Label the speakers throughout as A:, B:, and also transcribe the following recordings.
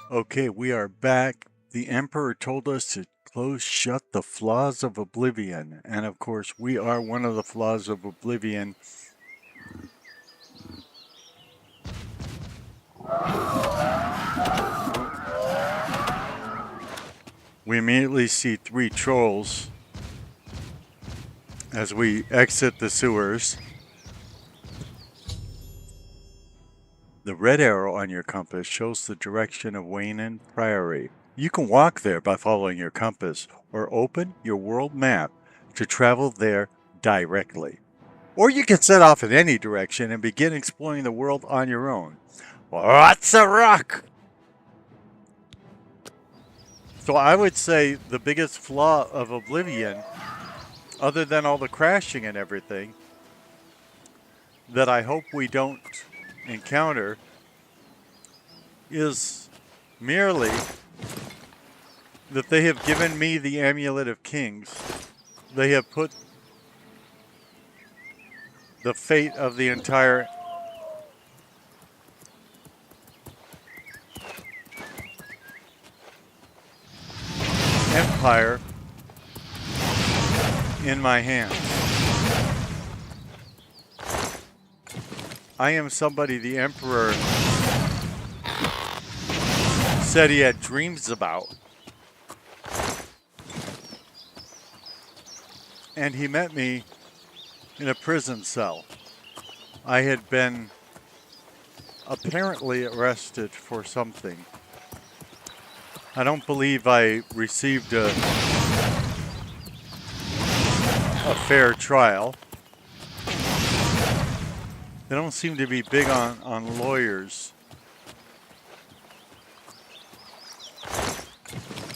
A: Okay, we are back. The Emperor told us to close shut the flaws of Oblivion. And of course, we are one of the flaws of Oblivion. We immediately see 3 trolls as we exit the sewers. The red arrow on your compass shows the direction of Wayne Priory. You can walk there by following your compass, or open your world map to travel there directly. Or you can set off in any direction and begin exploring the world on your own. What's a rock? So I would say the biggest flaw of Oblivion, other than all the crashing and everything, that I hope we don't encounter is merely that they have given me the Amulet of Kings. They have put the fate of the entire empire in my hands. I am somebody the Emperor said he had dreams about. And he met me in a prison cell. I had been apparently arrested for something. I don't believe I received a fair trial. They don't seem to be big on lawyers.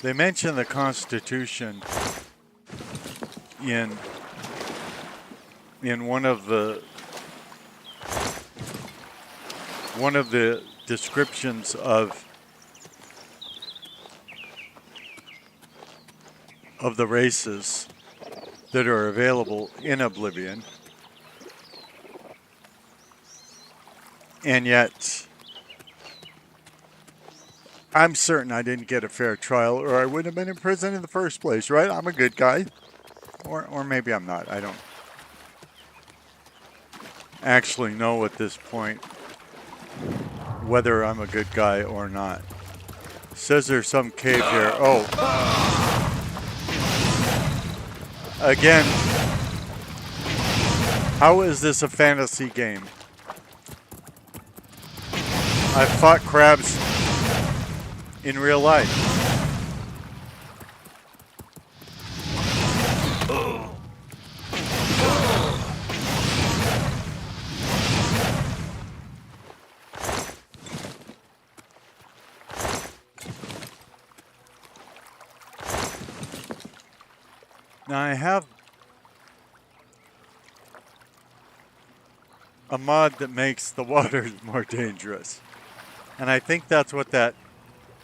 A: They mention the Constitution in one of the descriptions of the races that are available in Oblivion. And yet, I'm certain I didn't get a fair trial or I wouldn't have been in prison in the first place, right? I'm a good guy. Or maybe I'm not. I don't actually know at this point whether I'm a good guy or not. It says there's some cave here. Oh. Again, how is this a fantasy game? I've fought crabs in real life. Now I have a mod that makes the water more dangerous. And I think that's what that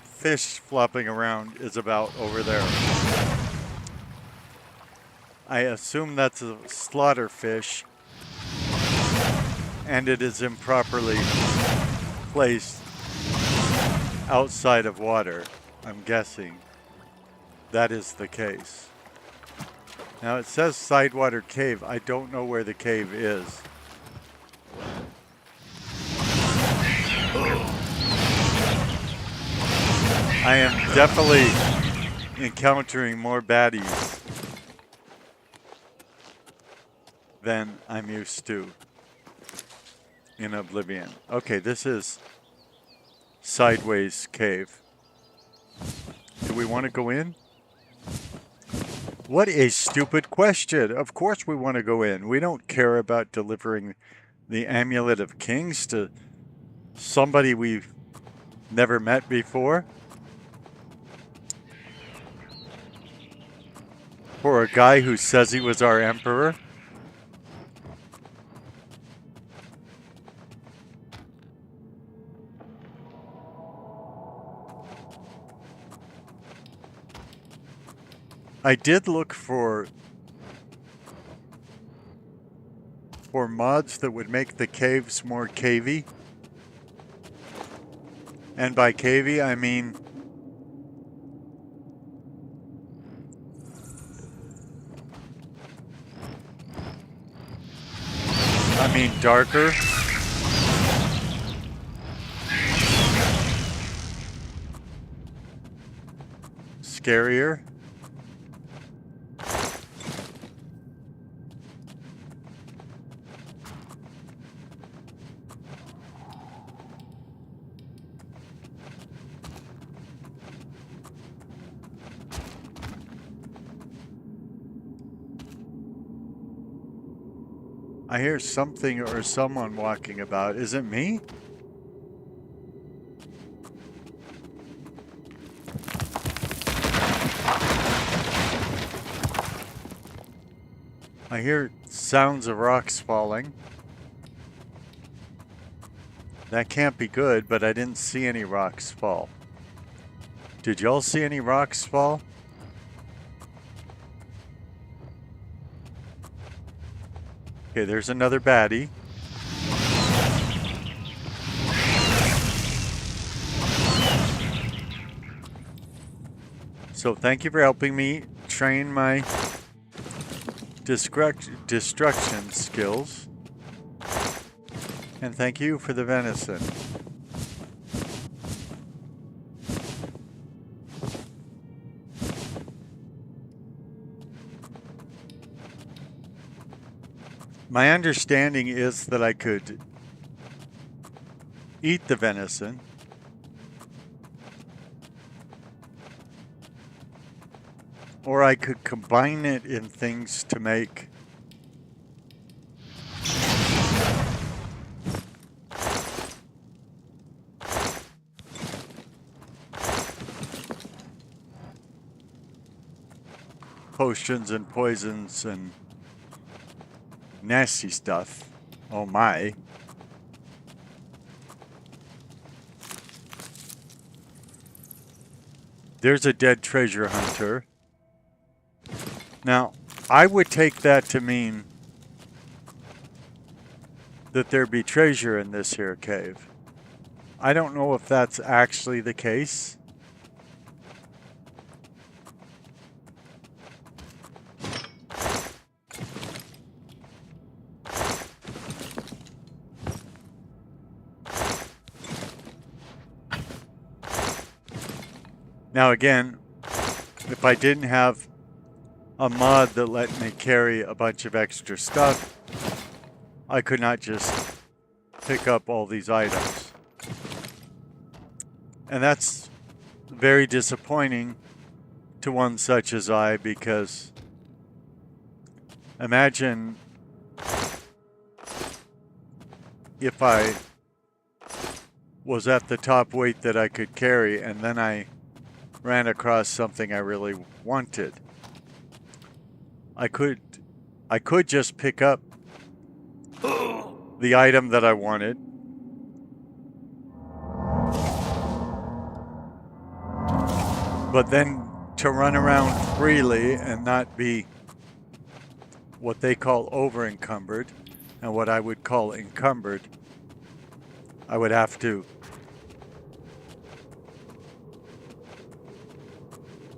A: fish flopping around is about over there. I assume that's a slaughter fish, and it is improperly placed outside of water. I'm guessing that is the case. Now it says Sidewater Cave. I don't know where the cave is. I am definitely encountering more baddies than I'm used to in Oblivion. Okay, this is Sideways Cave. Do we want to go in? What a stupid question. Of course we want to go in. We don't care about delivering the Amulet of Kings to somebody we've never met before. For a guy who says he was our emperor. I did look for mods that would make the caves more cavey. And by cavey, I mean darker. Scarier. I hear something or someone walking about. Is it me? I hear sounds of rocks falling. That can't be good, but I didn't see any rocks fall. Did y'all see any rocks fall? Okay, there's another baddie. So thank you for helping me train my destruction skills. And thank you for the venison. My understanding is that I could eat the venison. Or I could combine it in things to make potions and poisons and nasty stuff. Oh my. There's a dead treasure hunter. Now, I would take that to mean that there be treasure in this here cave. I don't know if that's actually the case. Now again, if I didn't have a mod that let me carry a bunch of extra stuff, I could not just pick up all these items. And that's very disappointing to one such as I, because imagine if I was at the top weight that I could carry and then I ran across something I really wanted. I could just pick up the item that I wanted, but then to run around freely and not be what they call over-encumbered and what I would call encumbered, I would have to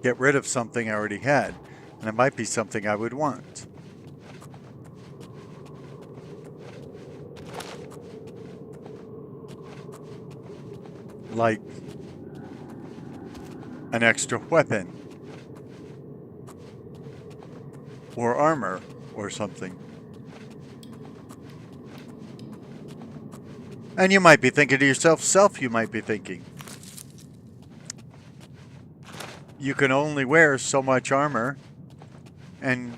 A: get rid of something I already had, and it might be something I would want. Like an extra weapon or armor or something. And you might be thinking to yourself, you might be thinking, you can only wear so much armor and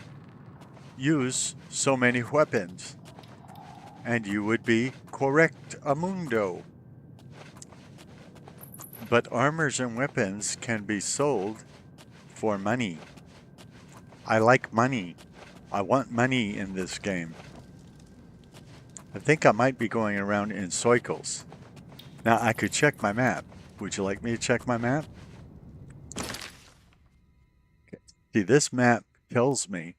A: use so many weapons. And you would be correct, Amundo. But armors and weapons can be sold for money. I like money. I want money in this game. I think I might be going around in cycles. Now I could check my map. Would you like me to check my map? Okay. See, this map tells me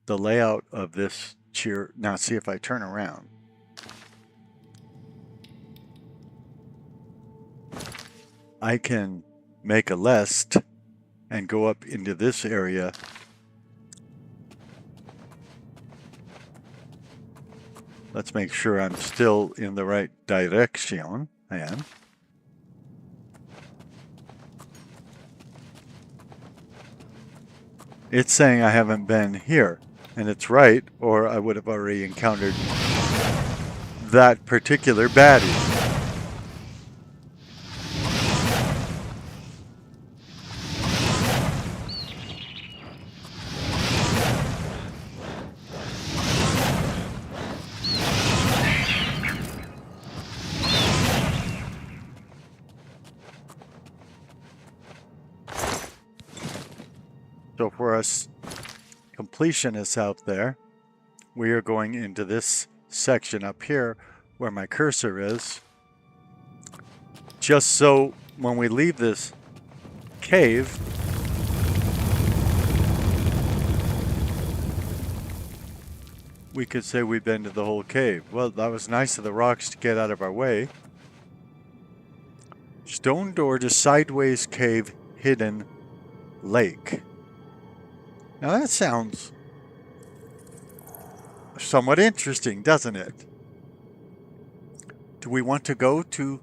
A: the layout of this cheer. Now see if I turn around. I can make a list and go up into this area. Let's make sure I'm still in the right direction. I am. It's saying I haven't been here, and it's right, or I would have already encountered that particular baddie. So for us completionists out there, we are going into this section up here where my cursor is, just so when we leave this cave, we could say we've been to the whole cave. Well, that was nice of the rocks to get out of our way. Stone door to sideways cave, hidden lake. Now that sounds somewhat interesting, doesn't it? Do we want to go to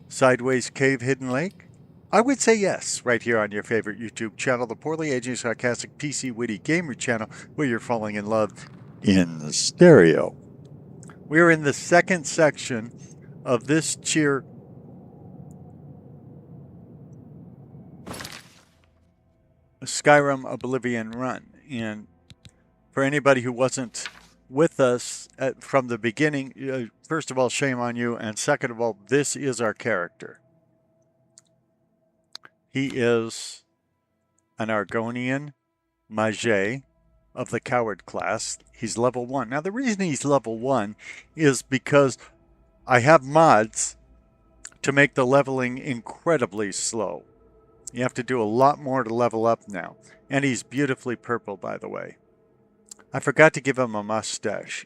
A: Sideways Cave Hidden Lake? I would say yes, right here on your favorite YouTube channel, the poorly aging sarcastic PC witty gamer channel, where you're falling in love in stereo. We're in the second section of this Skyrim Oblivion run, and for anybody who wasn't with us from the beginning, first of all, shame on you, and second of all, this is our character. He is an Argonian mage of the coward class. He's level 1. Now the reason he's level 1 is because I have mods to make the leveling incredibly slow. You have to do a lot more to level up now. And he's beautifully purple, by the way. I forgot to give him a mustache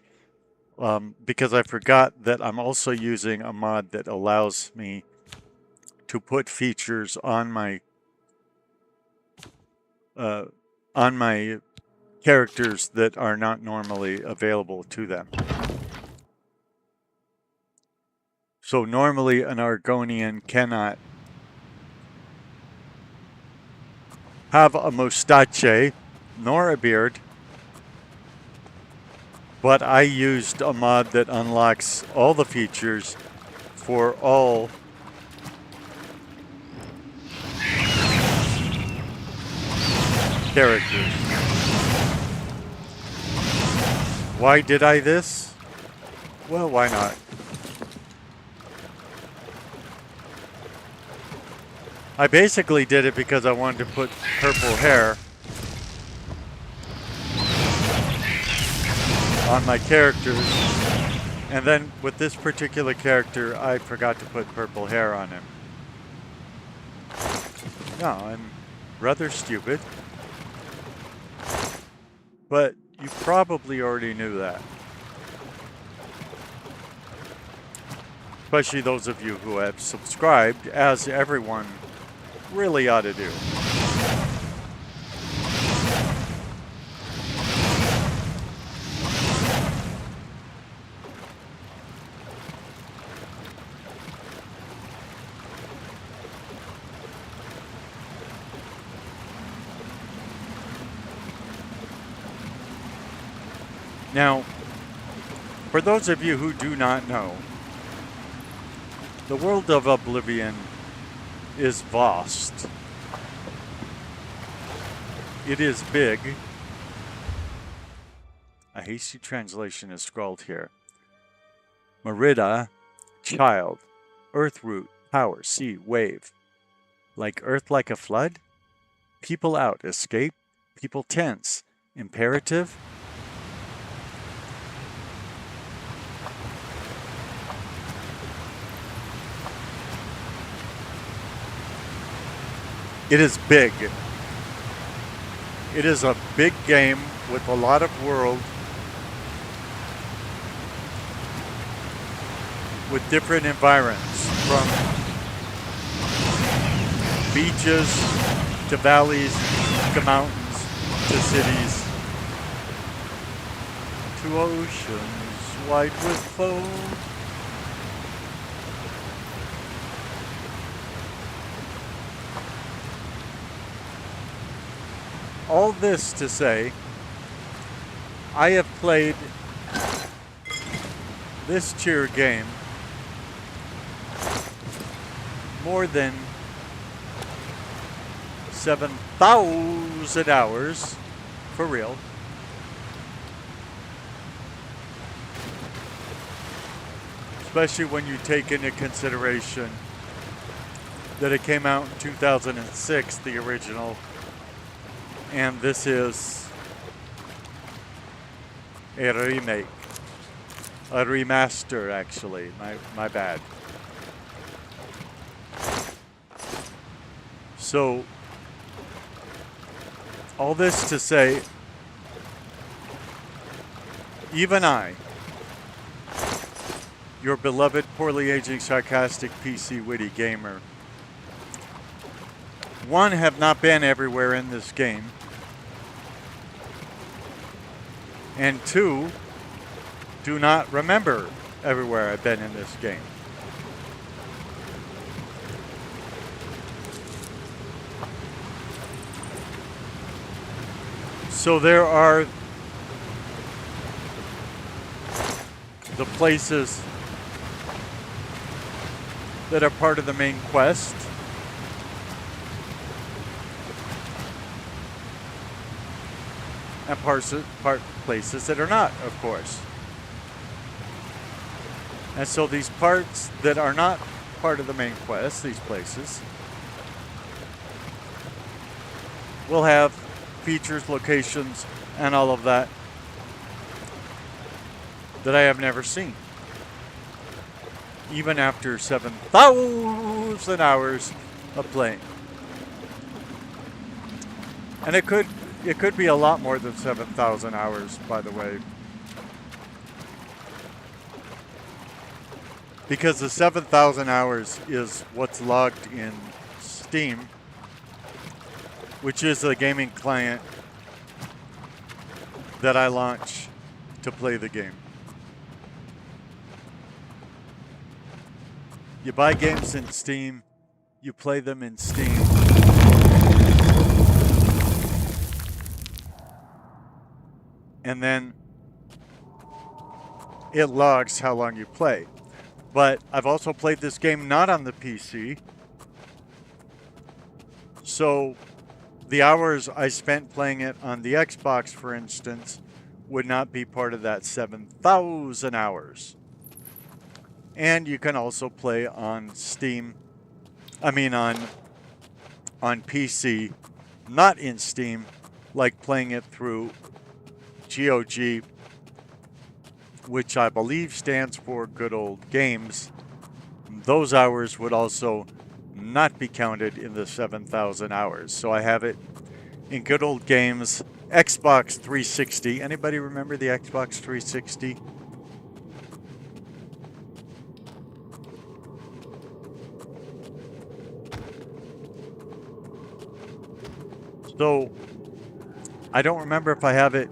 A: because I forgot that I'm also using a mod that allows me to put features on my characters that are not normally available to them. So normally an Argonian cannot have a mustache nor a beard, but I used a mod that unlocks all the features for all characters. Why did I this? Well, why not? I basically did it because I wanted to put purple hair on my characters, and then with this particular character I forgot to put purple hair on him. No, I'm rather stupid, but you probably already knew that, especially those of you who have subscribed, as everyone really ought to do. Now, for those of you who do not know, the world of Oblivion is vast. It is big. A hasty translation is scrawled here. Merida, child, earth root, power, sea, wave. Like earth like a flood? People out, escape, people tense, imperative. It is big. It is a big game with a lot of world, with different environments, from beaches, to valleys, to mountains, to cities, to oceans white with foam. All this to say, I have played this cheer game more than 7,000 hours, for real. Especially when you take into consideration that it came out in 2006, the original, and this is a remake. A remaster, actually. My bad. So, all this to say, even I, your beloved, poorly aging, sarcastic PC witty gamer, one, have not been everywhere in this game, and two, do not remember everywhere I've been in this game. So there are the places that are part of the main quest, and places that are not, of course. And so these parts that are not part of the main quest, these places, will have features, locations, and all of that that I have never seen. Even after 7,000 hours of playing. And it could be a lot more than 7,000 hours, by the way. Because the 7,000 hours is what's logged in Steam, which is a gaming client that I launch to play the game. You buy games in Steam, you play them in Steam. And then it logs how long you play. But I've also played this game not on the PC. So the hours I spent playing it on the Xbox, for instance, would not be part of that 7,000 hours. And you can also play on Steam, on PC, not in Steam, like playing it through GOG, which I believe stands for Good Old Games. Those hours would also not be counted in the 7,000 hours. So I have it in Good Old Games, Xbox 360. Anybody remember the Xbox 360? So I don't remember if I have it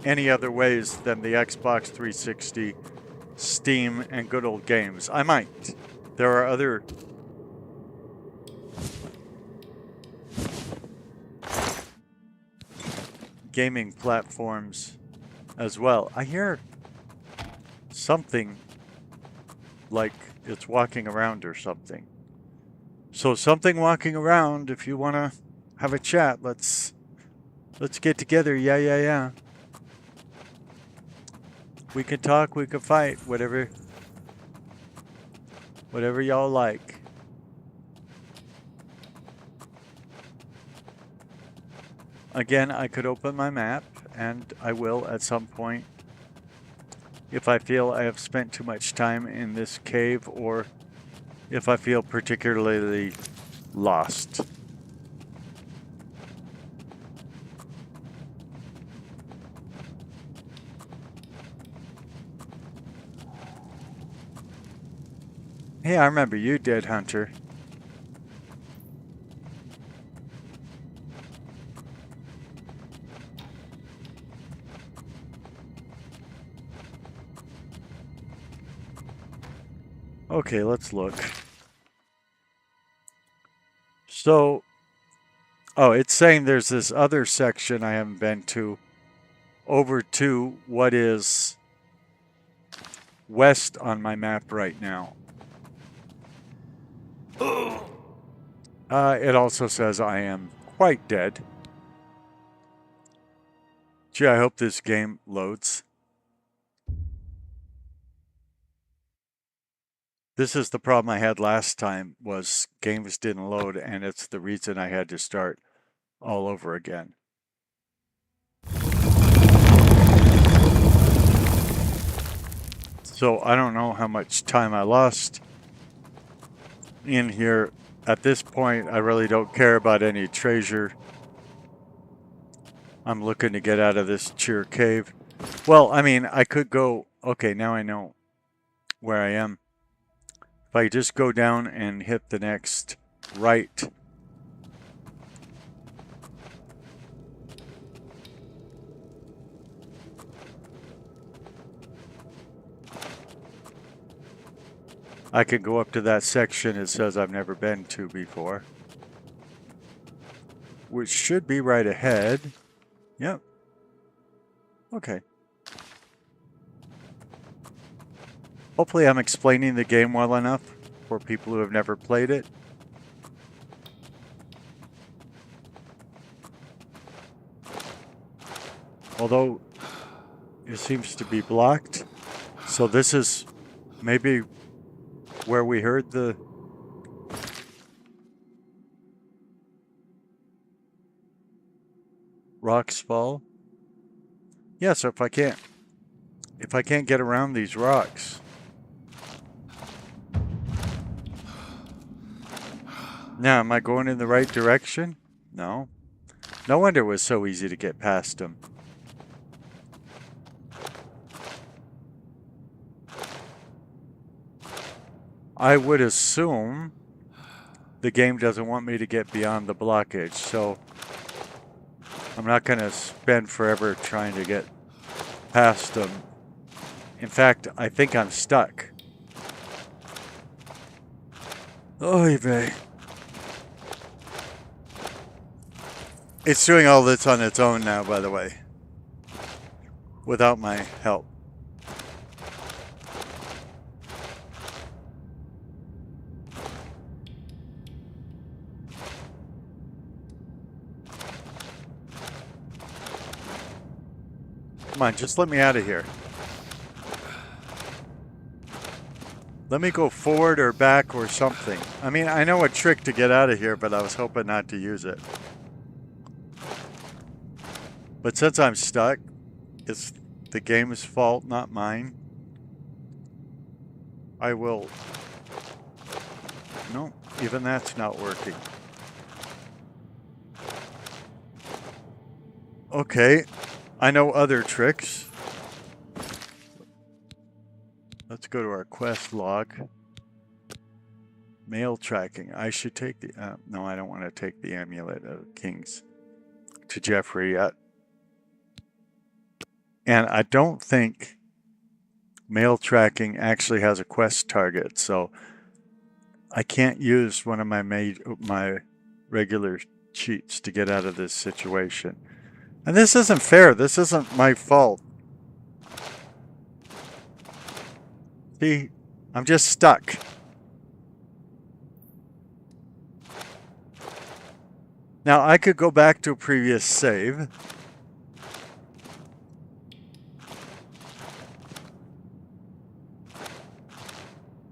A: any other ways than the Xbox 360, Steam, and Good Old Games. I might. There are other gaming platforms as well. I hear something like it's walking around or something. So something walking around, if you want to have a chat, let's get together. Yeah. We can talk, we can fight, whatever y'all like. Again, I could open my map, and I will at some point if I feel I have spent too much time in this cave, or if I feel particularly lost. Hey, I remember you, Dead Hunter. Okay, let's look. So, oh, it's saying there's this other section I haven't been to, over to what is west on my map right now. It also says I am quite dead. Gee, I hope this game loads. This is the problem I had last time, was games didn't load, and it's the reason I had to start all over again. So I don't know how much time I lost in here. At this point, I really don't care about any treasure. I'm looking to get out of this cheer cave. Well, I mean, I could go... Okay, now I know where I am. If I just go down and hit the next right... I can go up to that section it says I've never been to before. Which should be right ahead. Yep. Okay. Hopefully I'm explaining the game well enough for people who have never played it. Although it seems to be blocked. So this is maybe where we heard the rocks fall. Yeah, so if I can't get around these rocks. Now, am I going in the right direction? No. No wonder it was so easy to get past them. I would assume the game doesn't want me to get beyond the blockage, so I'm not going to spend forever trying to get past them. In fact, I think I'm stuck. Oy vey. It's doing all this on its own now, by the way. Without my help. Come on, just let me out of here. Let me go forward or back or something. I mean, I know a trick to get out of here, but I was hoping not to use it. But since I'm stuck, it's the game's fault, not mine. I will... No, even that's not working. Okay, I know other tricks. Let's go to our quest log. Mail tracking. I should take the... no, I don't want to take the Amulet of Kings to Jeffery yet. And I don't think mail tracking actually has a quest target, so I can't use one of my regular cheats to get out of this situation. And this isn't fair. This isn't my fault. See, I'm just stuck. Now, I could go back to a previous save.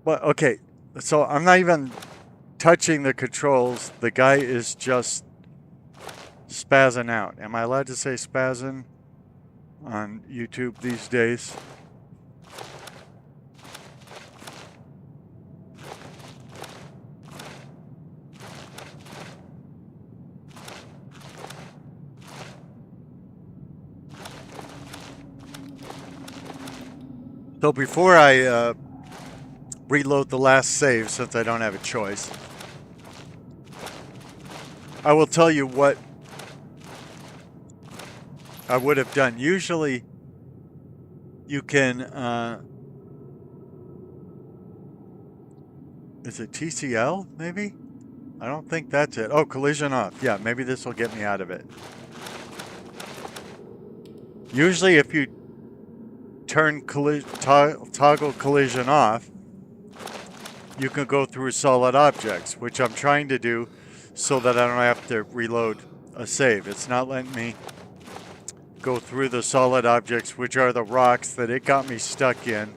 A: But, okay, so I'm not even touching the controls. The guy is just spazzing out. Am I allowed to say spazzing on YouTube these days? So before I reload the last save, since I don't have a choice, I will tell you what I would have done. Usually you can Is it TCL, maybe? I don't think that's it. Oh, collision off. Yeah, maybe this will get me out of it. Usually if you turn toggle collision off, you can go through solid objects, which I'm trying to do so that I don't have to reload a save. It's not letting me go through the solid objects, which are the rocks that it got me stuck in.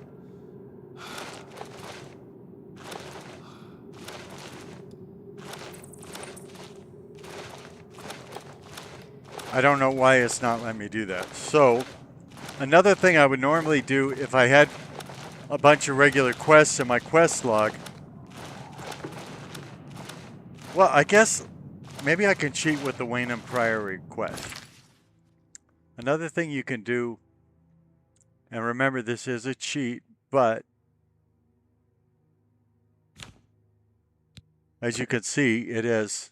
A: I don't know why it's not letting me do that. So, another thing I would normally do if I had a bunch of regular quests in my quest log. Well, I guess maybe I can cheat with the Wayne and Priory quest. Another thing you can do, and remember this is a cheat, but as you can see, it has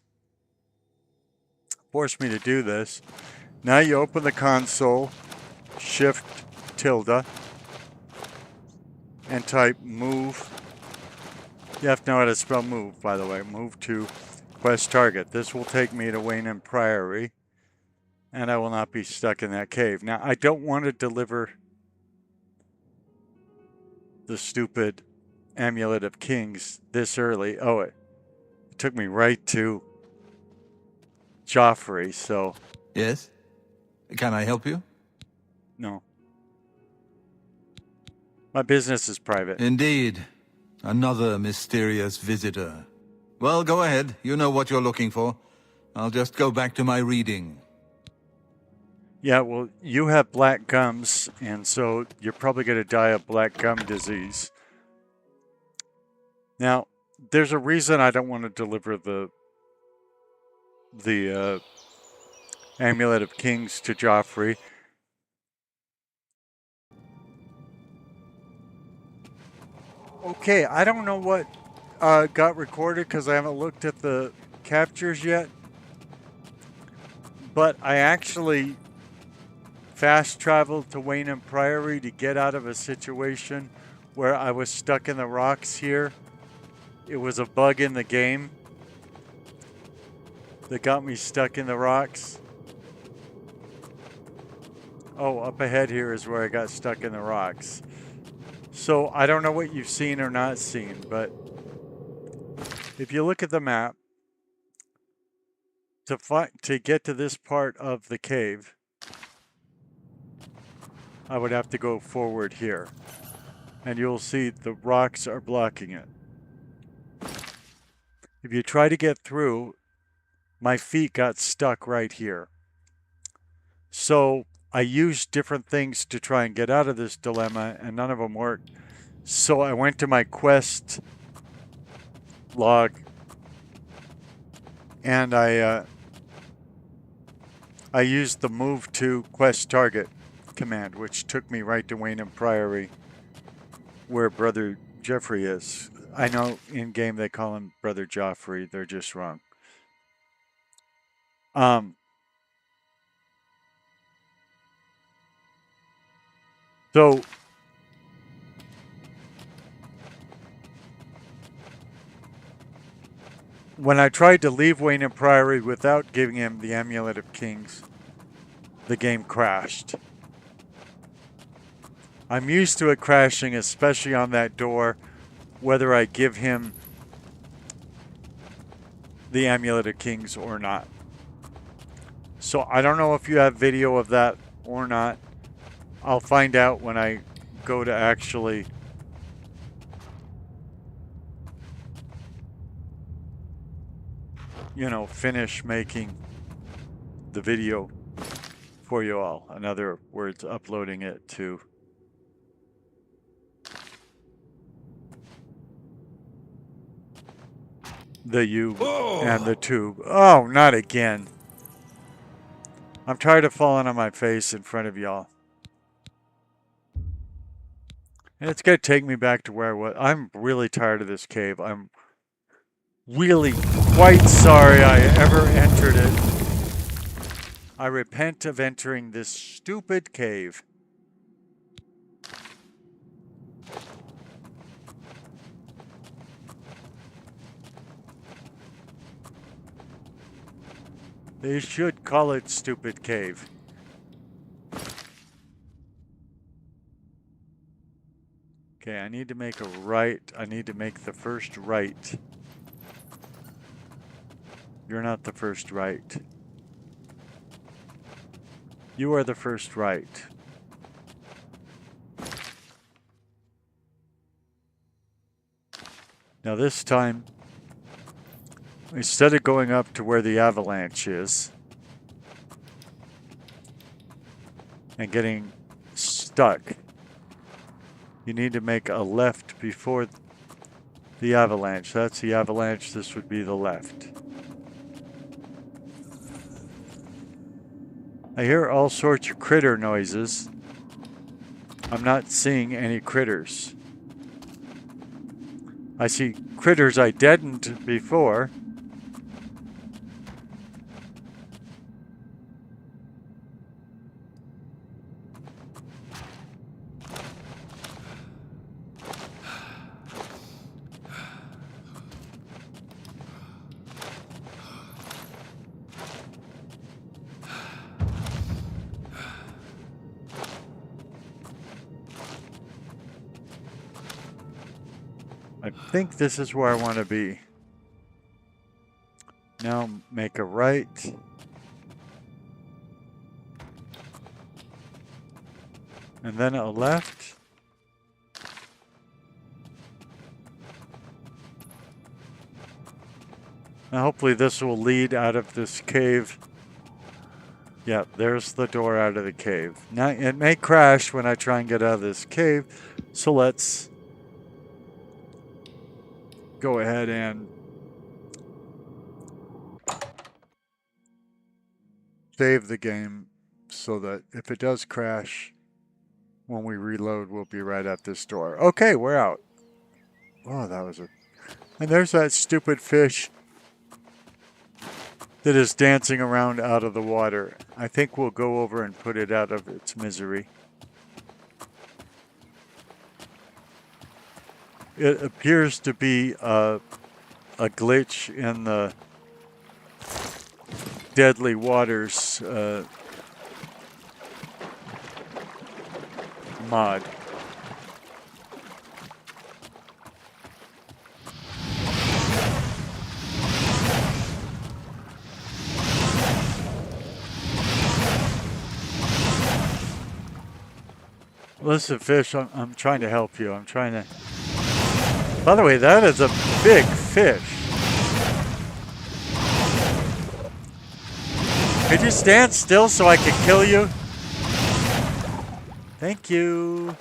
A: forced me to do this. Now you open the console, Shift tilde, and type move. You have to know how to spell move, by the way. Move to quest target. This will take me to Wayne and Priory, and I will not be stuck in that cave. Now, I don't want to deliver the stupid Amulet of Kings this early. Oh, it took me right to Jeffery, so...
B: Yes? Can I help you?
A: No. My business is private.
B: Indeed. Another mysterious visitor. Well, go ahead. You know what you're looking for. I'll just go back to my reading.
A: Yeah, well, you have black gums, and so you're probably going to die of black gum disease. Now, there's a reason I don't want to deliver the Amulet of Kings to Jeffery. Okay, I don't know what got recorded because I haven't looked at the captures yet. But I actually fast traveled to Wayne and Priory to get out of a situation where I was stuck in the rocks here. It was a bug in the game that got me stuck in the rocks. Oh, up ahead here is where I got stuck in the rocks. So I don't know what you've seen or not seen, but if you look at the map, to get to this part of the cave, I would have to go forward here. And you'll see the rocks are blocking it. If you try to get through, my feet got stuck right here. So I used different things to try and get out of this dilemma, and none of them worked. So I went to my quest log, and I used the move to quest target command, which took me right to Wayne and Priory, where Brother Jeffery is. I know in game they call him Brother Jeffery. They're just wrong. So when I tried to leave Wayne and Priory without giving him the Amulet of Kings, the game crashed. I'm used to it crashing, especially on that door, whether I give him the Amulet of Kings or not. So I don't know if you have video of that or not. I'll find out when I go to actually finish making the video for you all. In other words, uploading it to the and the tube. Oh, not again. I'm tired of falling on my face in front of y'all. And it's going to take me back to where I was. I'm really tired of this cave. I'm really quite sorry I ever entered it. I repent of entering this stupid cave. They should call it Stupid Cave. Okay, I need to make a right. I need to make the first right. You're not the first right. You are the first right. Now this time, instead of going up to where the avalanche is and getting stuck, you need to make a left before the avalanche. That's the avalanche. This would be the left. I hear all sorts of critter noises. I'm not seeing any critters. I see critters I deadened before. I think this is where I want to be. Now make a right. And then a left. Now hopefully this will lead out of this cave. Yeah, there's the door out of the cave. Now it may crash when I try and get out of this cave, so let's go ahead and save the game so that if it does crash, when we reload, we'll be right at this door. Okay, we're out. Oh, that was a... And there's that stupid fish that is dancing around out of the water. I think we'll go over and put it out of its misery. It appears to be a glitch in the Deadly Waters mod. Listen, fish, I'm trying to help you. I'm trying to... By the way, that is a big fish. Could you stand still so I can kill you? Thank you.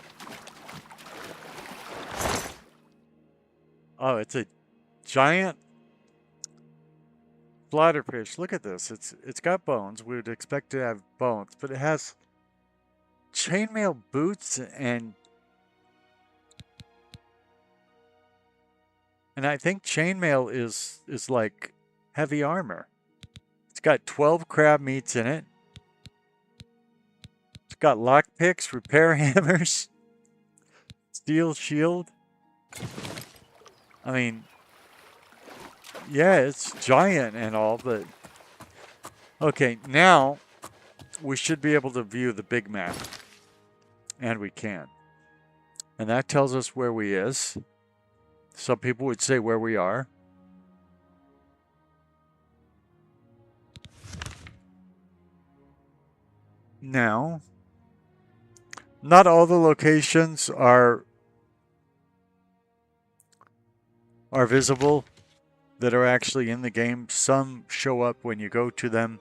A: Oh, it's a giant bladderfish. Look at this. It's got bones. We would expect it to have bones, but it has chainmail boots and I think chainmail is like heavy armor. It's got 12 crab meats in it. It's got lockpicks, repair hammers, steel shield. I mean, yeah, it's giant and all, but okay, now we should be able to view the big map. And we can. And that tells us where we is. Some people would say where we are. Now, not all the locations are visible that are actually in the game. Some show up when you go to them.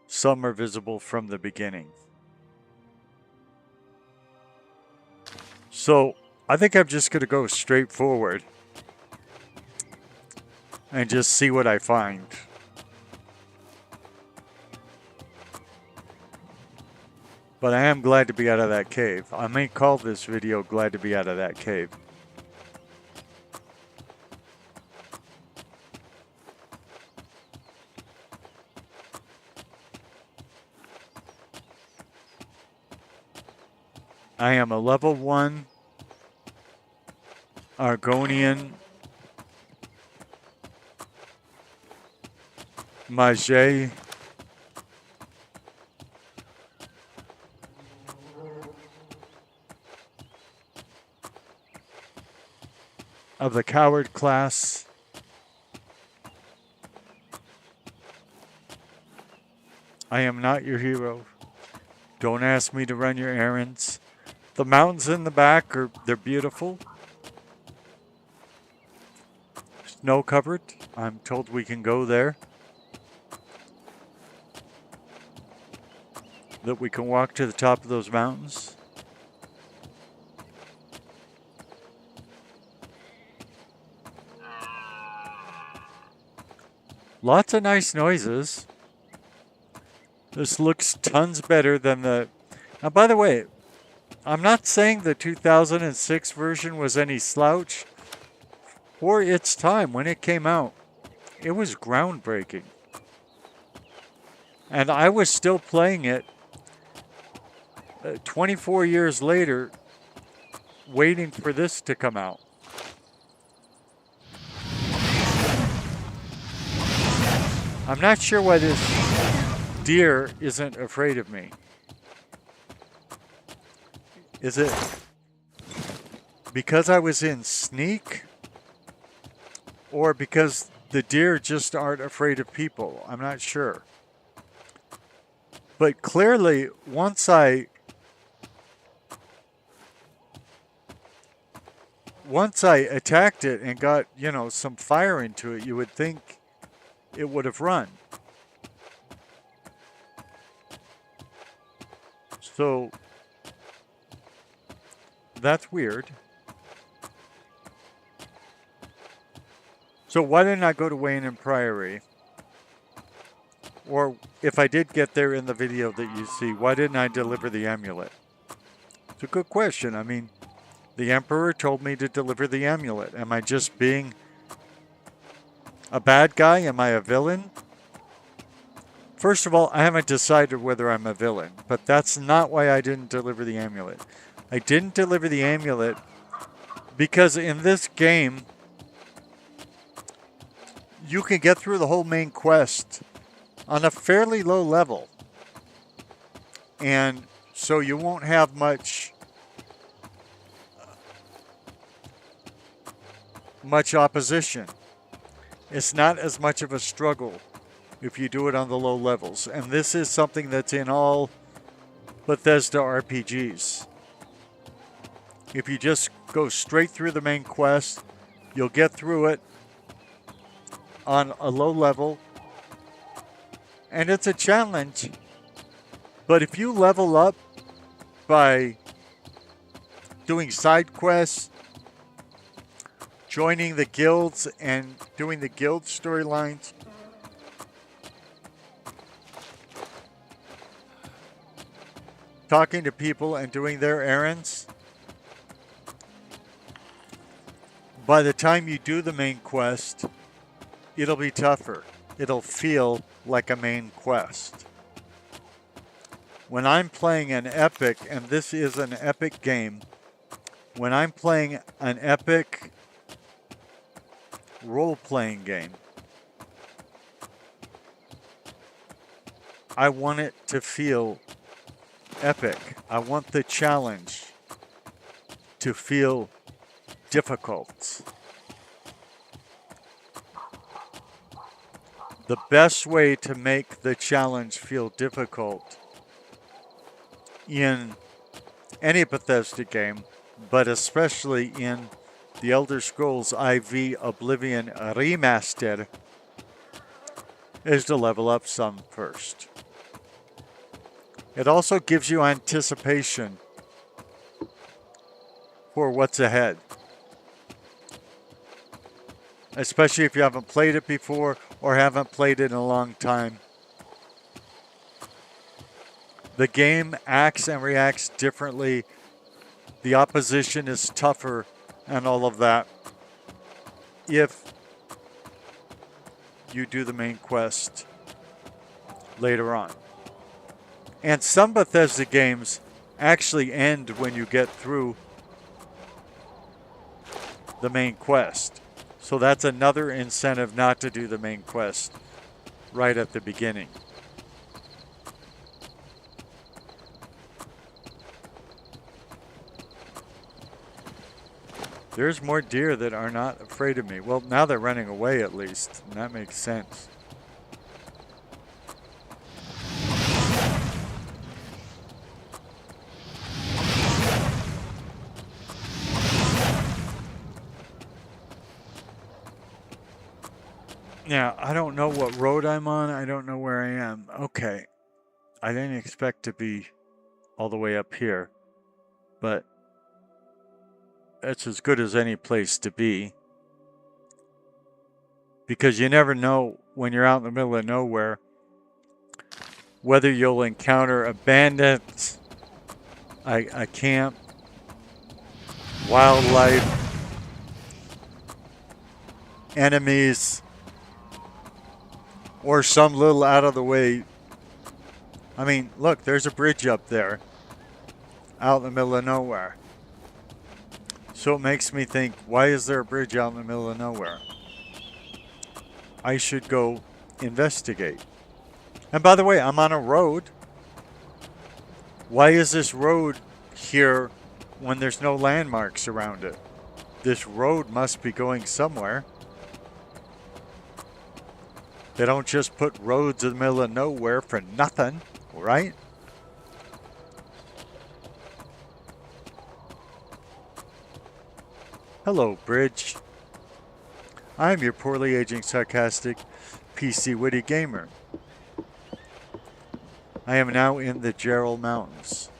A: Some are visible from the beginning. So, I think I'm just going to go straight forward and just see what I find. But I am glad to be out of that cave. I may call this video Glad to be out of that cave. I am a level 1 argonian Mage. Of the coward class. I am not your hero. Don't ask me to run your errands. The mountains in the back they're beautiful. Snow covered. I'm told we can go there. That we can walk to the top of those mountains. Lots of nice noises. This looks tons better than the... Now, by the way, I'm not saying the 2006 version was any slouch. For its time, when it came out, it was groundbreaking. And I was still playing it 24 years later, waiting for this to come out. I'm not sure why this deer isn't afraid of me. Is it because I was in sneak? Or because the deer just aren't afraid of people? I'm not sure. But clearly, once I attacked it and got, some fire into it, you would think it would have run. So that's weird. So why didn't I go to Wayne and Priory? Or if I did get there in the video that you see, why didn't I deliver the amulet? It's a good question. I mean, the Emperor told me to deliver the amulet. Am I just being a bad guy? Am I a villain? First of all, I haven't decided whether I'm a villain, but that's not why I didn't deliver the amulet. I didn't deliver the amulet because in this game, you can get through the whole main quest on a fairly low level. And so you won't have much opposition. It's not as much of a struggle if you do it on the low levels. And this is something that's in all Bethesda RPGs. If you just go straight through the main quest, you'll get through it on a low level. And it's a challenge. But if you level up by doing side quests, joining the guilds and doing the guild storylines, talking to people and doing their errands, by the time you do the main quest, it'll be tougher. It'll feel like a main quest. When I'm playing an epic, and this is an epic game, when I'm playing an epic role-playing game, I want it to feel epic. I want the challenge to feel difficult. The best way to make the challenge feel difficult in any Bethesda game, but especially in the Elder Scrolls IV Oblivion Remastered, is to level up some first. It also gives you anticipation for what's ahead. Especially if you haven't played it before or haven't played it in a long time. The game acts and reacts differently. The opposition is tougher and all of that if you do the main quest later on. And some Bethesda games actually end when you get through the main quest. So that's another incentive not to do the main quest right at the beginning. There's more deer that are not afraid of me. Well, now they're running away at least, and that makes sense. Now, I don't know what road I'm on. I don't know where I am. Okay. I didn't expect to be all the way up here, but it's as good as any place to be. Because you never know when you're out in the middle of nowhere whether you'll encounter a bandit, a camp, wildlife, enemies, or some little out of the way. I mean, look, there's a bridge up there out in the middle of nowhere. So it makes me think, why is there a bridge out in the middle of nowhere? I should go investigate. And by the way, I'm on a road. Why is this road here when there's no landmarks around it? This road must be going somewhere. They don't just put roads in the middle of nowhere for nothing, right? Hello, bridge. I'm your poorly aging, sarcastic, PC witty gamer. I am now in the Gerald Mountains.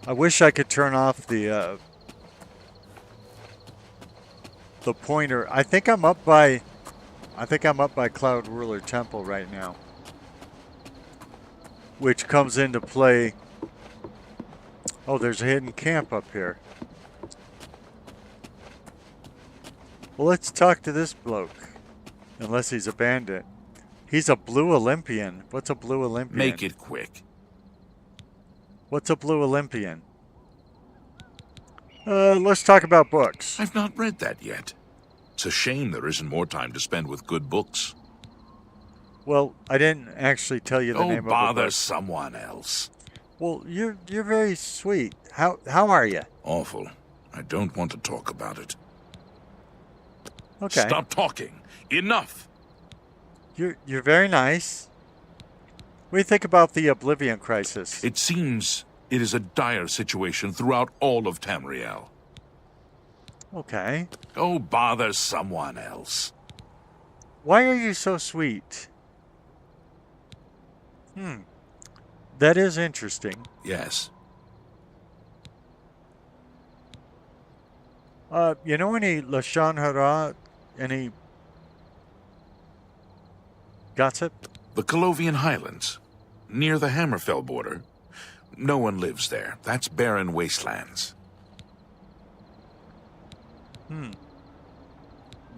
A: I wish I could turn off the pointer. I think I'm up by Cloud Ruler Temple right now, which comes into play. Oh, there's a hidden camp up here. Well, let's talk to this bloke. Unless he's a bandit. He's a blue Olympian. What's a blue Olympian?
C: Make it quick.
A: What's a blue Olympian? Let's talk about books.
C: I've not read that yet. It's a shame there isn't more time to spend with good books.
A: Well, I didn't actually tell you the name of the book.
C: Oh, bother someone else.
A: Well, you're very sweet. How are you?
C: Awful. I don't want to talk about it.
A: Okay.
C: Stop talking. Enough.
A: You're very nice. What do you think about the Oblivion crisis?
C: It seems it is a dire situation throughout all of Tamriel.
A: Okay.
C: Oh, bother someone else.
A: Why are you so sweet? That is interesting.
C: Yes.
A: You know any Lashon Hara? Any gossip?
C: The Colovian Highlands, near the Hammerfell border. No one lives there. That's barren wastelands.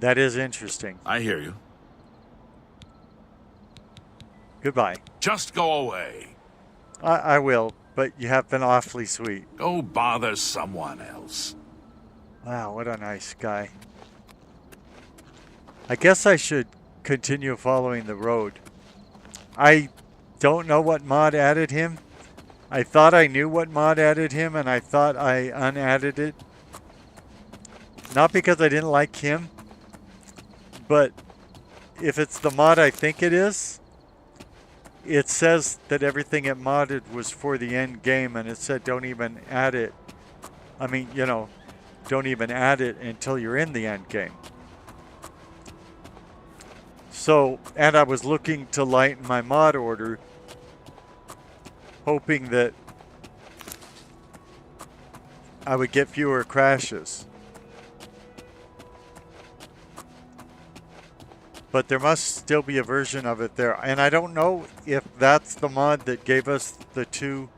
A: That is interesting.
C: I hear you.
A: Goodbye.
C: Just go away.
A: I will, but you have been awfully sweet.
C: Go bother someone else.
A: Wow, what a nice guy. I guess I should continue following the road. I don't know what mod added him. I thought I knew what mod added him, and I thought I unadded it. Not because I didn't like him, but if it's the mod I think it is, it says that everything it modded was for the end game, and it said don't even add it. I mean, you know, don't even add it until you're in the end game. So, and I was looking to lighten my mod order, hoping that I would get fewer crashes. But there must still be a version of it there. And I don't know if that's the mod that gave us the two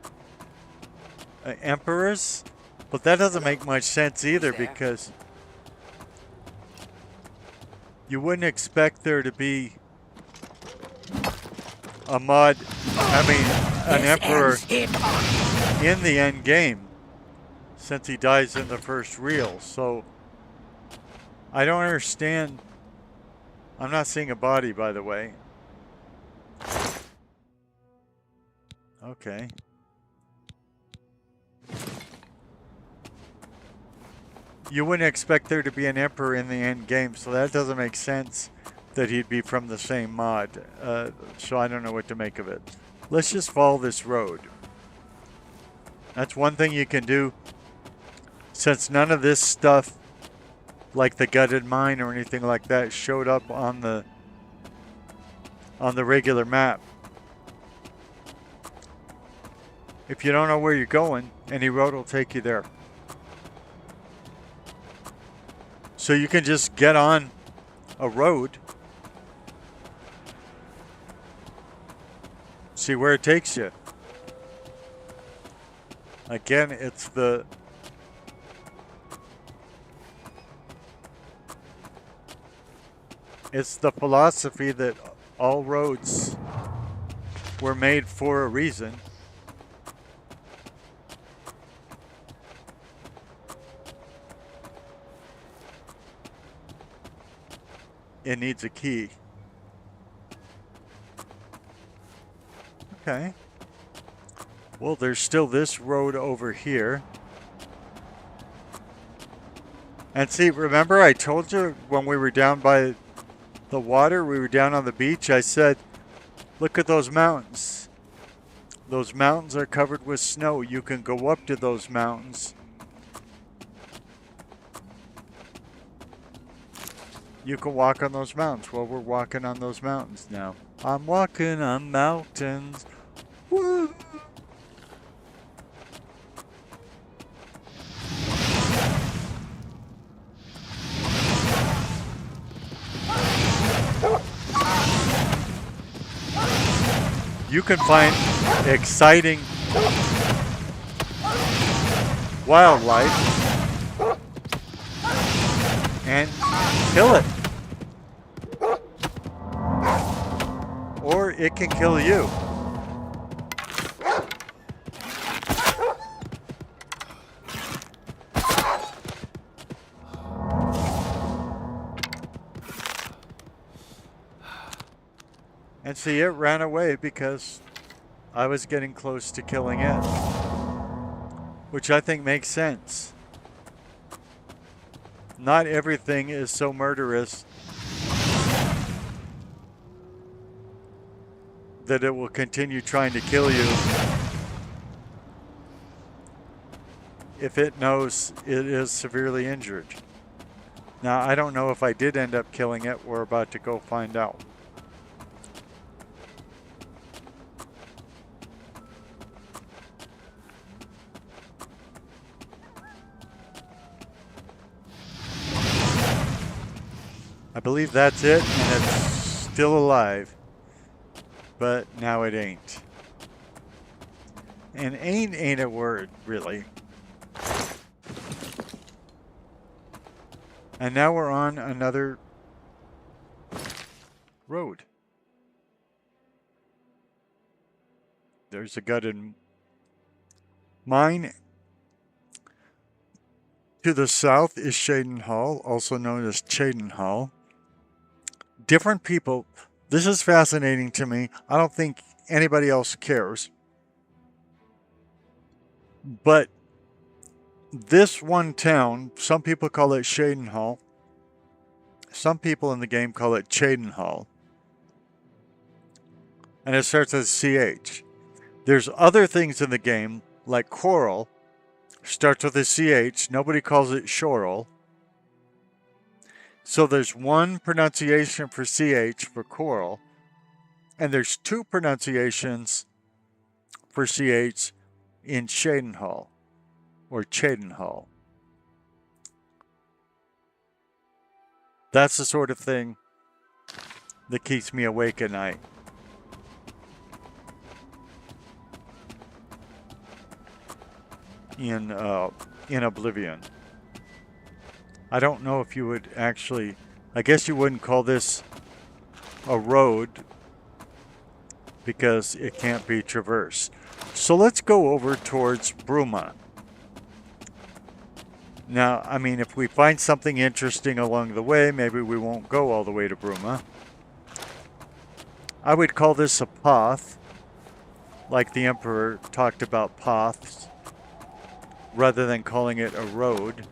A: emperors. But that doesn't make much sense either, because you wouldn't expect there to be a mod, an emperor in the end game, since he dies in the first reel. So I don't understand. I'm not seeing a body, by the way. Okay. You wouldn't expect there to be an emperor in the end game, so that doesn't make sense that he'd be from the same mod. So I don't know what to make of it. Let's just follow this road. That's one thing you can do. Since none of this stuff, like the gutted mine or anything like that, showed up on the regular map. If you don't know where you're going, any road will take you there. So you can just get on a road, see where it takes you. Again, it's the philosophy that all roads were made for a reason. It needs a key. Okay. Well, there's still this road over here. And see, remember I told you when we were down by the water, we were down on the beach, I said, look at those mountains. Those mountains are covered with snow. You can go up to those mountains. You can walk on those mountains. Well, we're walking on those mountains now. I'm walking on mountains. Woo! You can find exciting wildlife and kill it. Or it can kill you. And see, it ran away because I was getting close to killing it. Which I think makes sense. Not everything is so murderous that it will continue trying to kill you if it knows it is severely injured. Now, I don't know if I did end up killing it. We're about to go find out. I believe that's it, and it's still alive. But now it ain't. And ain't a word, really. And now we're on another road. There's a gutted mine. To the south is Shaden Hall, also known as Chaden Hall. Different people. This is fascinating to me. I don't think anybody else cares. But this one town, some people call it Shaden Hall. Some people in the game call it Chaden Hall. And it starts with CH. There's other things in the game, like Coral, starts with a CH. Nobody calls it Shoral. So there's one pronunciation for CH for Coral, and there's two pronunciations for CH in Shaden Hall, or Chaden Hall. That's the sort of thing that keeps me awake at night. In Oblivion. I don't know if you would actually, I guess you wouldn't call this a road because it can't be traversed. So let's go over towards Bruma. Now, I mean, if we find something interesting along the way, maybe we won't go all the way to Bruma. I would call this a path, like the Emperor talked about paths, rather than calling it a road.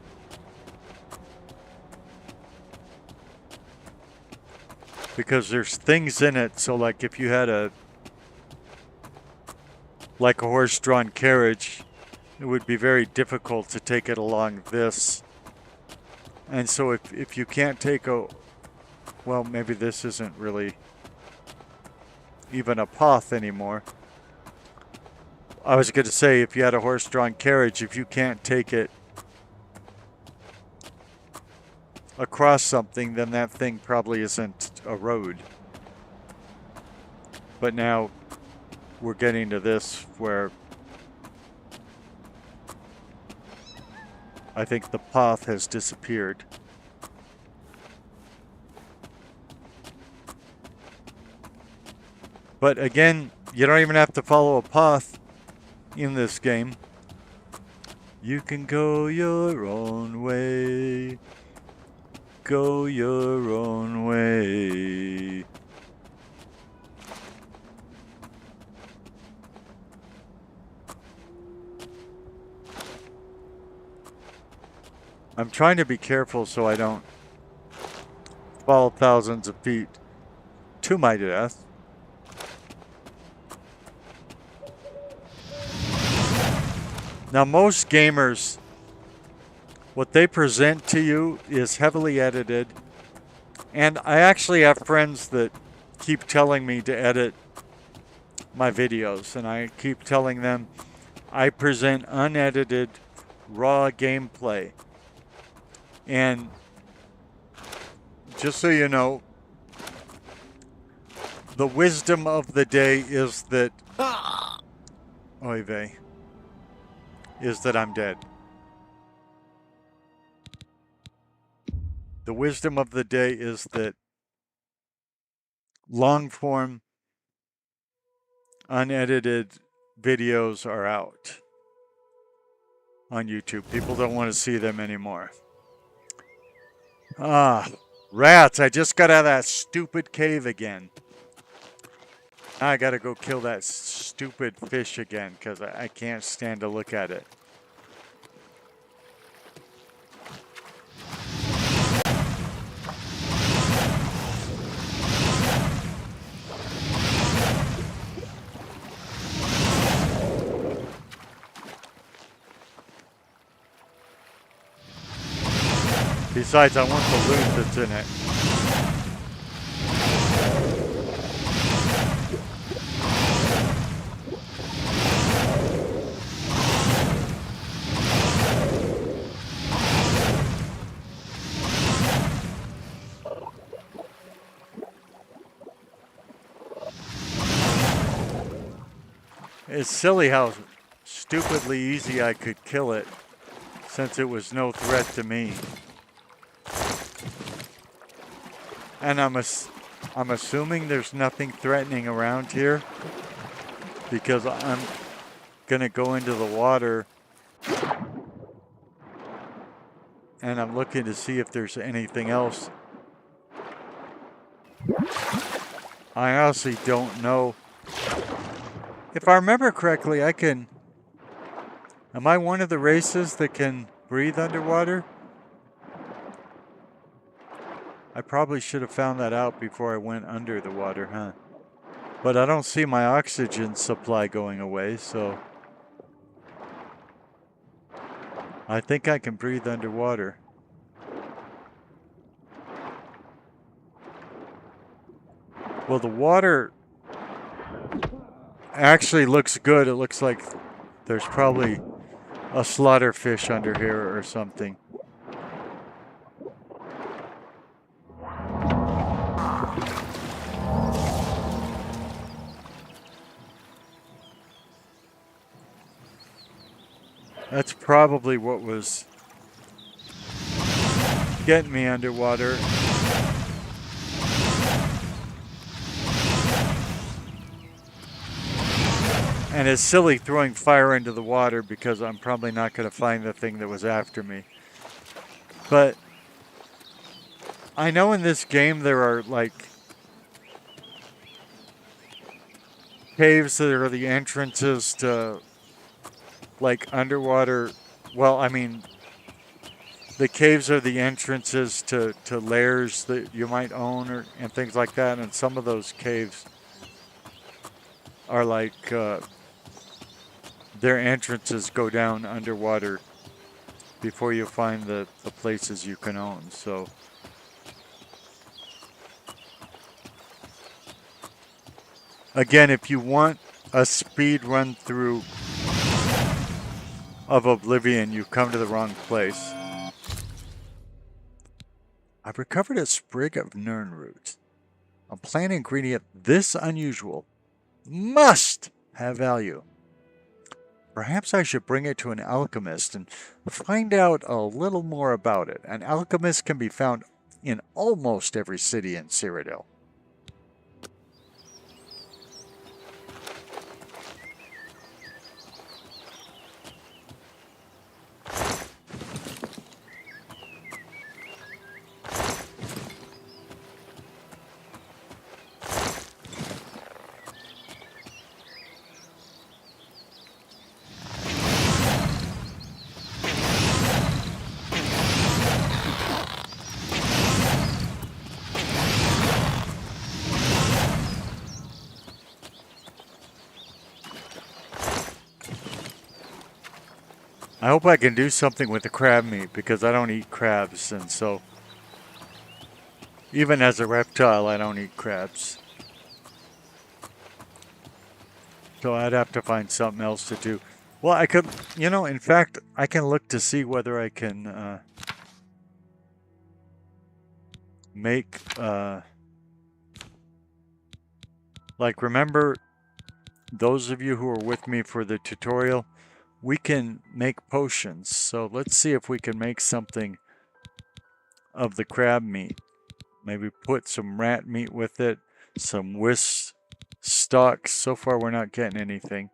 A: Because there's things in it, so like if you had a horse-drawn carriage, it would be very difficult to take it along this. And so if you can't take a, well, maybe this isn't really even a path anymore. I was going to say, if you had a horse-drawn carriage, if you can't take it across something, then that thing probably isn't a road. But now we're getting to this where I think the path has disappeared. But again, you don't even have to follow a path in this game. You can go your own way. Go your own way. I'm trying to be careful so I don't fall thousands of feet to my death. Now, most gamers, what they present to you is heavily edited. And I actually have friends that keep telling me to edit my videos. And I keep telling them I present unedited, raw gameplay. And just so you know, the wisdom of the day is that... Oy vey. Is that I'm dead. The wisdom of the day is that long-form, unedited videos are out on YouTube. People don't want to see them anymore. Ah, rats. I just got out of that stupid cave again. Now I gotta go kill that stupid fish again because I can't stand to look at it. Besides, I want the loot that's in it. It's silly how stupidly easy I could kill it, since it was no threat to me. And I'm assuming there's nothing threatening around here, because I'm gonna go into the water and I'm looking to see if there's anything else. I honestly don't know. If I remember correctly, am I one of the races that can breathe underwater? I probably should have found that out before I went under the water, huh? But I don't see my oxygen supply going away, so I think I can breathe underwater. Well, the water actually looks good. It looks like there's probably a slaughterfish under here or something. That's probably what was getting me underwater. And it's silly throwing fire into the water because I'm probably not going to find the thing that was after me. But I know in this game there are like caves that are the entrances to like underwater. Well, I mean, the caves are the entrances to lairs that you might own and things like that. And some of those caves are like their entrances go down underwater before you find the places you can own. So again, if you want a speed run through of Oblivion, you've come to the wrong place. I've recovered a sprig of nirnroot. A plant ingredient this unusual must have value. Perhaps I should bring it to an alchemist and find out a little more about it. An alchemist can be found in almost every city in Cyrodiil. I hope I can do something with the crab meat because I don't eat crabs, and so even as a reptile, I don't eat crabs. So I'd have to find something else to do. Well, I could, in fact, I can look to see whether I can make, like, remember those of you who were with me for the tutorial, we can make potions. So let's see if we can make something of the crab meat. Maybe put some rat meat with it, some whisk stalks. So far we're not getting anything.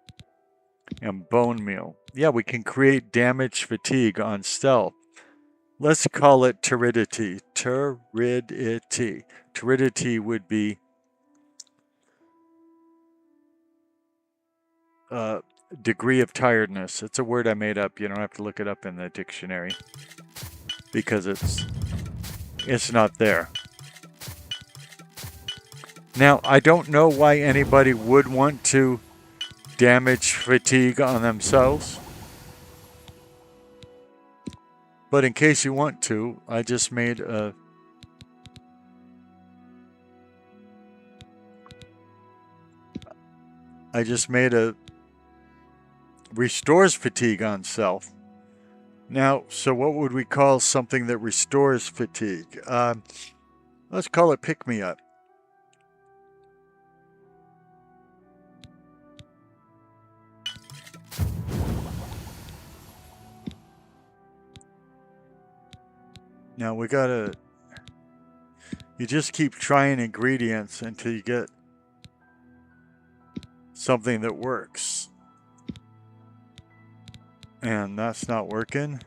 A: And bone meal. Yeah, we can create damage fatigue on stealth. Let's call it turidity. Turidity. Turidity would be degree of tiredness. It's a word I made up. You don't have to look it up in the dictionary because it's not there. Now, I don't know why anybody would want to damage fatigue on themselves. But in case you want to, I just made a restores fatigue on self. Now, so what would we call something that restores fatigue? Let's call it pick me up. Now we gotta, you just keep trying ingredients until you get something that works. And that's not working.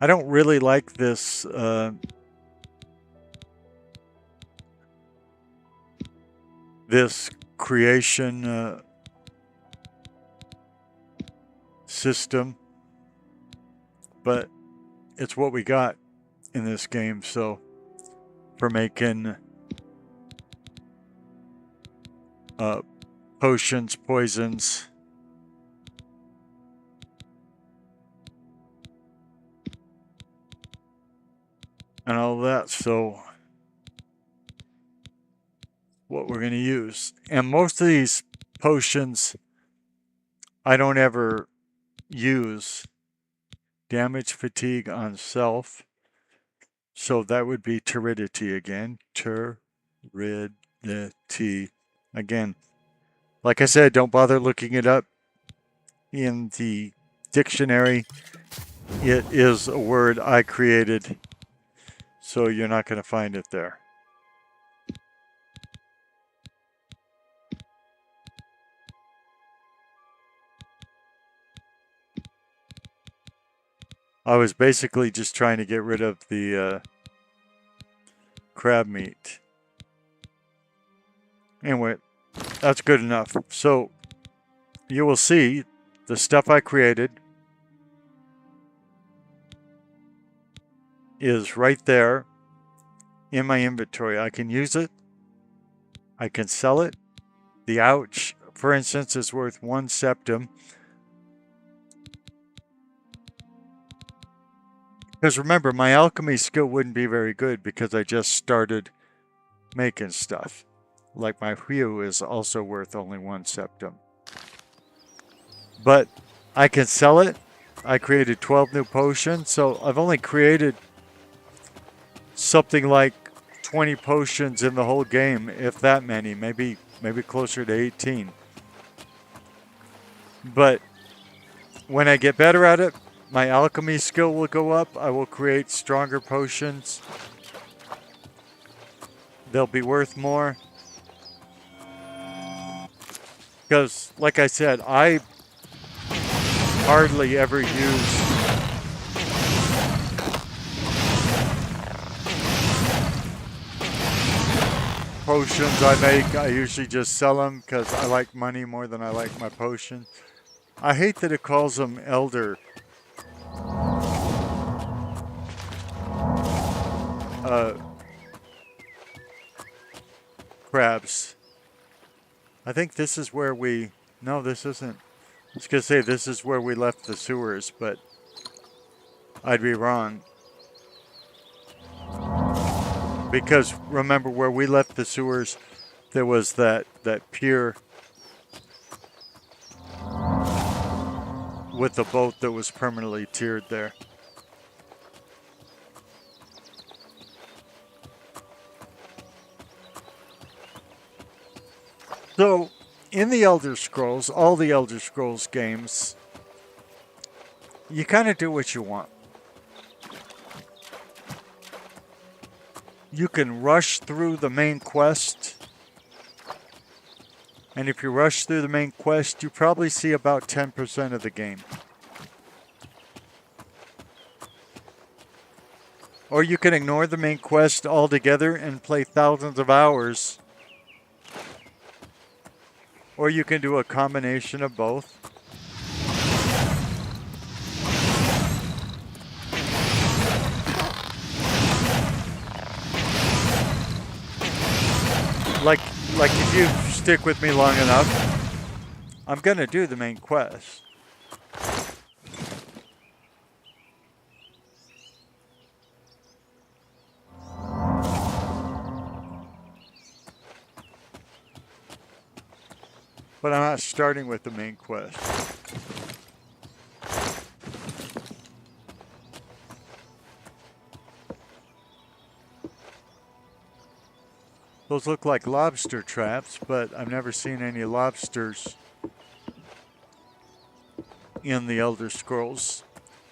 A: I don't really like this this creation system, but it's what we got in this game. So for making potions, poisons, and all that. So what we're going to use. And most of these potions I don't ever use. Damage fatigue on self. So that would be turidity again. Turidity. Again, like I said, don't bother looking it up in the dictionary. It is a word I created, so you're not going to find it there. I was basically just trying to get rid of the crab meat. Anyway, that's good enough. So you will see the stuff I created is right there in my inventory. I can use it. I can sell it. The ouch, for instance, is worth 1 septum. Because remember, my alchemy skill wouldn't be very good because I just started making stuff. Like my wheel is also worth only 1 septum. But I can sell it. I created 12 new potions, so I've only created something like 20 potions in the whole game, if that many, maybe closer to 18. But when I get better at it, my alchemy skill will go up. I will create stronger potions. They'll be worth more. Because, like I said, I hardly ever use potions I make. I usually just sell them because I like money more than I like my potion. I hate that it calls them elder crabs. I think this is where we... No, this isn't. I was going to say this is where we left the sewers, but I'd be wrong. Because remember where we left the sewers, there was that pier with the boat that was permanently tiered there. So, in the Elder Scrolls, all the Elder Scrolls games, you kind of do what you want. You can rush through the main quest, and if you rush through the main quest, you probably see about 10% of the game. Or you can ignore the main quest altogether and play thousands of hours. Or you can do a combination of both. Like if you stick with me long enough, I'm gonna do the main quest. But I'm not starting with the main quest. Those look like lobster traps, but I've never seen any lobsters in the Elder Scrolls.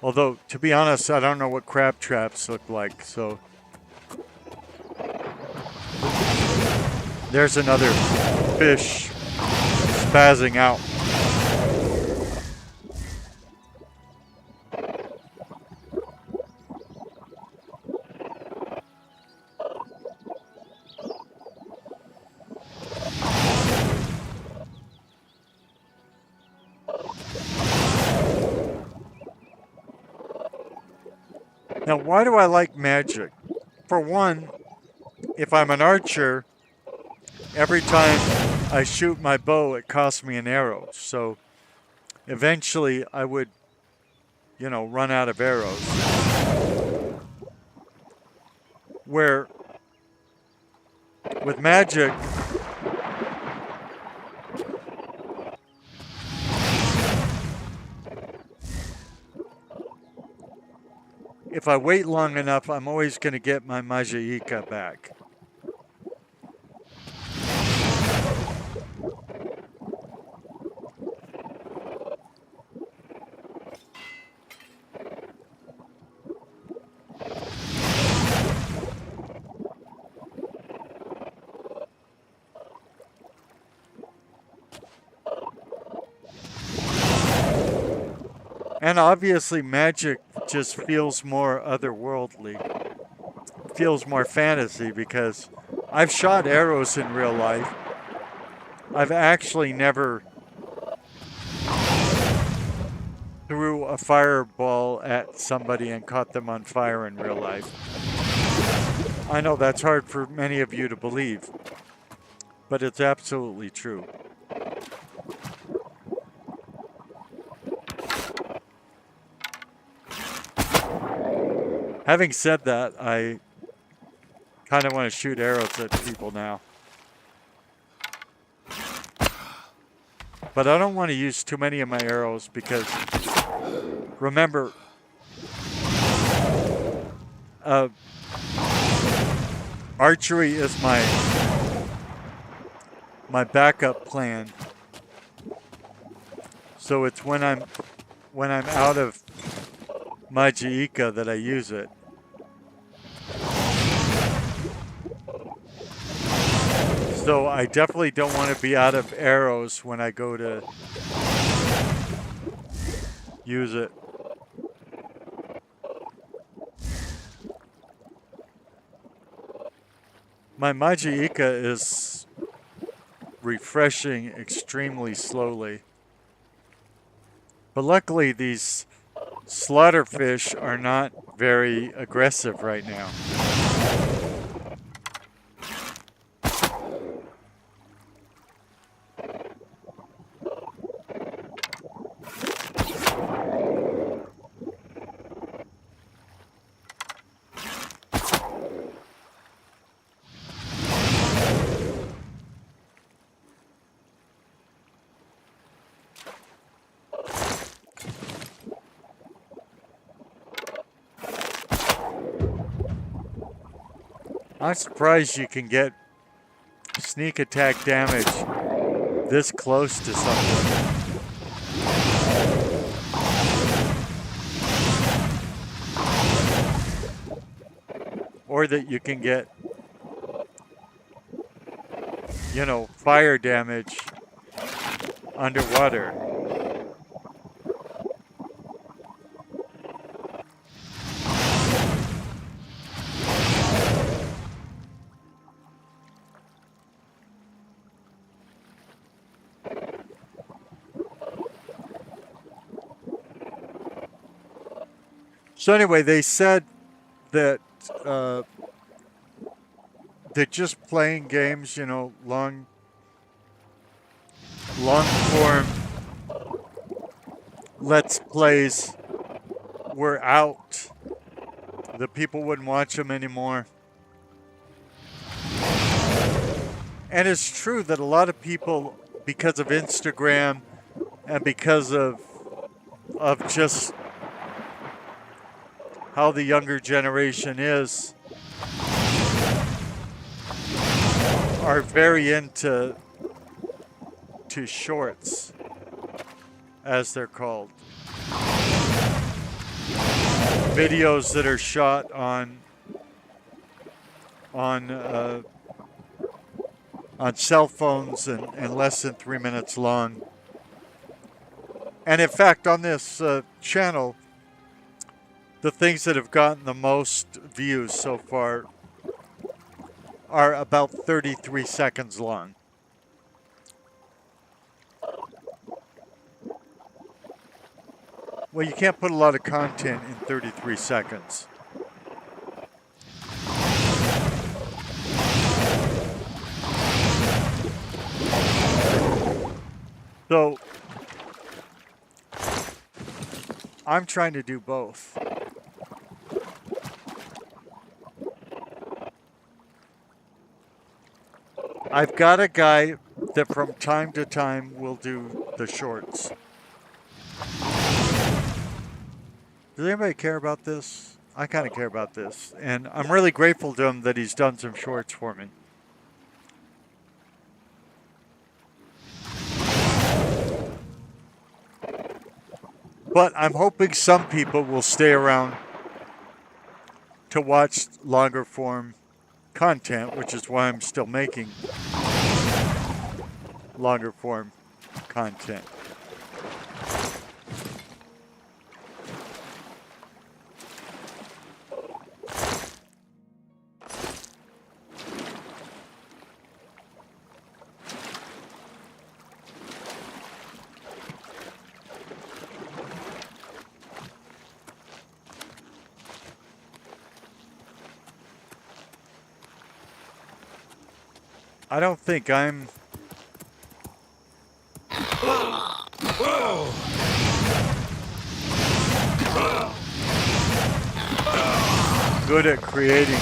A: Although, to be honest, I don't know what crab traps look like, so... There's another fish spazzing out. Now, why do I like magic? For one, if I'm an archer, every time I shoot my bow, it costs me an arrow. So eventually I would, run out of arrows. Where with magic, if I wait long enough, I'm always going to get my Majiika back. And obviously magic just feels more otherworldly. Feels more fantasy because I've shot arrows in real life. I've actually never threw a fireball at somebody and caught them on fire in real life. I know that's hard for many of you to believe, but it's absolutely true. Having said that, I kind of want to shoot arrows at people now. But I don't want to use too many of my arrows because, remember, archery is my backup plan. So it's when I'm out of Magica that I use it. So I definitely don't want to be out of arrows when I go to use it. My Magica is refreshing extremely slowly. But luckily these slaughterfish are not very aggressive right now. I'm surprised you can get sneak attack damage this close to something. Or that you can get, you know, fire damage underwater. So anyway, they said that that just playing games, you know, long form Let's Plays were out. The people wouldn't watch them anymore. And it's true that a lot of people, because of Instagram and because of just how the younger generation is, are very into shorts, as they're called. Videos that are shot on cell phones and less than 3 minutes long. And in fact, on this channel, the things that have gotten the most views so far are about 33 seconds long. Well, you can't put a lot of content in 33 seconds. So, I'm trying to do both. I've got a guy that from time to time will do the shorts. Does anybody care about this? I kind of care about this. And I'm really grateful to him that he's done some shorts for me. But I'm hoping some people will stay around to watch longer form content, which is why I'm still making longer form content. I don't think I'm good at creating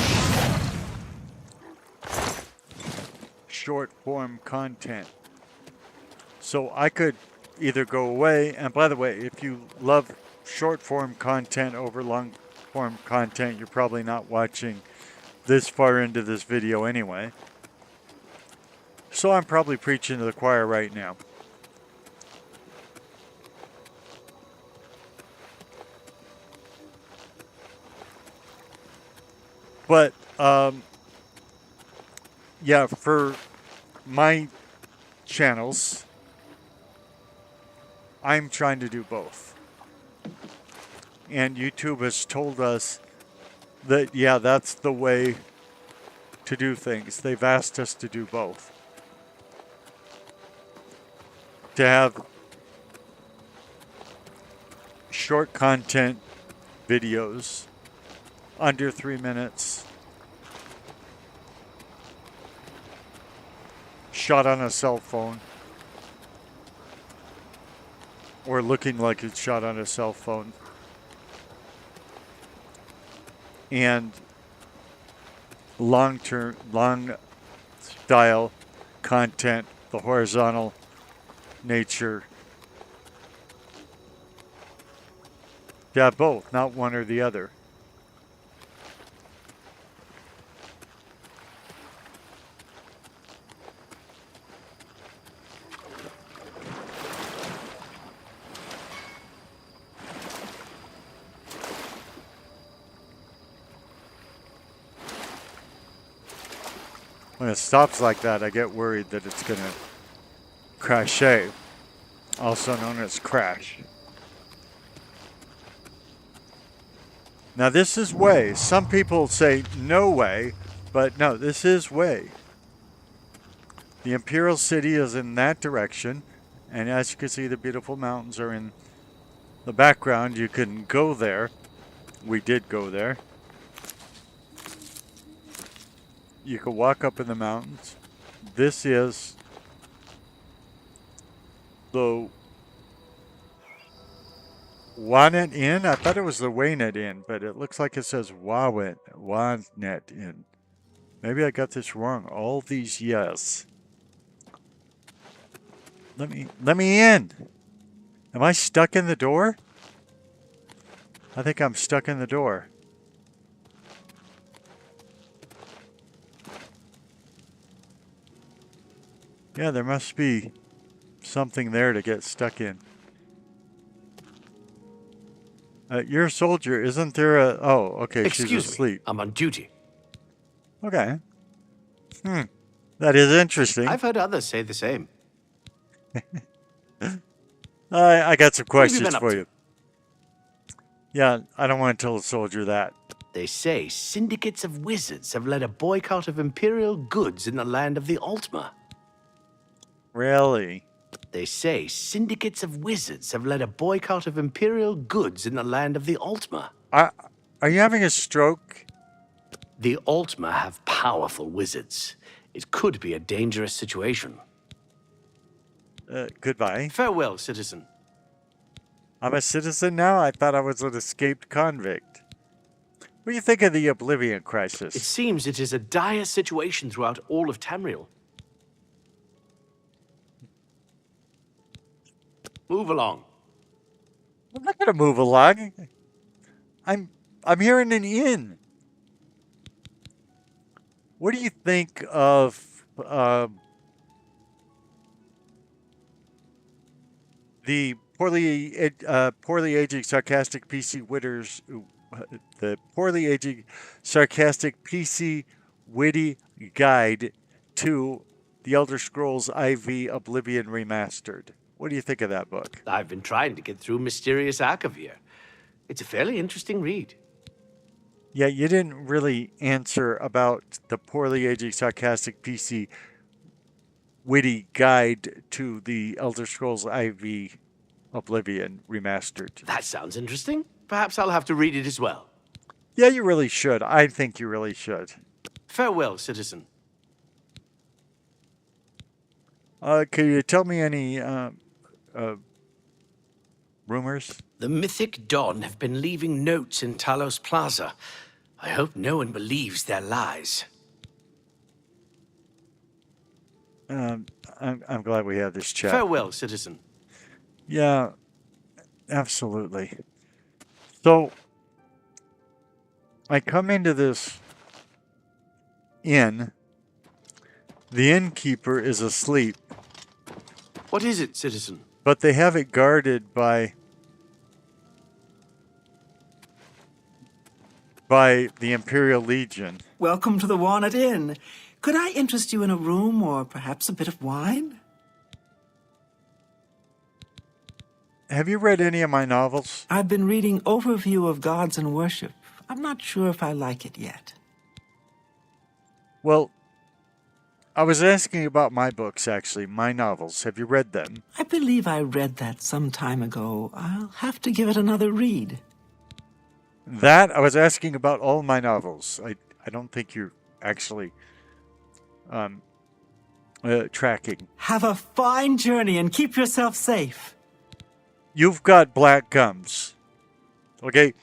A: short form content. So I could either go away, and by the way, if you love short form content over long form content, you're probably not watching this far into this video anyway. So I'm probably preaching to the choir right now. But yeah, for my channels, I'm trying to do both. And YouTube has told us that, yeah, that's the way to do things. They've asked us to do both. To have short content videos under 3 minutes, shot on a cell phone, or looking like it's shot on a cell phone, and long style content, the horizontal nature. Yeah, both, not one or the other. When it stops like that, I get worried that it's going to crash, also known as crash. Now this is way. Some people say no way, but no, this is way. The Imperial City is in that direction, and as you can see, the beautiful mountains are in the background. You can go there. We did go there. You can walk up in the mountains. This is the Wanet Inn. I thought it was the Waynet Inn, but it looks like it says Wanet Inn. Maybe I got this wrong. All these yes. Let me in. Am I stuck in the door? I think I'm stuck in the door. Yeah, there must be something there to get stuck in. You're a soldier, isn't there a... Oh, okay, she's asleep.
D: Me, I'm on duty.
A: Okay. That is interesting.
D: I've heard others say the same.
A: I got some
D: What have you
A: questions
D: been up
A: for
D: to?
A: you. Yeah, I don't want to tell a soldier that.
D: They say syndicates of wizards have led a boycott of imperial goods in the land of the Altma.
A: Really?
D: They say syndicates of wizards have led a boycott of imperial goods in the land of the Altma.
A: Are you having a stroke?
D: The Altma have powerful wizards. It could be a dangerous situation.
A: Goodbye.
D: Farewell, citizen.
A: I'm a citizen now? I thought I was an escaped convict. What do you think of the Oblivion crisis?
D: It seems it is a dire situation throughout all of Tamriel. Move along.
A: I'm not gonna move along. I'm here in an inn. What do you think of the poorly aging sarcastic PC witters? The poorly aging sarcastic PC witty guide to the Elder Scrolls IV Oblivion Remastered. What do you think of that book?
D: I've been trying to get through Mysterious Archivir. It's a fairly interesting read.
A: Yeah, you didn't really answer about the poorly aging sarcastic PC witty guide to the Elder Scrolls IV Oblivion Remastered.
D: That sounds interesting. Perhaps I'll have to read it as well.
A: Yeah, you really should. I think you really should.
D: Farewell, citizen.
A: Can you tell me any rumors?
D: The Mythic Dawn have been leaving notes in Talos Plaza. I hope no one believes their lies.
A: I'm glad we had this chat.
D: Farewell, citizen.
A: Yeah, absolutely. So, I come into this inn. The innkeeper is asleep,
D: What is it, citizen?
A: but they have it guarded by the Imperial Legion.
E: Welcome to the Walnut Inn. Could I interest you in a room or perhaps a bit of wine?
A: Have you read any of my novels?
E: I've been reading Overview of Gods and Worship. I'm not sure if I like it yet.
A: Well, I was asking about my books, actually, my novels. Have you read them?
E: I believe I read that some time ago. I'll have to give it another read.
A: I was asking about all my novels. I don't think you're actually tracking.
E: Have a fine journey and keep yourself safe.
A: You've got black gums. Okay?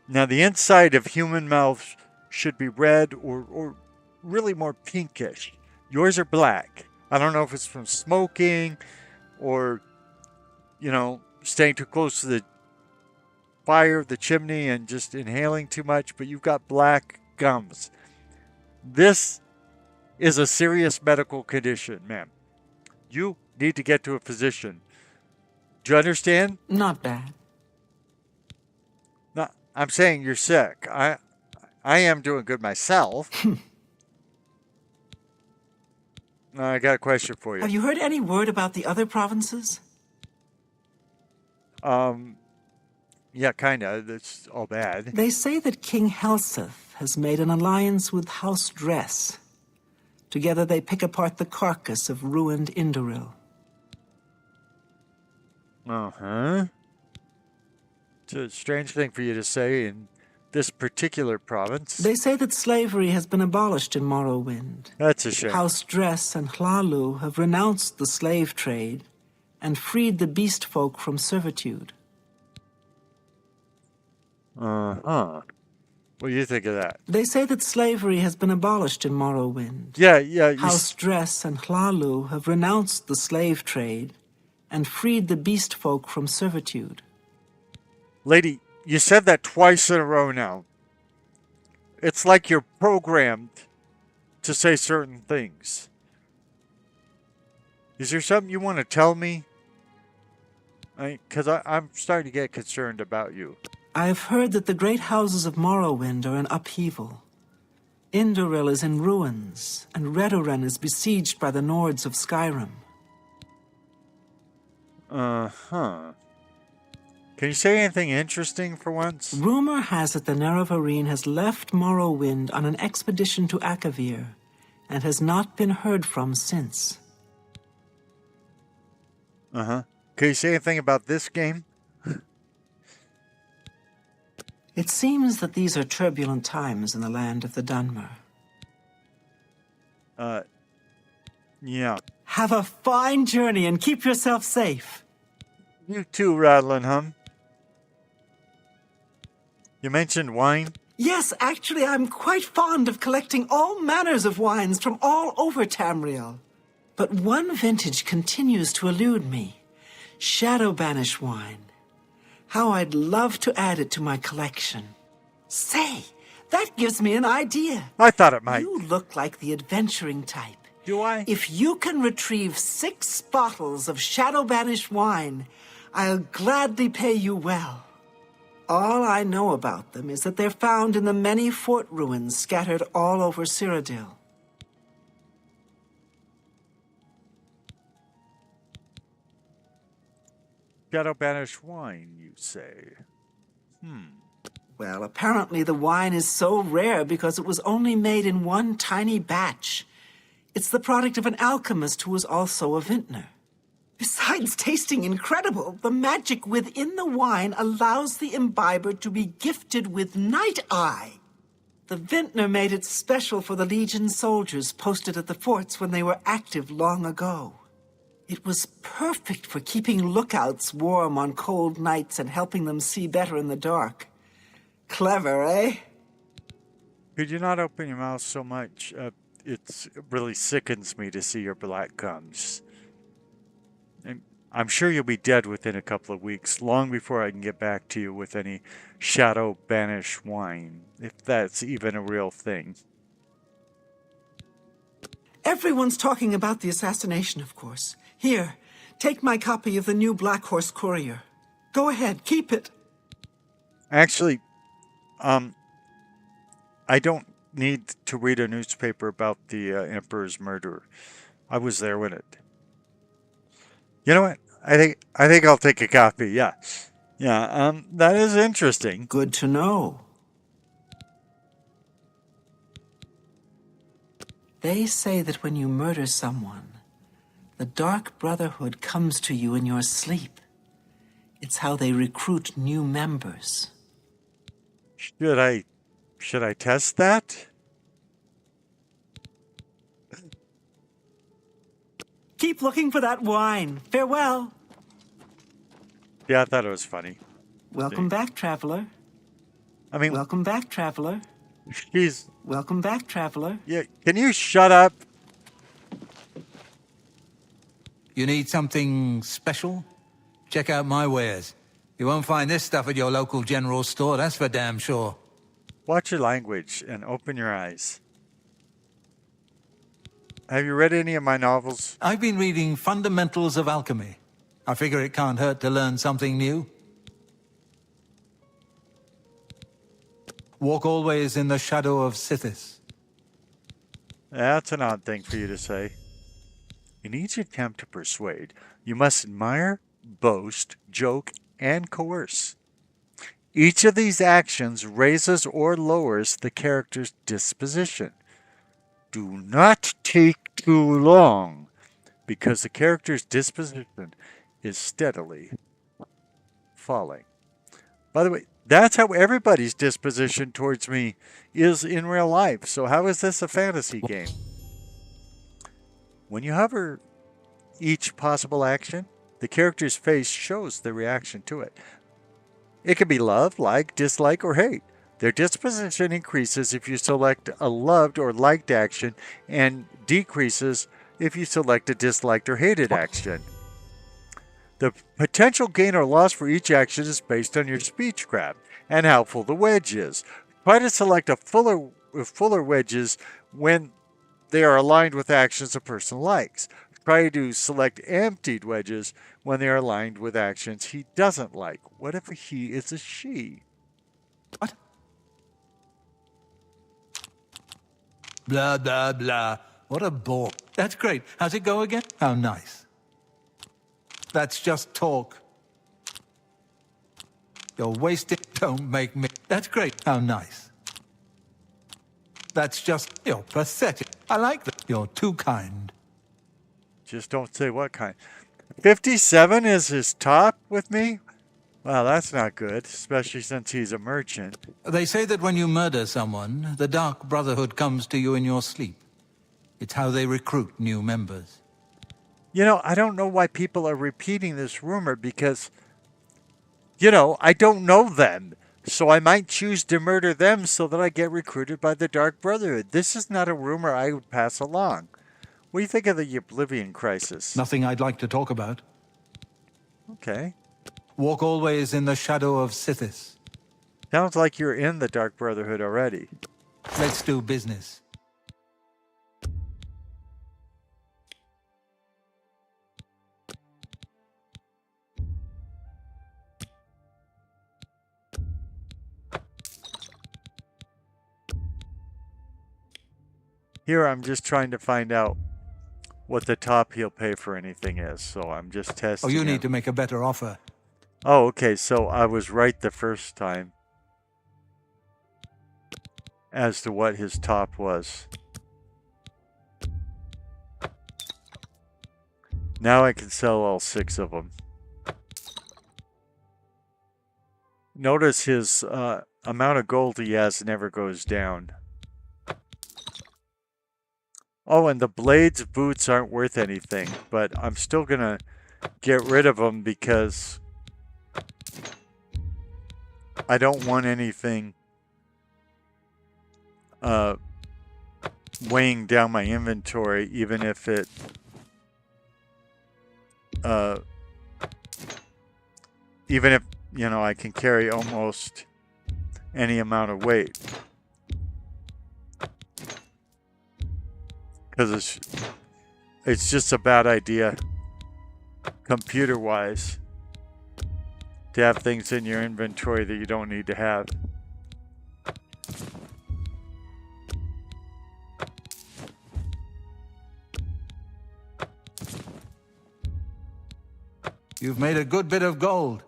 A: Now, the inside of human mouths should be red or really more pinkish. Yours are black. I don't know if it's from smoking or, staying too close to the fire, the chimney, and just inhaling too much, but you've got black gums. This is a serious medical condition, ma'am. You need to get to a physician. Do you understand?
E: Not bad.
A: No, I'm saying you're sick. I am doing good myself. I got a question for you.
E: Have you heard any word about the other provinces?
A: Yeah, kinda. That's all bad.
E: They say that King Helseth has made an alliance with House Dress. Together they pick apart the carcass of ruined Indoril.
A: Uh-huh. It's a strange thing for you to say in this particular province.
E: They say that slavery has been abolished in Morrowind.
A: That's a shame.
E: House Dress and Hlalu have renounced the slave trade and freed the beast folk from servitude.
A: Uh-huh. What do you think of that?
E: They say that slavery has been abolished in Morrowind.
A: Yeah.
E: House Dress and Hlalu have renounced the slave trade and freed the beast folk from servitude.
A: Lady, you said that twice in a row now. It's like you're programmed to say certain things. Is there something you want to tell me? Because I'm starting to get concerned about you.
E: I've heard that the great houses of Morrowind are in upheaval. Indoril is in ruins, and Redoran is besieged by the Nords of Skyrim.
A: Uh-huh. Can you say anything interesting for once?
E: Rumor has it the Nerevarine has left Morrowind on an expedition to Akavir, and has not been heard from since.
A: Uh-huh. Can you say anything about this game?
E: It seems that these are turbulent times in the land of the Dunmer.
A: Yeah.
E: Have a fine journey and keep yourself safe.
A: You too, Rattling Hum. You mentioned wine?
E: Yes, actually, I'm quite fond of collecting all manners of wines from all over Tamriel. But one vintage continues to elude me. Shadow Banish wine. How I'd love to add it to my collection. Say, that gives me an idea.
A: I thought it might.
E: You look like the adventuring type.
A: Do I?
E: If you can retrieve 6 bottles of Shadow Banish wine, I'll gladly pay you well. All I know about them is that they're found in the many fort ruins scattered all over Cyrodiil.
A: Shadow Banish wine, you say?
E: Well, apparently the wine is so rare because it was only made in one tiny batch. It's the product of an alchemist who was also a vintner. Besides tasting incredible, the magic within the wine allows the imbiber to be gifted with Night Eye. The vintner made it special for the Legion soldiers posted at the forts when they were active long ago. It was perfect for keeping lookouts warm on cold nights and helping them see better in the dark. Clever, eh?
A: Could you not open your mouth so much? It really sickens me to see your black gums. And I'm sure you'll be dead within a couple of weeks, long before I can get back to you with any shadow banish wine, if that's even a real thing.
E: Everyone's talking about the assassination, of course. Here, take my copy of the new Black Horse Courier. Go ahead, keep it.
A: Actually, I don't need to read a newspaper about the Emperor's murder. I was there with it. You know what? I think I'll take a copy. Yeah, yeah. That is interesting.
E: Good to know. They say that when you murder someone, the Dark Brotherhood comes to you in your sleep. It's how they recruit new members.
A: Should I test that?
E: Keep looking for that wine. Farewell.
A: Yeah, I thought it was funny.
E: Welcome back, traveler.
A: I mean,
E: Welcome back, traveler.
A: she's.
E: Welcome back, traveler.
A: Yeah, can you shut up?
B: You need something special? Check out my wares. You won't find this stuff at your local general store, that's for damn sure.
A: Watch your language and open your eyes. Have you read any of my novels?
B: I've been reading Fundamentals of Alchemy. I figure it can't hurt to learn something new. Walk always in the shadow of Sithis.
A: That's an odd thing for you to say. In each attempt to persuade, you must admire, boast, joke, and coerce. Each of these actions raises or lowers the character's disposition. Do not take too long, because the character's disposition is steadily falling. By the way, that's how everybody's disposition towards me is in real life. So how is this a fantasy game? When you hover each possible action, the character's face shows the reaction to it. It can be love, like, dislike, or hate. Their disposition increases if you select a loved or liked action and decreases if you select a disliked or hated action. The potential gain or loss for each action is based on your speech craft and how full the wedge is. Try to select fuller wedges when they are aligned with actions a person likes. Try to select emptied wedges when they are aligned with actions he doesn't like. What if he is a she?
B: What? Blah, blah, blah. What a bore. That's great. How's it go again? How nice. That's just talk. You're wasting. Don't make me. That's great. How nice. That's just. You're pathetic. I like that. You're too kind.
A: Just don't say what kind. 57 is his top with me? Well, that's not good, especially since he's a merchant.
B: They say that when you murder someone, the Dark Brotherhood comes to you in your sleep. It's how they recruit new members.
A: You know, I don't know why people are repeating this rumor because, I don't know them. So I might choose to murder them so that I get recruited by the Dark Brotherhood. This is not a rumor I would pass along. What do you think of the Oblivion crisis?
B: Nothing I'd like to talk about.
A: Okay.
B: Walk always in the shadow of Sithis.
A: Sounds like you're in the Dark Brotherhood already.
B: Let's do business.
A: Here I'm just trying to find out what the top he'll pay for anything is. So I'm just testing.
B: Oh, you need
A: him.
B: to make a better offer.
A: Oh, okay. So I was right the first time as to what his top was. Now I can sell all 6 of them. Notice his amount of gold he has never goes down. Oh, and the blades boots aren't worth anything, but I'm still gonna get rid of them because I don't want anything weighing down my inventory, even if it even if, you know, I can carry almost any amount of weight. Because it's just a bad idea, computer-wise, to have things in your inventory that you don't need to have.
B: You've made a good bit of gold.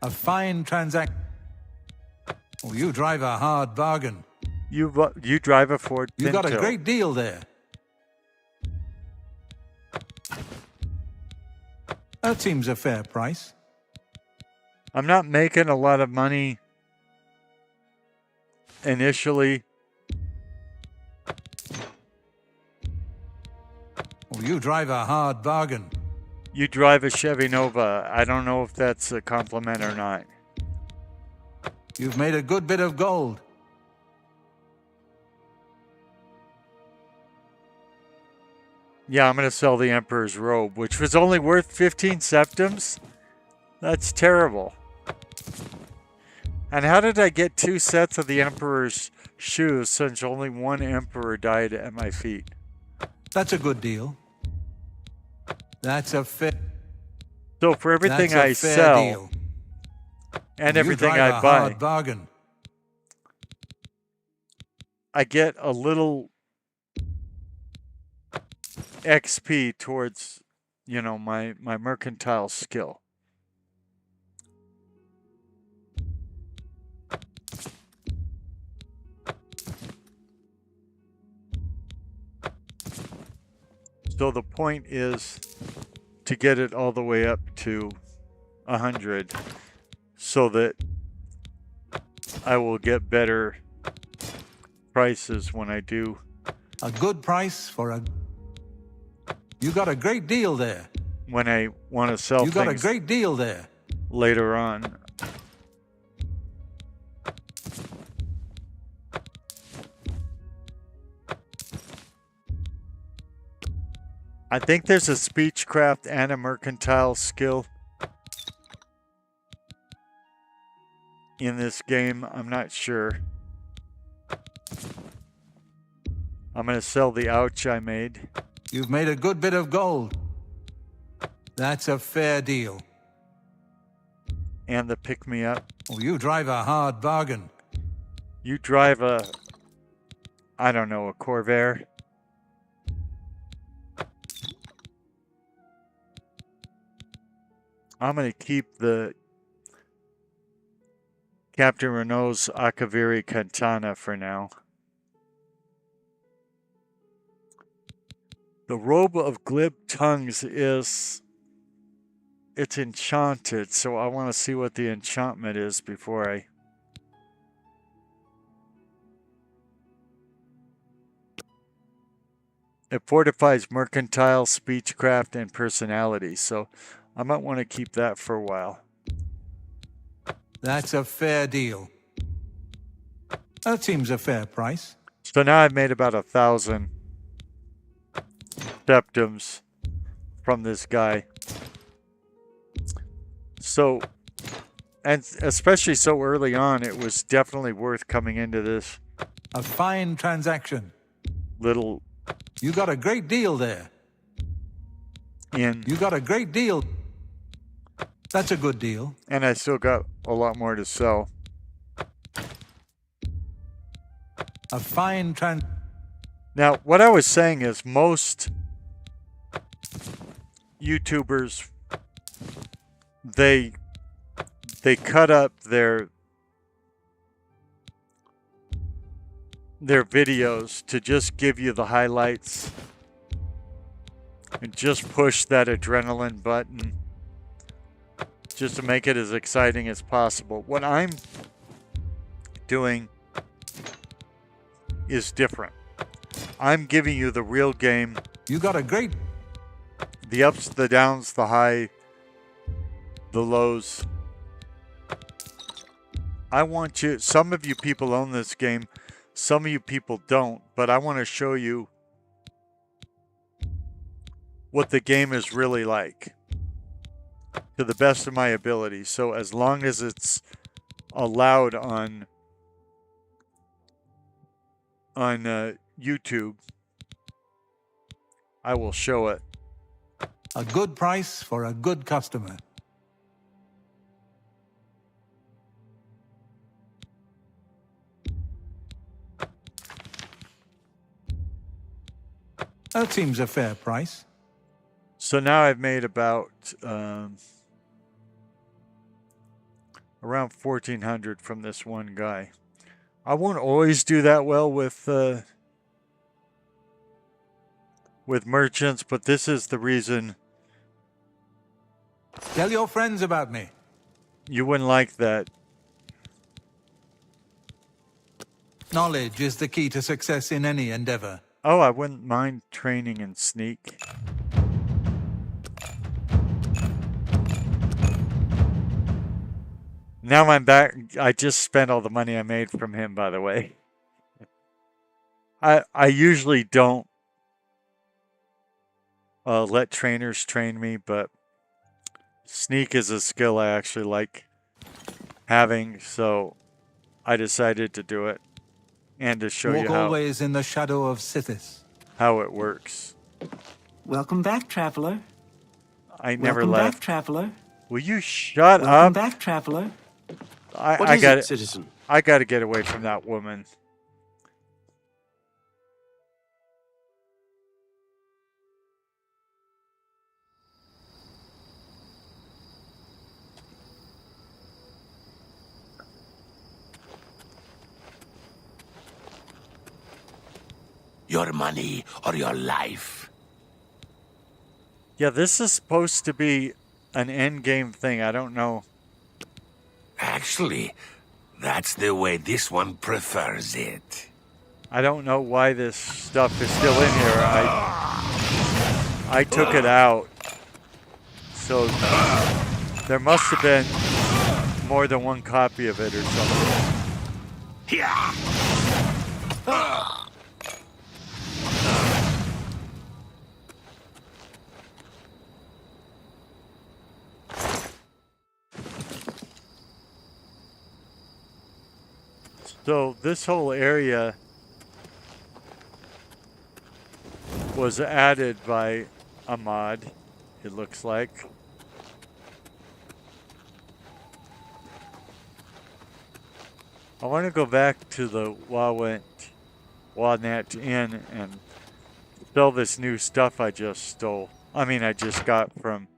B: A fine transaction. Oh, you drive a hard bargain.
A: You drive a Ford Pinto.
B: You got a great deal there. That seems a fair price.
A: I'm not making a lot of money initially.
B: Oh, you drive a hard bargain.
A: You drive a Chevy Nova. I don't know if that's a compliment or not.
B: You've made a good bit of gold.
A: Yeah, I'm going to sell the Emperor's robe, which was only worth 15 septims. That's terrible. And how did I get 2 sets of the Emperor's shoes since only one Emperor died at my feet?
B: That's a good deal. That's a fair...
A: So for everything I sell and everything I buy,
B: hard bargain.
A: I get a little XP towards, you know, my mercantile skill. So the point is to get it all the way up to 100 so that I will get better prices when I do.
B: A good price for a... You got a great deal there.
A: When I want to sell
B: You got a great deal there.
A: later on. I think there's a speechcraft and a mercantile skill in this game. I'm not sure. I'm going to sell the ouch I made.
B: You've made a good bit of gold. That's a fair deal.
A: And the pick-me-up.
B: Oh, you drive a hard bargain.
A: You drive a, I don't know, a Corvair. I'm going to keep the Captain Renault's Akaviri Katana for now. The Robe of Glib Tongues it's enchanted, so I want to see what the enchantment is before I... It fortifies mercantile, speechcraft, and personality, so I might want to keep that for a while.
B: That's a fair deal. That seems a fair price.
A: So now I've made about 1,000 septims from this guy. So, and especially so early on, it was definitely worth coming into this
B: A fine transaction.
A: little
B: You got a great deal there.
A: inn.
B: You got a great deal. That's a good deal.
A: And I still got a lot more to sell.
B: A fine
A: Now, what I was saying is most YouTubers, they cut up their videos to just give you the highlights and just push that adrenaline button just to make it as exciting as possible. What I'm doing is different. I'm giving you the real game.
B: You got a great...
A: The ups, the downs, the high, the lows. I want you... Some of you people own this game. Some of you people don't. But I want to show you what the game is really like. To the best of my ability. So as long as it's allowed on YouTube, I will show it.
B: A good price for a good customer. That seems a fair price.
A: So now I've made about around 1,400 from this one guy. I won't always do that well with merchants, but this is the reason.
B: Tell your friends about me.
A: You wouldn't like that.
B: Knowledge is the key to success in any endeavor.
A: Oh, I wouldn't mind training and sneak. Now I'm back. I just spent all the money I made from him, by the way. I usually don't let trainers train me, but sneak is a skill I actually like having, so I decided to do it and to show you
B: Walk always in the shadow of Sithis.
A: How it works.
E: Welcome back, traveler.
A: I never
E: Welcome
A: left.
E: back, traveler.
A: Will you shut
E: Welcome
A: up?
E: back, traveler.
D: What is it, citizen?
A: I got to get away from that woman.
F: Your money or your life.
A: Yeah, this is supposed to be an end game thing. I don't know.
F: Actually, that's the way this one prefers it.
A: I don't know why this stuff is still in here. I took it out. So there must have been more than one copy of it or something.
F: Yeah.
A: So this whole area was added by a mod, it looks like. I want to go back to the Walnut Inn and sell this new stuff I just stole. I mean, I just got from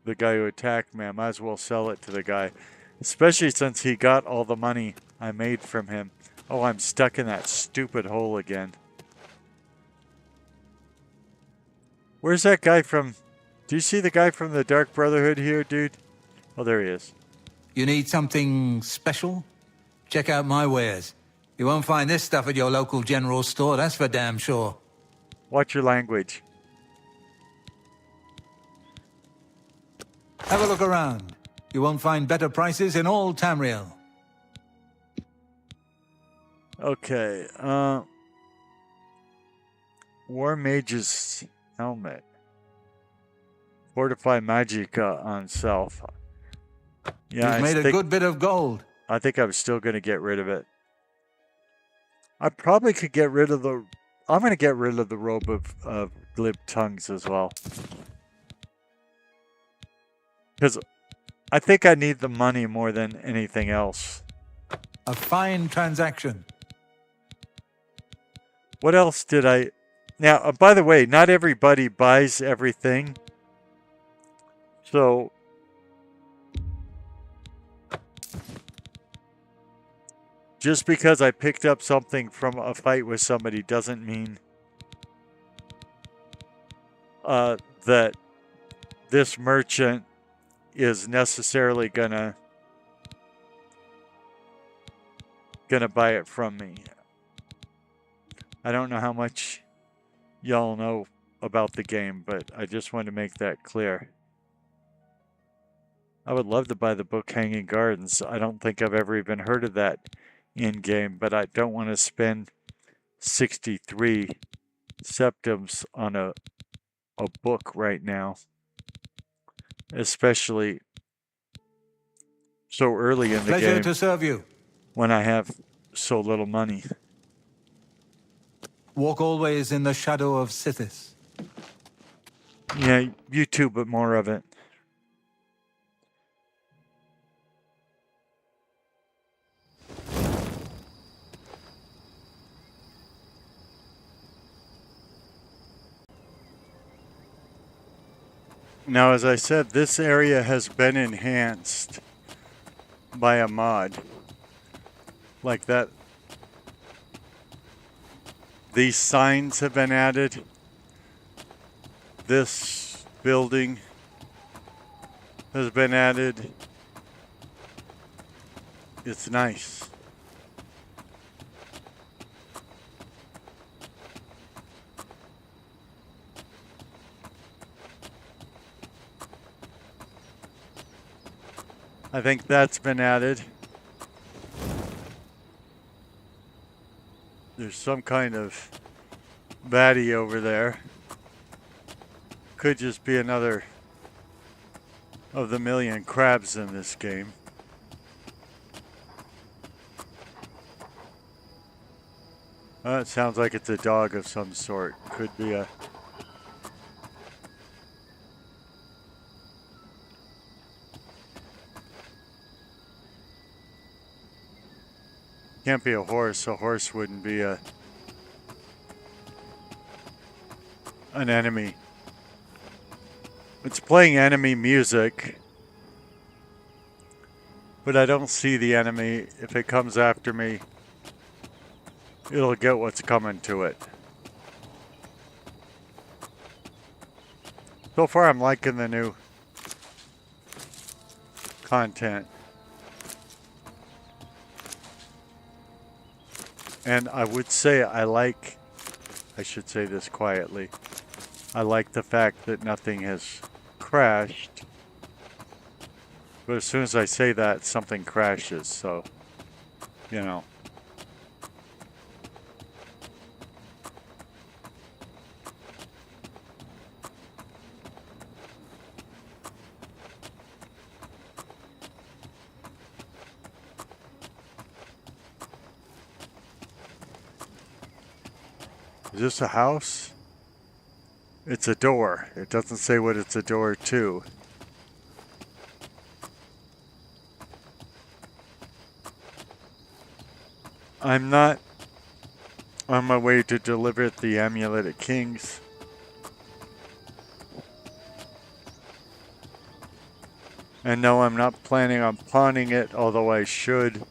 A: the guy who attacked me. I might as well sell it to the guy. Especially since he got all the money I made from him. Oh, I'm stuck in that stupid hole again. Where's that guy from? Do you see the guy from the Dark Brotherhood here, dude? Oh, there he is.
B: You need something special? Check out my wares. You won't find this stuff at your local general store, that's for damn sure.
A: Watch your language.
B: Have a look around. You won't find better prices in all Tamriel.
A: Okay, War Mage's helmet. Fortify Magica on self. Yeah,
B: You've made a good bit of gold.
A: I think I'm still going to get rid of it. I probably could get rid of the... I'm going to get rid of the robe of glib tongues as well. Because I think I need the money more than anything else.
B: A fine transaction.
A: What else did I... Now, by the way, not everybody buys everything. So... Just because I picked up something from a fight with somebody doesn't mean that this merchant is necessarily gonna buy it from me. I don't know how much y'all know about the game, but I just wanted to make that clear. I would love to buy the book Hanging Gardens. I don't think I've ever even heard of that in game, but I don't want to spend 63 septims on a book right now, especially so early in the
B: Pleasure
A: game
B: to serve you.
A: when I have so little money.
B: Walk always in the shadow of Sithis.
A: Yeah, you too, but more of it. Now, as I said, this area has been enhanced by a mod. Like that. These signs have been added. This building has been added. It's nice. I think that's been added. There's some kind of baddie over there. Could just be another of the million crabs in this game. It sounds like it's a dog of some sort. Could be a... Can't be a horse. A horse wouldn't be an enemy. It's playing enemy music, but I don't see the enemy. If it comes after me, it'll get what's coming to it. So far, I'm liking the new content. And I would say I should say this quietly, I like the fact that nothing has crashed. But as soon as I say that, something crashes, so, you know. Is this a house? It's a door. It doesn't say what it's a door to. I'm not on my way to deliver the Amulet of Kings. And no, I'm not planning on pawning it, although I should.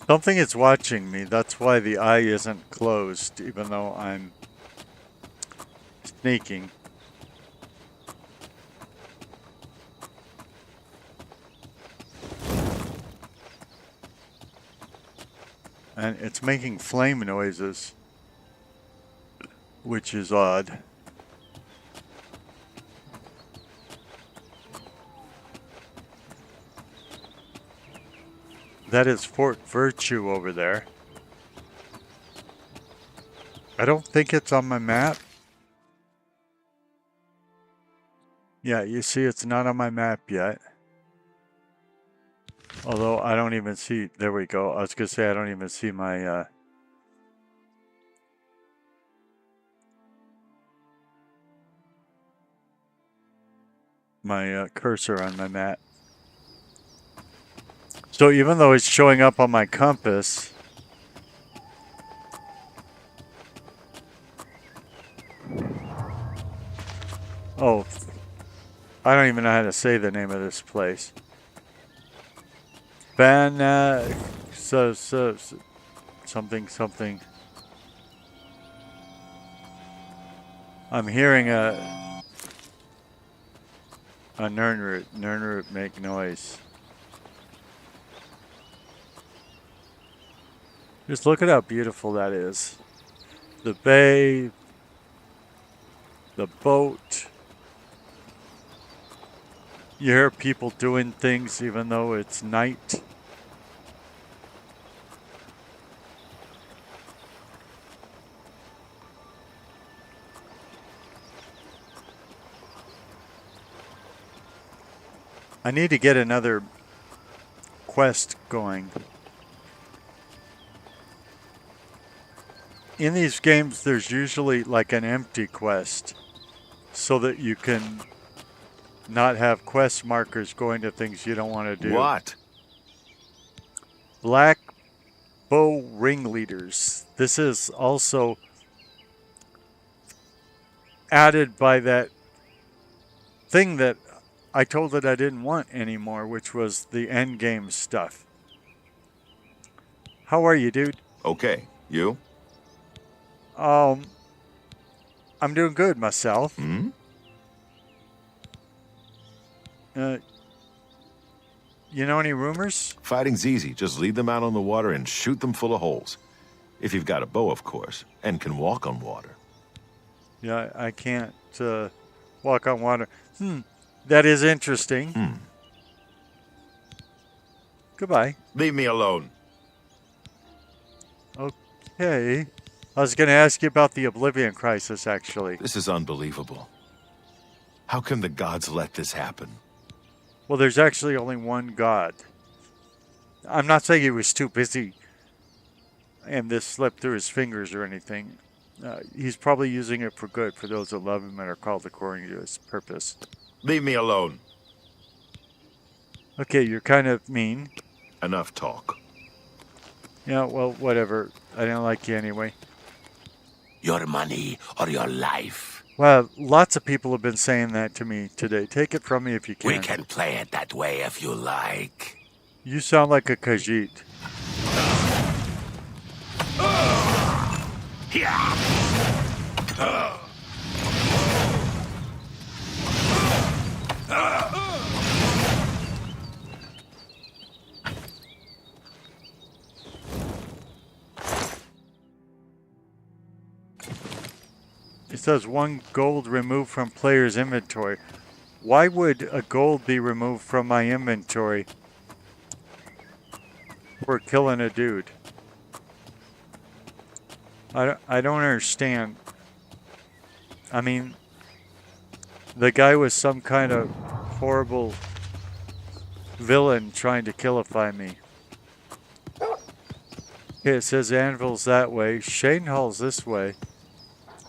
A: Something is watching me. That's why the eye isn't closed, even though I'm sneaking. And it's making flame noises, which is odd. That is Fort Virtue over there. I don't think it's on my map. Yeah, you see it's not on my map yet. Although I don't even see, there we go. I was gonna say I don't even see my cursor on my map. So even though it's showing up on my compass, oh, I don't even know how to say the name of this place. Something. I'm hearing a Nernroot make noise. Just look at how beautiful that is. The bay, the boat. You hear people doing things even though it's night. I need to get another quest going. In these games, there's usually like an empty quest so that you can not have quest markers going to things you don't want to do.
C: What?
A: Black Bow Ringleaders. This is also added by that thing that I told it I didn't want anymore, which was the end game stuff. How are you, dude?
C: Okay. You?
A: I'm doing good myself.
C: Hmm?
A: You know any rumors?
G: Fighting's easy. Just lead them out on the water and shoot them full of holes. If you've got a bow, of course, and can walk on water.
A: Yeah, I can't walk on water. That is interesting. Goodbye.
G: Leave me alone.
A: Okay. I was going to ask you about the Oblivion Crisis, actually.
G: This is unbelievable. How can the gods let this happen?
A: Well, there's actually only one god. I'm not saying he was too busy and this slipped through his fingers or anything. He's probably using it for good for those that love him and are called according to his purpose.
G: Leave me alone.
A: Okay, you're kind of mean.
G: Enough talk.
A: Yeah, well, whatever. I didn't like you anyway.
F: Your money or your life.
A: Well, lots of people have been saying that to me today. Take it from me if you can.
F: We can play it that way if you like.
A: You sound like a Khajiit. It says 1 gold removed from player's inventory. Why would a gold be removed from my inventory for killing a dude? I don't understand. I mean, the guy was some kind of horrible villain trying to killify me. Okay, it says anvil's that way. Shane Hall's this way.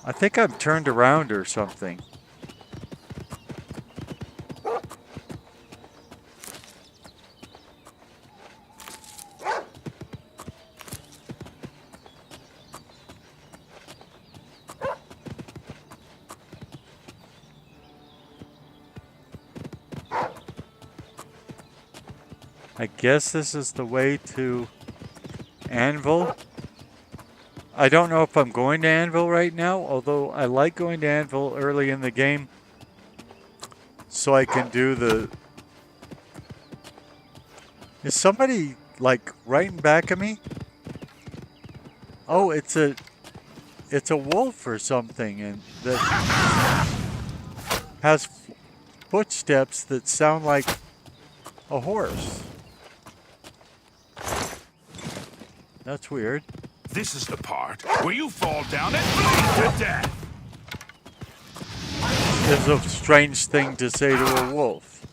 A: I think I'm turned around or something. I guess this is the way to Anvil. I don't know if I'm going to Anvil right now, although I like going to Anvil early in the game so I can do the... Is somebody, like, right in back of me? Oh, it's a wolf or something, and that has footsteps that sound like a horse. That's weird.
C: This is the part where you fall down and bleed to death.
A: It's a strange thing to say to a wolf.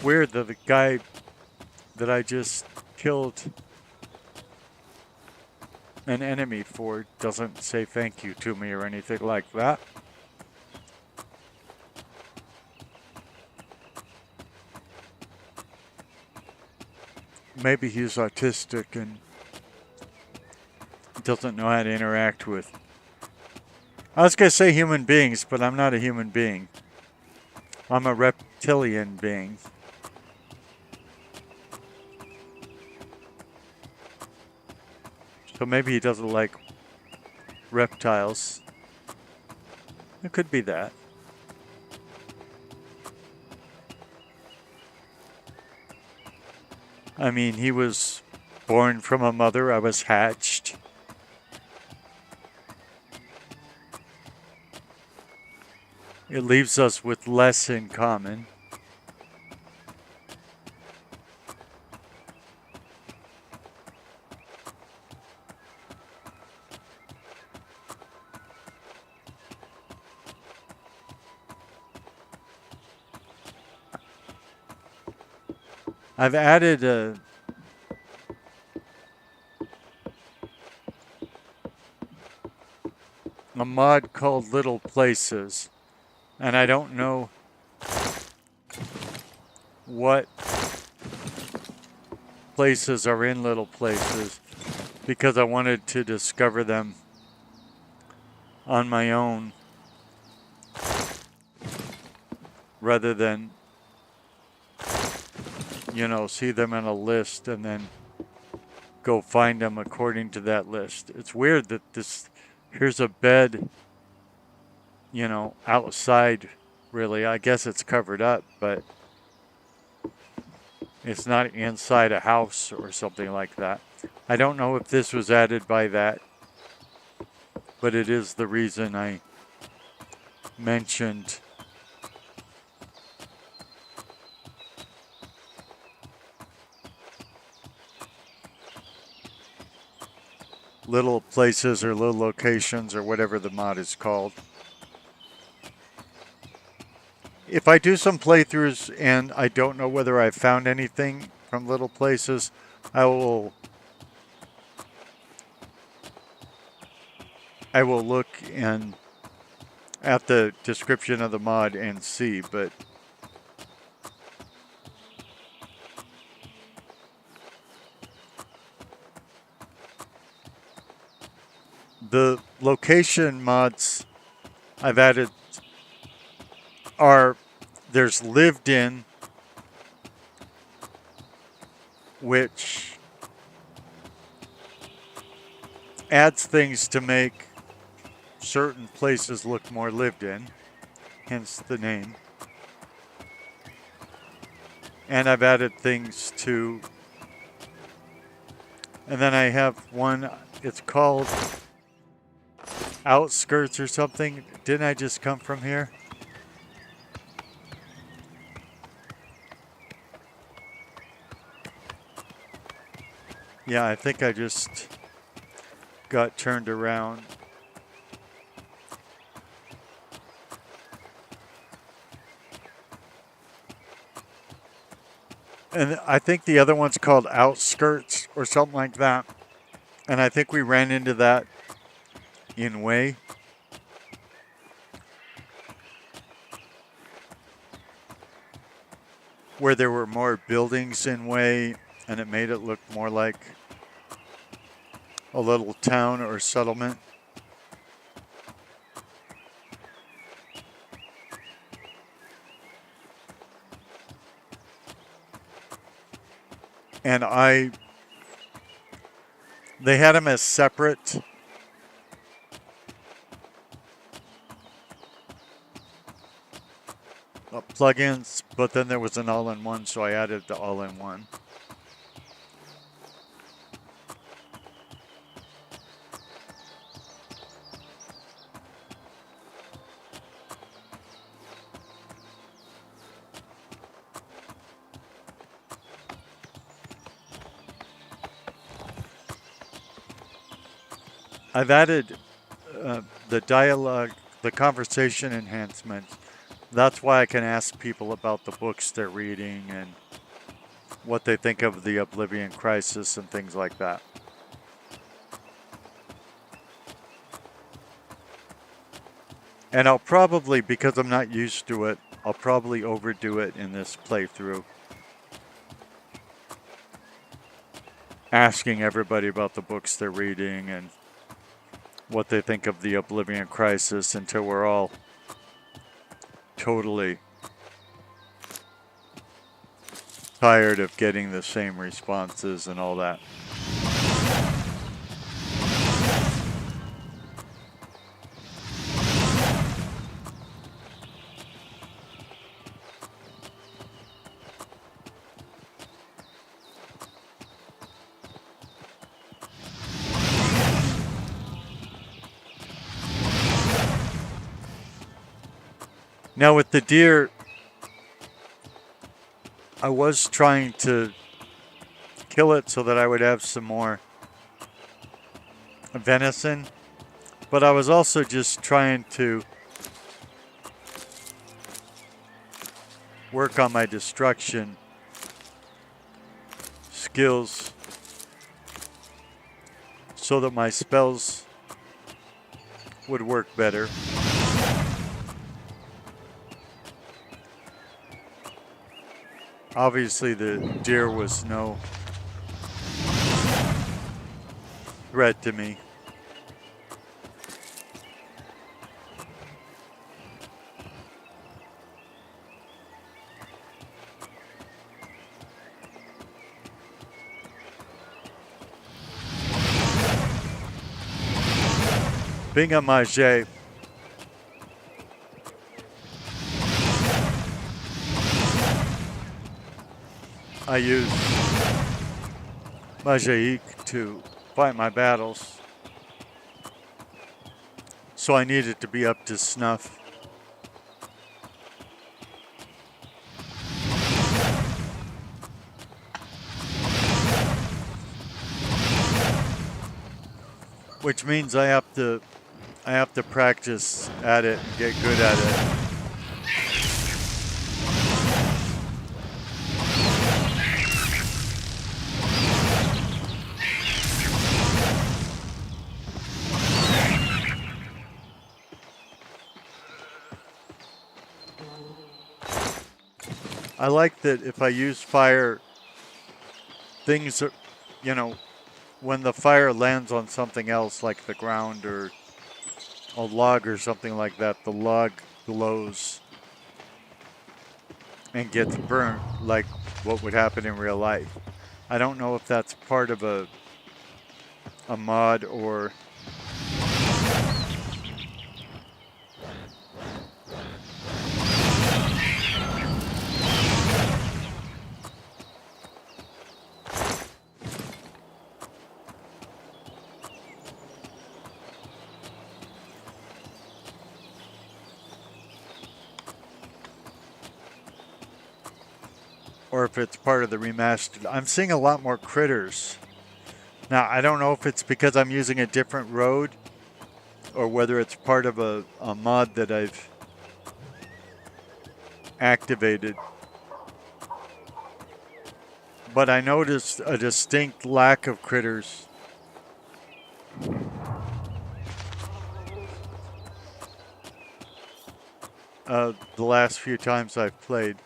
A: Weird that the guy that I just killed an enemy for doesn't say thank you to me or anything like that. Maybe he's autistic and doesn't know how to interact with. I was going to say human beings, but I'm not a human being. I'm a reptilian being. So maybe he doesn't like reptiles. It could be that. I mean, he was born from a mother. I was hatched. It leaves us with less in common. I've added a mod called Little Places, and I don't know what places are in Little Places because I wanted to discover them on my own rather than, you know, see them in a list and then go find them according to that list. It's weird that here's a bed, you know, outside, really. I guess it's covered up, but it's not inside a house or something like that. I don't know if this was added by that, but it is the reason I mentioned Little Places or Little Locations or whatever the mod is called. If I do some playthroughs and I don't know whether I've found anything from Little Places, I will look at the description of the mod and see, but the location mods I've added there's lived in, which adds things to make certain places look more lived in, hence the name. And I've added things to, and then I have one, it's called Outskirts or something. Didn't I just come from here? Yeah, I think I just got turned around. And I think the other one's called Outskirts or something like that. And I think we ran into that in Way. Where there were more buildings in Way, and it made it look more like a little town or settlement. And they had them as separate plugins, but then there was an all-in-one, so I added the all-in-one. I've added the dialogue, the conversation enhancement. That's why I can ask people about the books they're reading and what they think of the Oblivion Crisis and things like that. And I'll probably, because I'm not used to it, I'll probably overdo it in this playthrough. Asking everybody about the books they're reading and what they think of the Oblivion Crisis until we're all totally tired of getting the same responses and all that. Now with the deer, I was trying to kill it so that I would have some more venison, but I was also just trying to work on my destruction skills so that my spells would work better. Obviously, the deer was no threat to me. Bingamage. I use Majaik to fight my battles, so I needed to be up to snuff. Which means I have to practice at it and get good at it. I like that if I use fire, things are, you know, when the fire lands on something else like the ground or a log or something like that, the log glows and gets burnt like what would happen in real life. I don't know if that's part of a mod or if it's part of the remastered. I'm seeing a lot more critters. Now, I don't know if it's because I'm using a different road or whether it's part of a mod that I've activated. But I noticed a distinct lack of critters. The last few times I've played.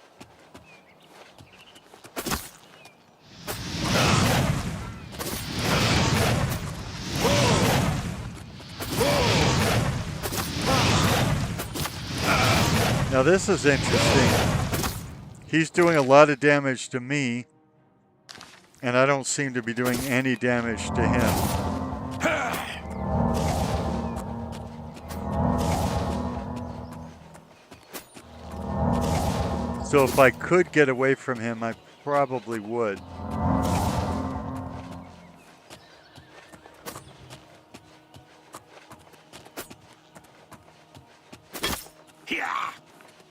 A: Now this is interesting. He's doing a lot of damage to me, and I don't seem to be doing any damage to him. So if I could get away from him, I probably would.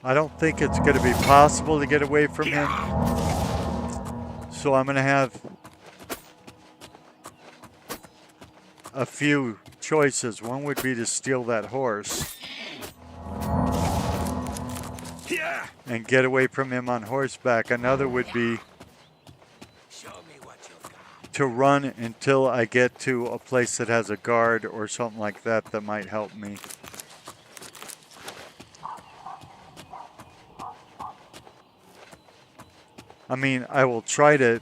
A: I don't think it's going to be possible to get away from him. So I'm going to have a few choices. One would be to steal that horse and get away from him on horseback. Another would be to run until I get to a place that has a guard or something like that that might help me. I mean, I will try to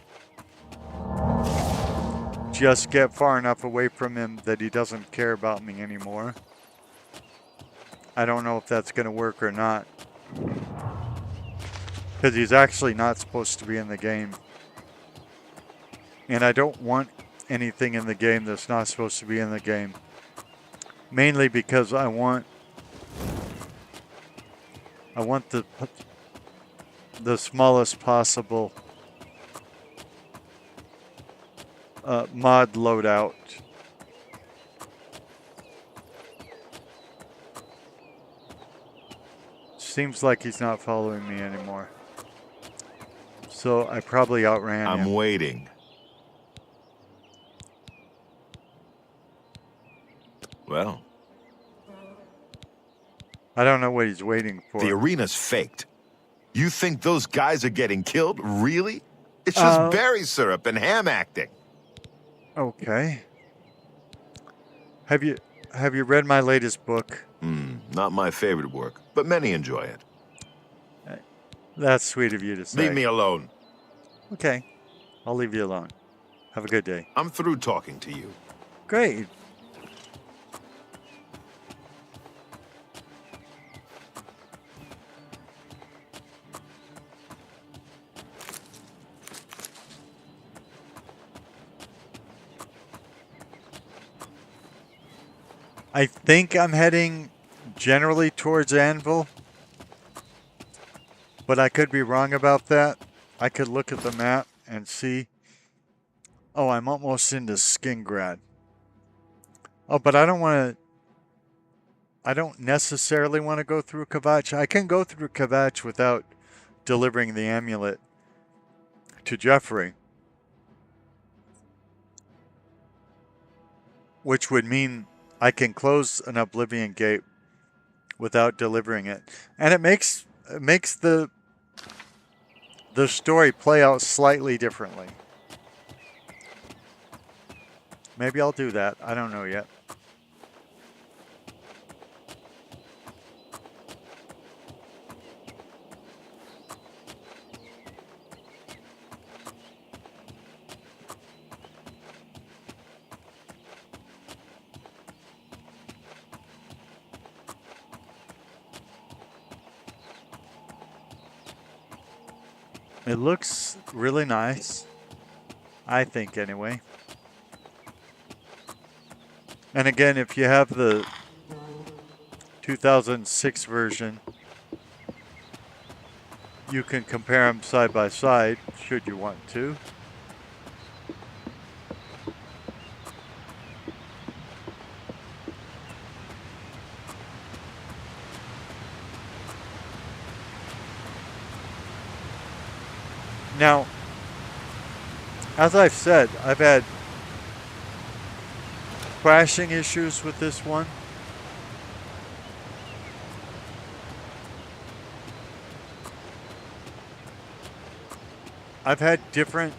A: just get far enough away from him that he doesn't care about me anymore. I don't know if that's going to work or not. Because he's actually not supposed to be in the game. And I don't want anything in the game that's not supposed to be in the game. Mainly because I want the smallest possible mod loadout. Seems like he's not following me anymore. So I probably outran him.
G: I'm waiting. Well,
A: I don't know what he's waiting for.
G: the arena's faked. You think those guys are getting killed? Really? It's just berry syrup and ham acting.
A: Okay. Have you read my latest book?
G: Not my favorite work, but many enjoy it.
A: That's sweet of you to say.
G: Leave me alone.
A: Okay. I'll leave you alone. Have a good day.
G: I'm through talking to you.
A: Great. I think I'm heading generally towards Anvil, but I could be wrong about that. I could look at the map and see. Oh, I'm almost into Skingrad. Oh, but I don't necessarily want to go through Kvatch. I can go through Kvatch without delivering the amulet to Jeffery, which would mean I can close an Oblivion gate without delivering it. And it makes the story play out slightly differently. Maybe I'll do that. I don't know yet. It looks really nice, I think anyway. And again, if you have the 2006 version, you can compare them side by side, should you want to. Now, as I've said, I've had crashing issues with this one. I've had different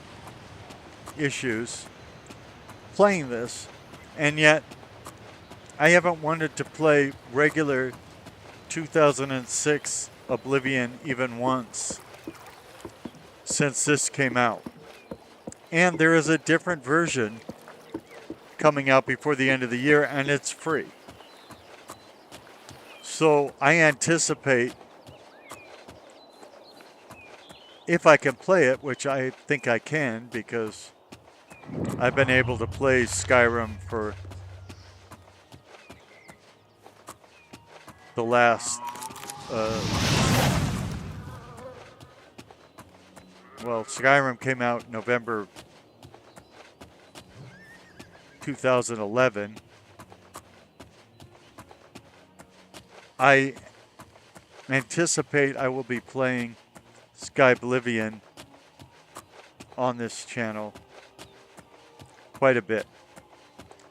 A: issues playing this, and yet I haven't wanted to play regular 2006 Oblivion even once since this came out. And there is a different version coming out before the end of the year, and it's free. So I anticipate, if I can play it, which I think I can because I've been able to play Skyrim for the last well, Skyrim came out November 2011. I anticipate I will be playing Skyblivion on this channel quite a bit.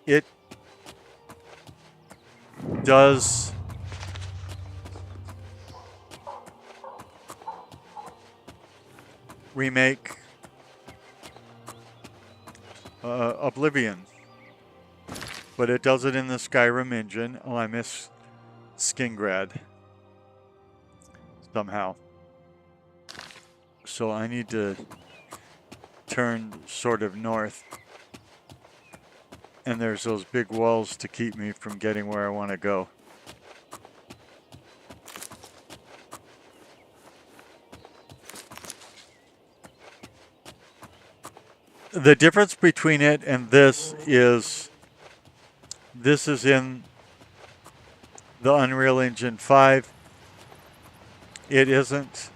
A: It does remake Oblivion, but it does it in the Skyrim engine. Oh, I miss Skingrad somehow. So I need to turn sort of north, and there's those big walls to keep me from getting where I want to go. The difference between it and this is in the Unreal Engine 5. It isn't.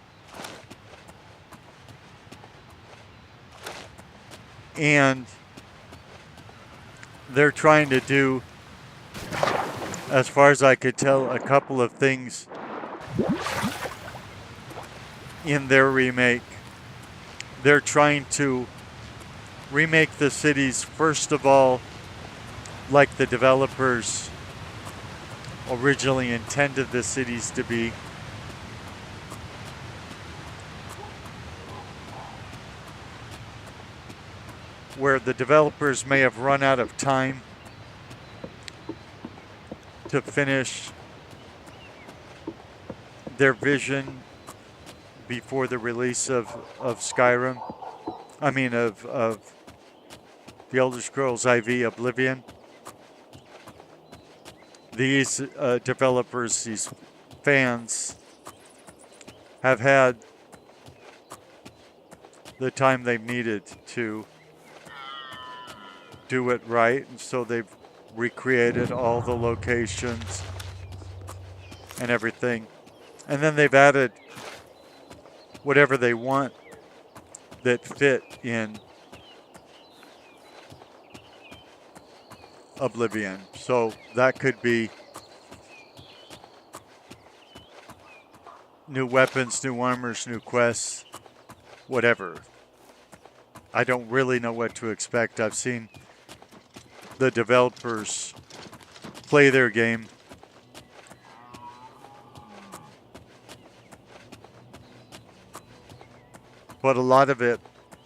A: And they're trying to do, as far as I could tell, a couple of things in their remake, they're trying to remake the cities, first of all, like the developers originally intended the cities to be. Where the developers may have run out of time to finish their vision before the release of Skyrim. I mean, of The Elder Scrolls IV Oblivion. These developers, these fans, have had the time they've needed to do it right, and so they've recreated all the locations and everything. And then they've added whatever they want that fit in Oblivion. So that could be new weapons, new armors, new quests, whatever. I don't really know what to expect. I've seen the developers play their game. But a lot of it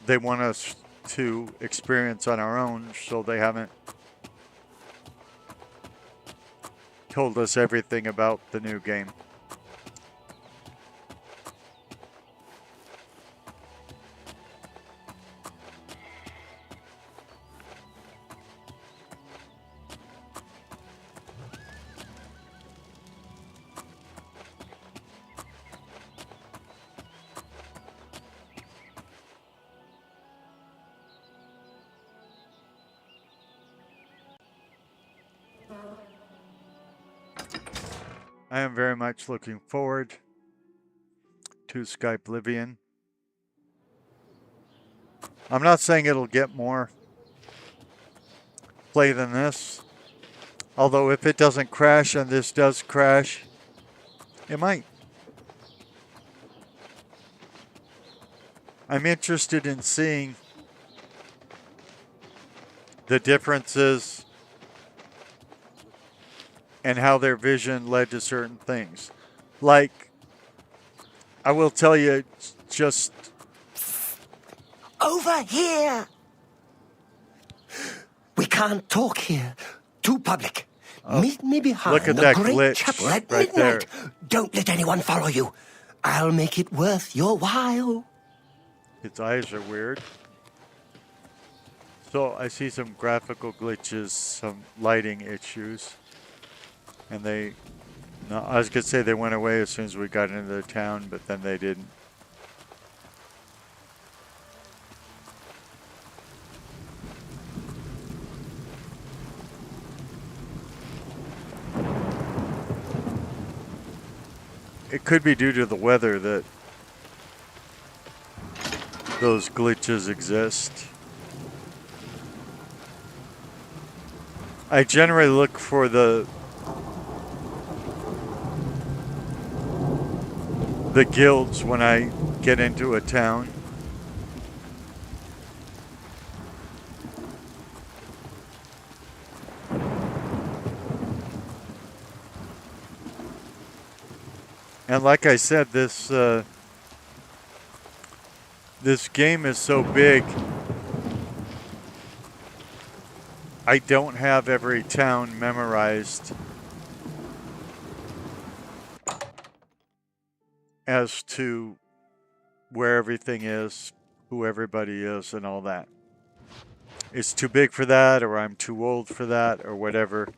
A: they want us to experience on our own, so they haven't told us everything about the new game. I am very much looking forward to Skyblivion. I'm not saying it'll get more play than this, although if it doesn't crash and this does crash, it might. I'm interested in seeing the differences and how their vision led to certain things. Like, I will tell you, just...
F: Over here! We can't talk here. Too public. Meet me behind
A: look at
F: the
A: that
F: great
A: glitch
F: chapel at
A: right
F: midnight.
A: there.
F: Don't let anyone follow you. I'll make it worth your while.
A: Its eyes are weird. So I see some graphical glitches, some lighting issues. And they... No, I was going to say they went away as soon as we got into the town, but then they didn't. It could be due to the weather that those glitches exist. I generally look for the guilds when I get into a town. And like I said, this game is so big, I don't have every town memorized as to where everything is, who everybody is, and all that. It's too big for that, or I'm too old for that, or whatever.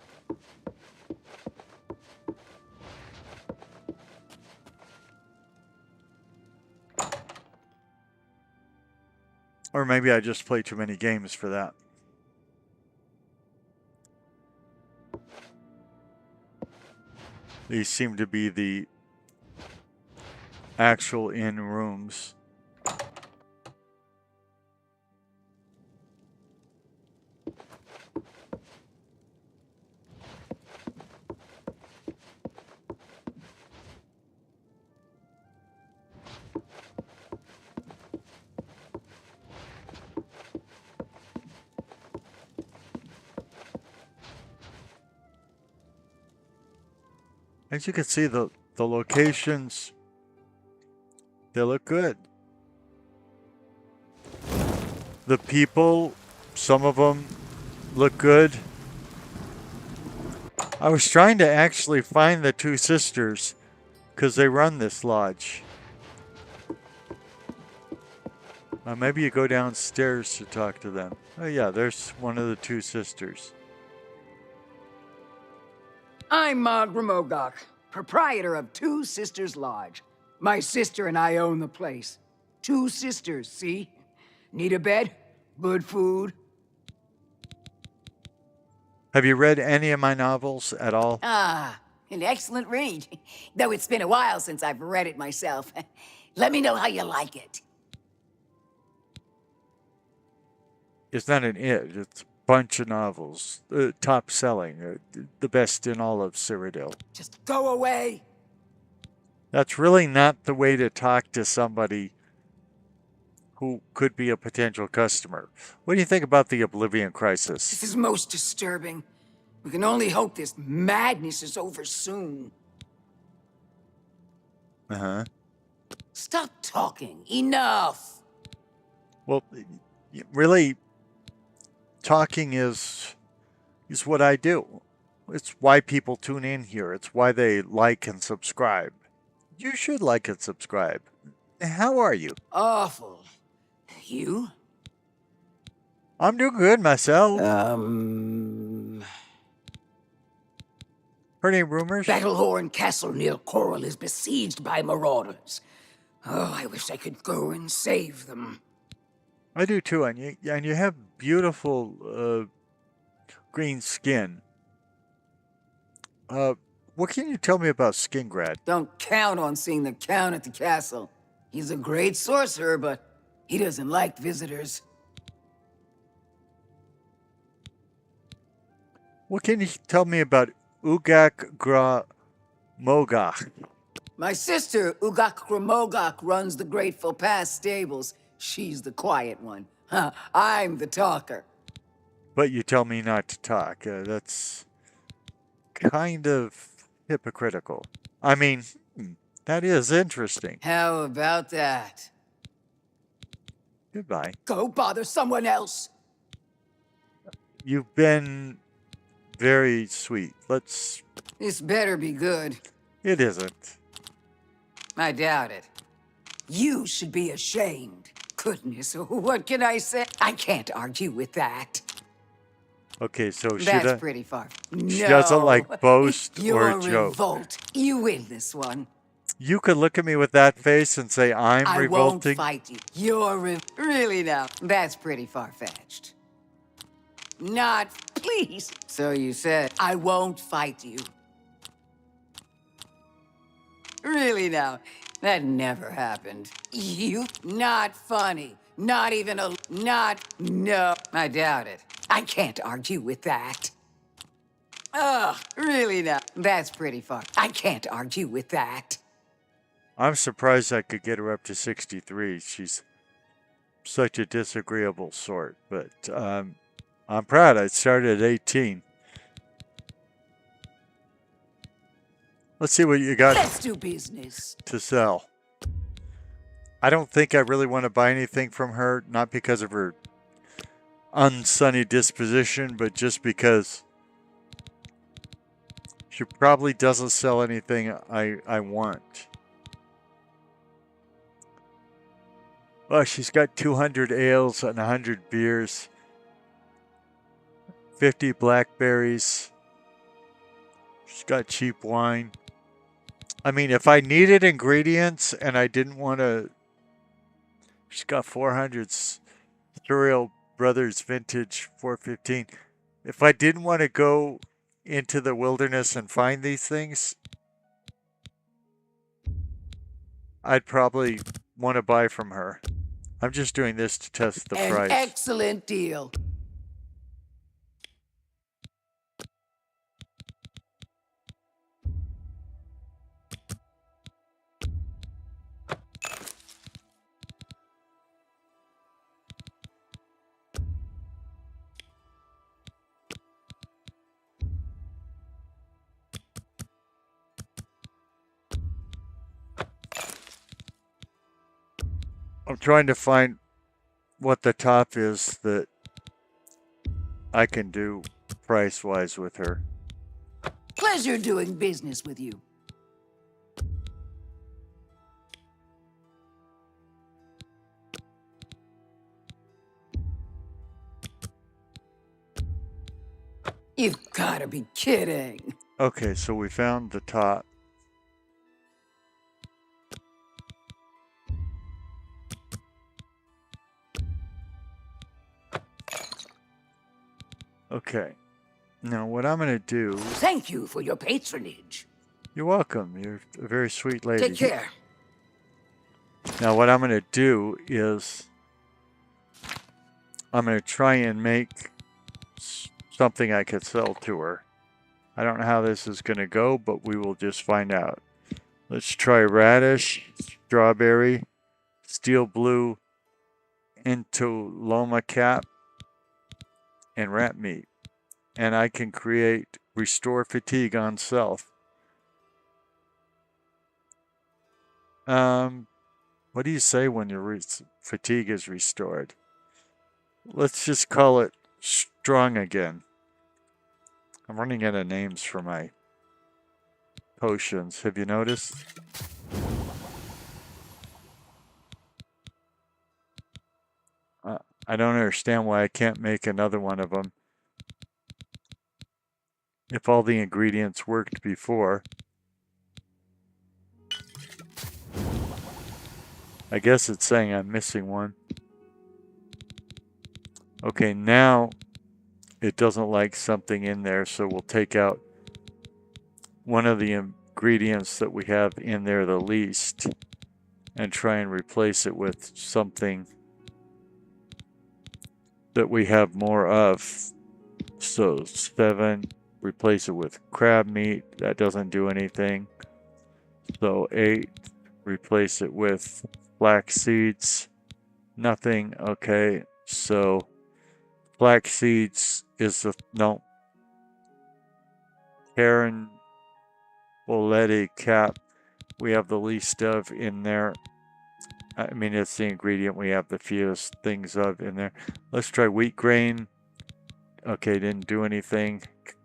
A: Or maybe I just play too many games for that. These seem to be the actual inn rooms. As you can see, the locations, they look good. The people, some of them look good. I was trying to actually find the two sisters because they run this lodge. Maybe you go downstairs to talk to them. Oh yeah, there's one of the two sisters.
H: I'm Mog Ramogok, proprietor of Two Sisters Lodge. My sister and I own the place. Two sisters, see? Need a bed? Good food?
A: Have you read any of my novels at all?
H: Ah, an excellent read. Though it's been a while since I've read it myself. Let me know how you like it.
A: It's not an it's a bunch of novels. Top selling, the best in all of Cyrodiil.
H: Just go away.
A: That's really not the way to talk to somebody who could be a potential customer. What do you think about the Oblivion crisis?
H: This is most disturbing. We can only hope this madness is over soon.
A: Uh-huh.
H: Stop talking. Enough.
A: Well, really, talking is what I do. It's why people tune in here. It's why they like and subscribe. You should like and subscribe. How are you?
H: Awful. You?
A: I'm doing good myself. Heard any rumors?
H: Battlehorn Castle near Coral is besieged by marauders. Oh, I wish I could go and save them.
A: I do too, and you have beautiful green skin. What can you tell me about Skingrad?
H: Don't count on seeing the Count at the castle. He's a great sorcerer, but he doesn't like visitors.
A: What can you tell me about Ugak Gra Mogach?
H: My sister, Ugak Gramogak, runs the Grateful Pass stables. She's the quiet one. Huh, I'm the talker.
A: But you tell me not to talk. That's kind of hypocritical. I mean, that is interesting.
H: How about that?
A: Goodbye.
H: Go bother someone else.
A: You've been very sweet.
H: This better be good.
A: It isn't.
H: I doubt it. You should be ashamed. Goodness, what can I say? I can't argue with that.
A: Okay, so
H: That's pretty far.
A: she
H: No,
A: doesn't like boast
H: your
A: or joke.
H: revolt. You win this one.
A: You could look at me with that face and say I'm
H: I
A: revolting.
H: won't fight you. Really now. That's pretty far-fetched. Not, please. So you said, I won't fight you. Really now. That never happened. You? Not funny. Not even a... No. I doubt it. I can't argue with that. Ugh, really now. That's pretty far. I can't argue with that.
A: I'm surprised I could get her up to 63. She's such a disagreeable sort, but I'm proud. I started at 18. Let's see what you got
H: Let's do business.
A: to sell. I don't think I really want to buy anything from her, not because of her unsunny disposition, but just because she probably doesn't sell anything I want. Well, she's got 200 ales and 100 beers, 50 blackberries. She's got cheap wine. I mean, if I needed ingredients and I didn't want to... She's got 400 Thuriel Brothers Vintage 415. If I didn't want to go into the wilderness and find these things, I'd probably want to buy from her. I'm just doing this to test the price.
H: An excellent deal.
A: I'm trying to find what the top is that I can do price-wise with her.
H: Pleasure doing business with you. You've gotta be kidding.
A: Okay, so we found the top. Okay. Now, what I'm going to do...
H: Thank you for your patronage.
A: You're welcome. You're a very sweet lady.
H: Take care.
A: Now, what I'm going to do is... I'm going to try and make something I could sell to her. I don't know how this is going to go, but we will just find out. Let's try radish, strawberry, steel blue, entoloma cap, and rat meat. And I can create restore fatigue on self. What do you say when your fatigue is restored? Let's just call it strong again. I'm running out of names for my potions. Have you noticed? I don't understand why I can't make another one of them. If all the ingredients worked before. I guess it's saying I'm missing one. Okay, now it doesn't like something in there, so we'll take out one of the ingredients that we have in there the least and try and replace it with something that we have more of. So 7, replace it with crab meat. That doesn't do anything. So 8, replace it with flax seeds. Nothing. Okay, so flax seeds is the no. Karen Boletti cap we have the least of in there. I mean, it's the ingredient we have the fewest things of in there. Let's try wheat grain. Okay, didn't do anything.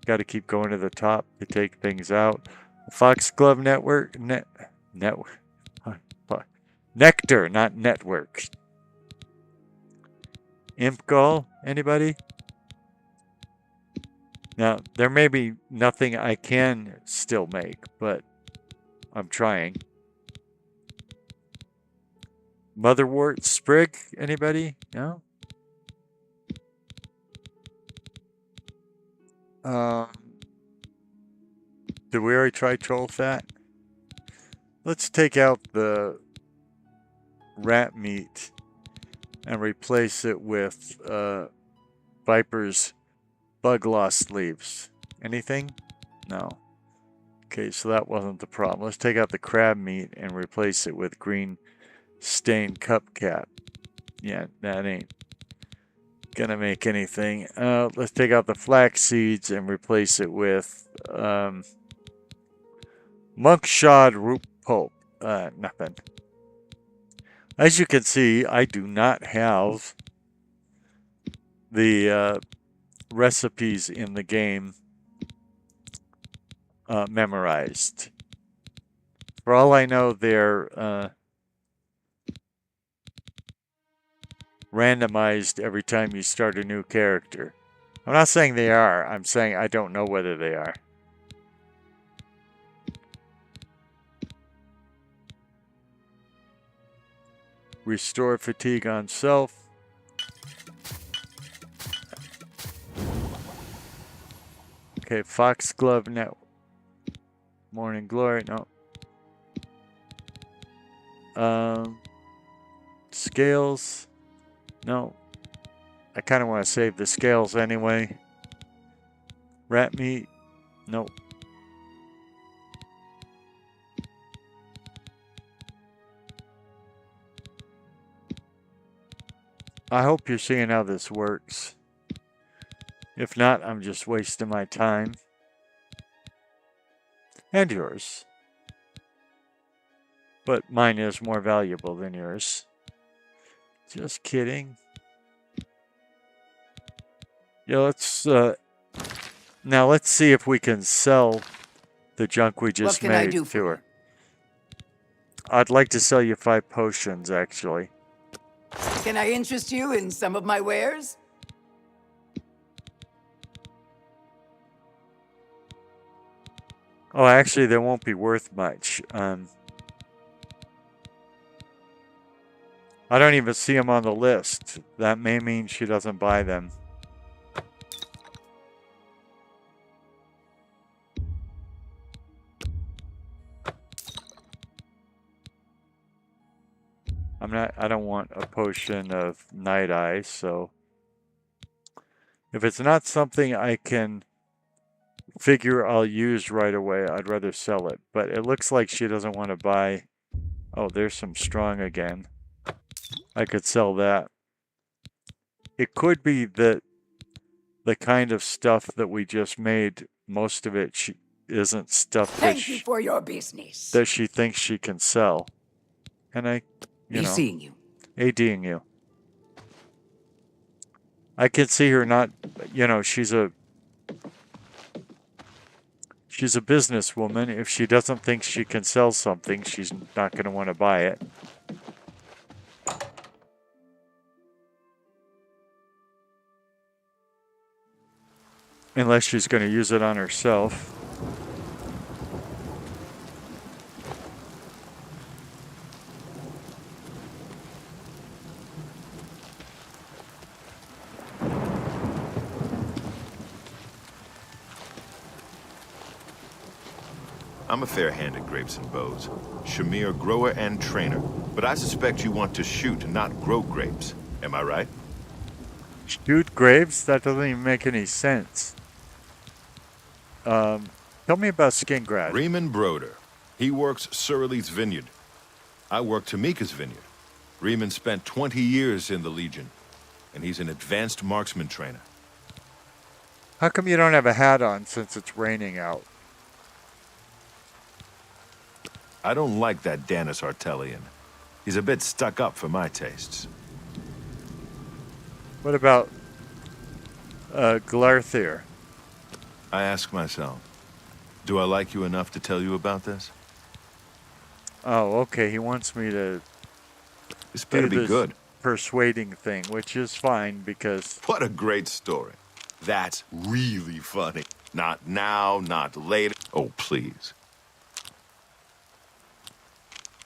A: Got to keep going to the top to take things out. Foxglove network. Nectar, not network. Imp gall, anybody? Now, there may be nothing I can still make, but I'm trying. Motherwort sprig, anybody? No? Did we already try troll fat? Let's take out the rat meat and replace it with Viper's bug lost leaves. Anything? No. Okay, so that wasn't the problem. Let's take out the crab meat and replace it with green stained cup cap. Yeah, that ain't gonna make anything. Let's take out the flax seeds and replace it with monkshod root pulp. Nothing. As you can see, I do not have the recipes in the game memorized. For all I know, they're randomized every time you start a new character. I'm not saying they are. I'm saying I don't know whether they are. Restore fatigue on self. Okay, Foxglove net. Morning Glory, no. Scales. No. I kind of want to save the scales anyway. Rat meat. Nope. I hope you're seeing how this works. If not, I'm just wasting my time. And yours. But mine is more valuable than yours. Just kidding. Yeah, now let's see if we can sell the junk we just
H: What can I
A: made
H: do
A: to
H: for
A: her. I'd like to sell you 5 potions, actually.
H: Can I interest you in some of my wares?
A: Oh, actually, they won't be worth much. I don't even see them on the list. That may mean she doesn't buy them. I don't want a potion of Night Eyes, so if it's not something I can figure I'll use right away, I'd rather sell it. But it looks like she doesn't want to buy. Oh, there's some strong again. I could sell that. It could be that the kind of stuff that we just made, most of it isn't stuff
H: Thank you for your business.
A: that she thinks she can sell. And
H: Be seeing you.
A: ADing you. I can see her not, she's a businesswoman. If she doesn't think she can sell something, she's not going to want to buy it. Unless she's going to use it on herself.
G: I'm a fair hand at grapes and bows. Shamir, grower and trainer. But I suspect you want to shoot, not grow grapes. Am I right?
A: Shoot grapes? That doesn't even make any sense. Tell me about Skingrad.
G: Riemann Broder. He works Surly's vineyard. I work Tamika's vineyard. Riemann spent 20 years in the Legion, and he's an advanced marksman trainer.
A: How come you don't have a hat on since it's raining out?
G: I don't like that Danis Artelian. He's a bit stuck up for my tastes.
A: What about Glarthir?
G: I ask myself, do I like you enough to tell you about this?
A: Oh, okay. He wants me to
G: This better be good.
A: persuading thing, which is fine because...
G: What a great story. That's really funny. Not now, not later. Oh, please.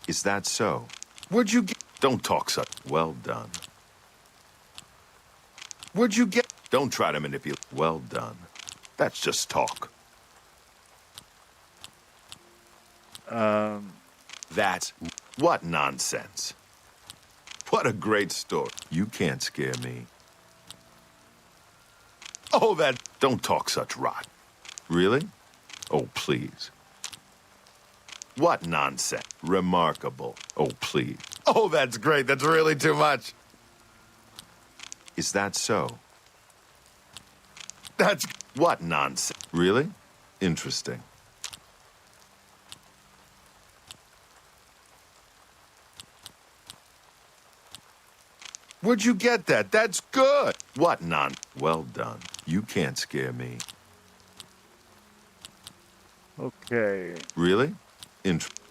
G: Is that so? Where'd you get... Don't talk such... Well done. Where'd you get... Don't try to manipulate... Well done. That's just talk. That's... What nonsense. What a great story. You can't scare me. Oh, that... Don't talk such rot. Really? Oh, please. What nonsense. Remarkable. Oh, please. Oh, that's great. That's really too much. Is that so? That's... What nonsense. Really? Interesting. Where'd you get that? That's good. What non... Well done. You can't scare me.
A: Okay.
G: Really?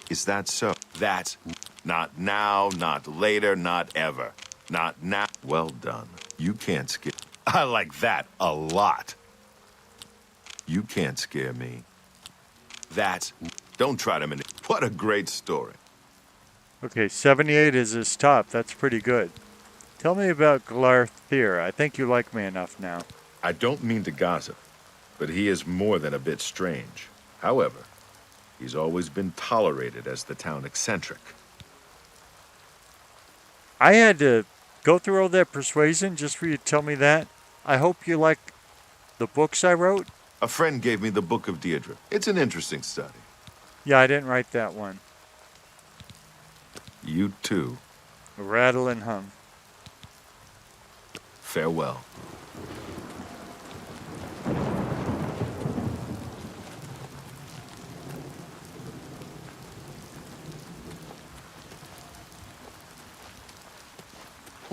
G: Is that so? That's... Not now, not later, not ever. Not now. Well done. You can't scare... I like that a lot. You can't scare me. That's... Don't try to manipulate. What a great story.
A: Okay, 78 is his top. That's pretty good. Tell me about Glarthir. I think you like me enough now.
G: I don't mean to gossip, but he is more than a bit strange. However, he's always been tolerated as the town eccentric.
A: I had to go through all that persuasion just for you to tell me that. I hope you like the books I wrote.
G: A friend gave me the Book of Deirdre. It's an interesting study.
A: Yeah, I didn't write that one.
G: You too.
A: Rattle and hum.
G: Farewell.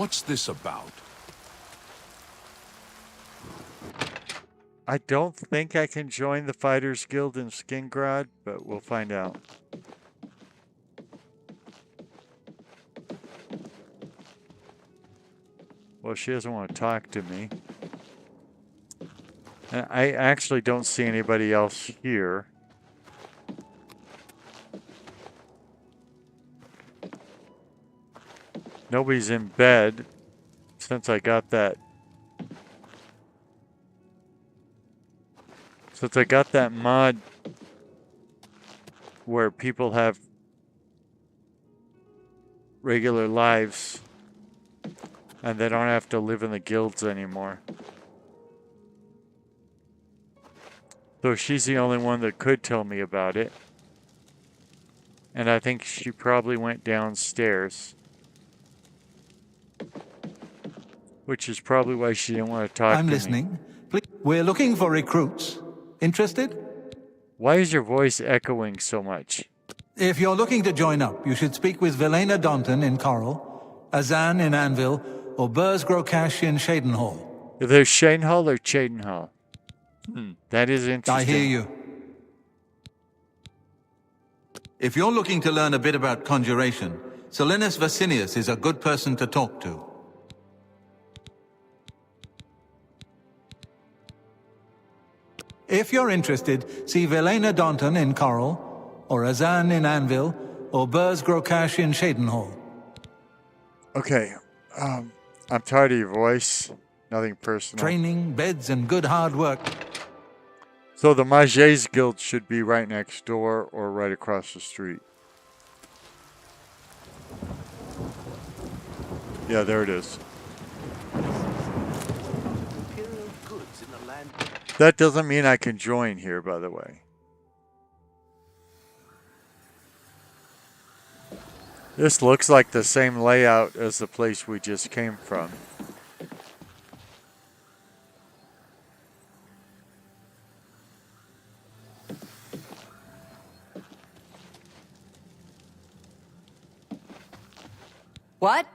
C: What's this about?
A: I don't think I can join the Fighters Guild in Skingrad, but we'll find out. Well, she doesn't want to talk to me. And I actually don't see anybody else here. Nobody's in bed since I got that. Since I got that mod where people have regular lives and they don't have to live in the guilds anymore. So she's the only one that could tell me about it. And I think she probably went downstairs. Which is probably why she didn't want to talk to me.
B: I'm listening. Please. We're looking for recruits. Interested?
A: Why is your voice echoing so much?
B: If you're looking to join up, you should speak with Velena Daunton in Coral, Azan in Anvil, or Burz Grokash in Shadenhall.
A: There's Shadenhall or Chadenhall? That is interesting.
B: I hear you. If you're looking to learn a bit about conjuration, Solinus Vasinius is a good person to talk to. If you're interested, see Velena Daunton in Coral, or Azan in Anvil, or Burz Grokash in Shadenhall.
A: Okay, I'm tired of your voice. Nothing personal.
B: Training, beds, and good hard work.
A: So the Mages Guild should be right next door or right across the street. Yeah, there it is.
D: Imperial goods in the land.
A: That doesn't mean I can join here, by the way. This looks like the same layout as the place we just came from.
I: What?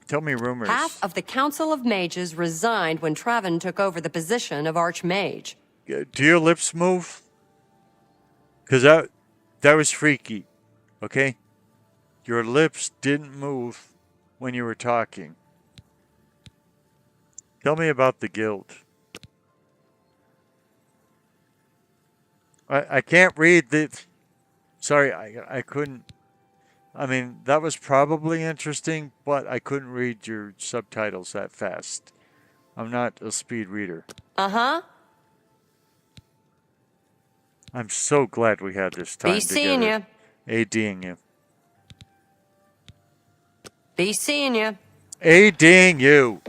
A: Tell me rumors.
I: Half of the Council of Mages resigned when Traven took over the position of Archmage.
A: Do your lips move? Because that was freaky, okay? Your lips didn't move when you were talking. Tell me about the guild. I can't read the... Sorry, I couldn't... I mean, that was probably interesting, but I couldn't read your subtitles that fast. I'm not a speed reader.
I: Uh-huh.
A: I'm so glad we had this time
I: Be seeing
A: together.
I: ya.
A: ADing you.
I: Be seeing ya.
A: ADing you.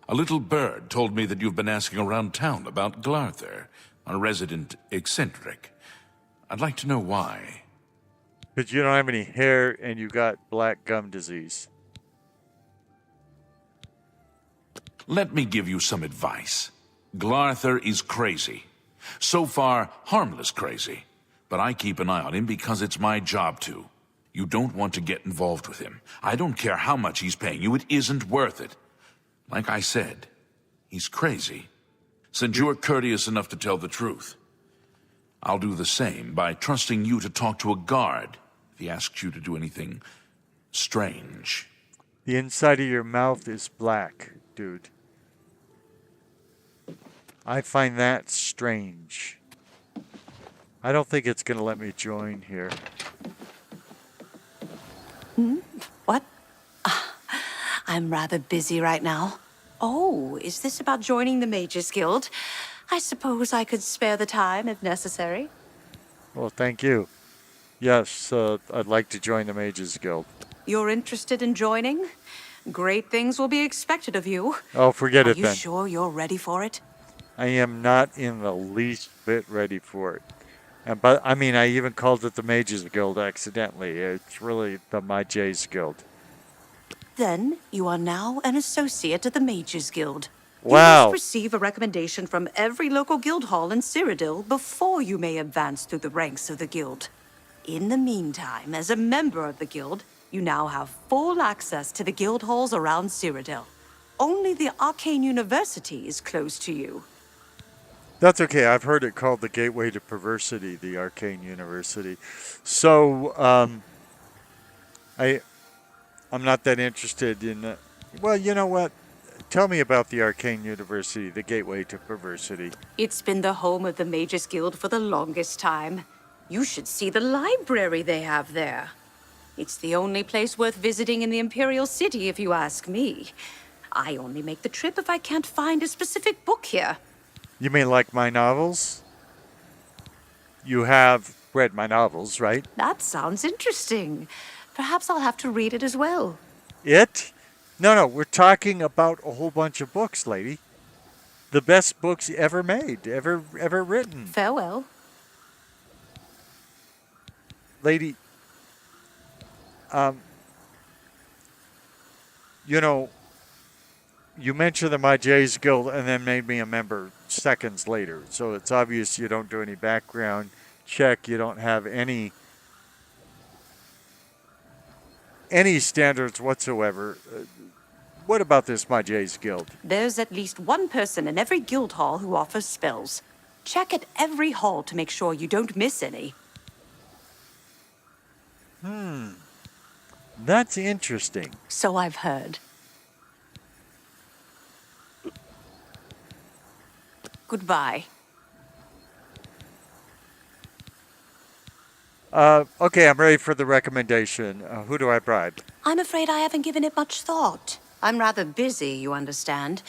C: A little bird told me that you've been asking around town about Glarther, a resident eccentric. I'd like to know why.
A: Because you don't have any hair and you got black gum disease.
C: Let me give you some advice. Glarther is crazy. So far, harmless crazy. But I keep an eye on him because it's my job to. You don't want to get involved with him. I don't care how much he's paying you. It isn't worth it. Like I said, he's crazy. Since you're courteous enough to tell the truth, I'll do the same by trusting you to talk to a guard if he asks you to do anything strange.
A: The inside of your mouth is black, dude. I find that strange. I don't think it's going to let me join here.
J: What? I'm rather busy right now. Oh, is this about joining the Mages Guild? I suppose I could spare the time if necessary.
A: Well, thank you. Yes, I'd like to join the Mages Guild.
J: You're interested in joining? Great things will be expected of you.
A: Oh, forget it
J: Are you
A: then.
J: sure you're ready for it?
A: I am not in the least bit ready for it. But I mean, I even called it the Mages Guild accidentally. It's really the Mages Guild.
J: Then you are now an associate of the Mages Guild. You must
A: Wow.
J: receive a recommendation from every local guild hall in Cyrodiil before you may advance through the ranks of the guild. In the meantime, as a member of the guild, you now have full access to the guild halls around Cyrodiil. Only the Arcane University is closed to you.
A: That's okay. I've heard it called the gateway to perversity, the arcane university. So, I I'm not that interested in. Well, you know what? Tell me about the arcane university, the gateway to perversity.
J: It's been the home of the Mages Guild for the longest time. You should see the library they have there. It's the only place worth visiting in the Imperial City, if you ask me. I only make the trip if I can't find a specific book here.
A: You mean like my novels? You have read my novels, right?
J: That sounds interesting. Perhaps I'll have to read it as well.
A: It? No, we're talking about a whole bunch of books, lady. The best books ever made, ever written.
J: Farewell.
A: Lady, you know, you mentioned the My J's Guild and then made me a member seconds later. So it's obvious you don't do any background check. You don't have any standards whatsoever. What about this My J's Guild?
J: There's at least one person in every guild hall who offers spells. Check at every hall to make sure you don't miss any.
A: That's interesting.
J: So I've heard. Goodbye.
A: Okay, I'm ready for the recommendation. Who do I bribe?
J: I'm afraid I haven't given it much thought. I'm rather busy, you understand.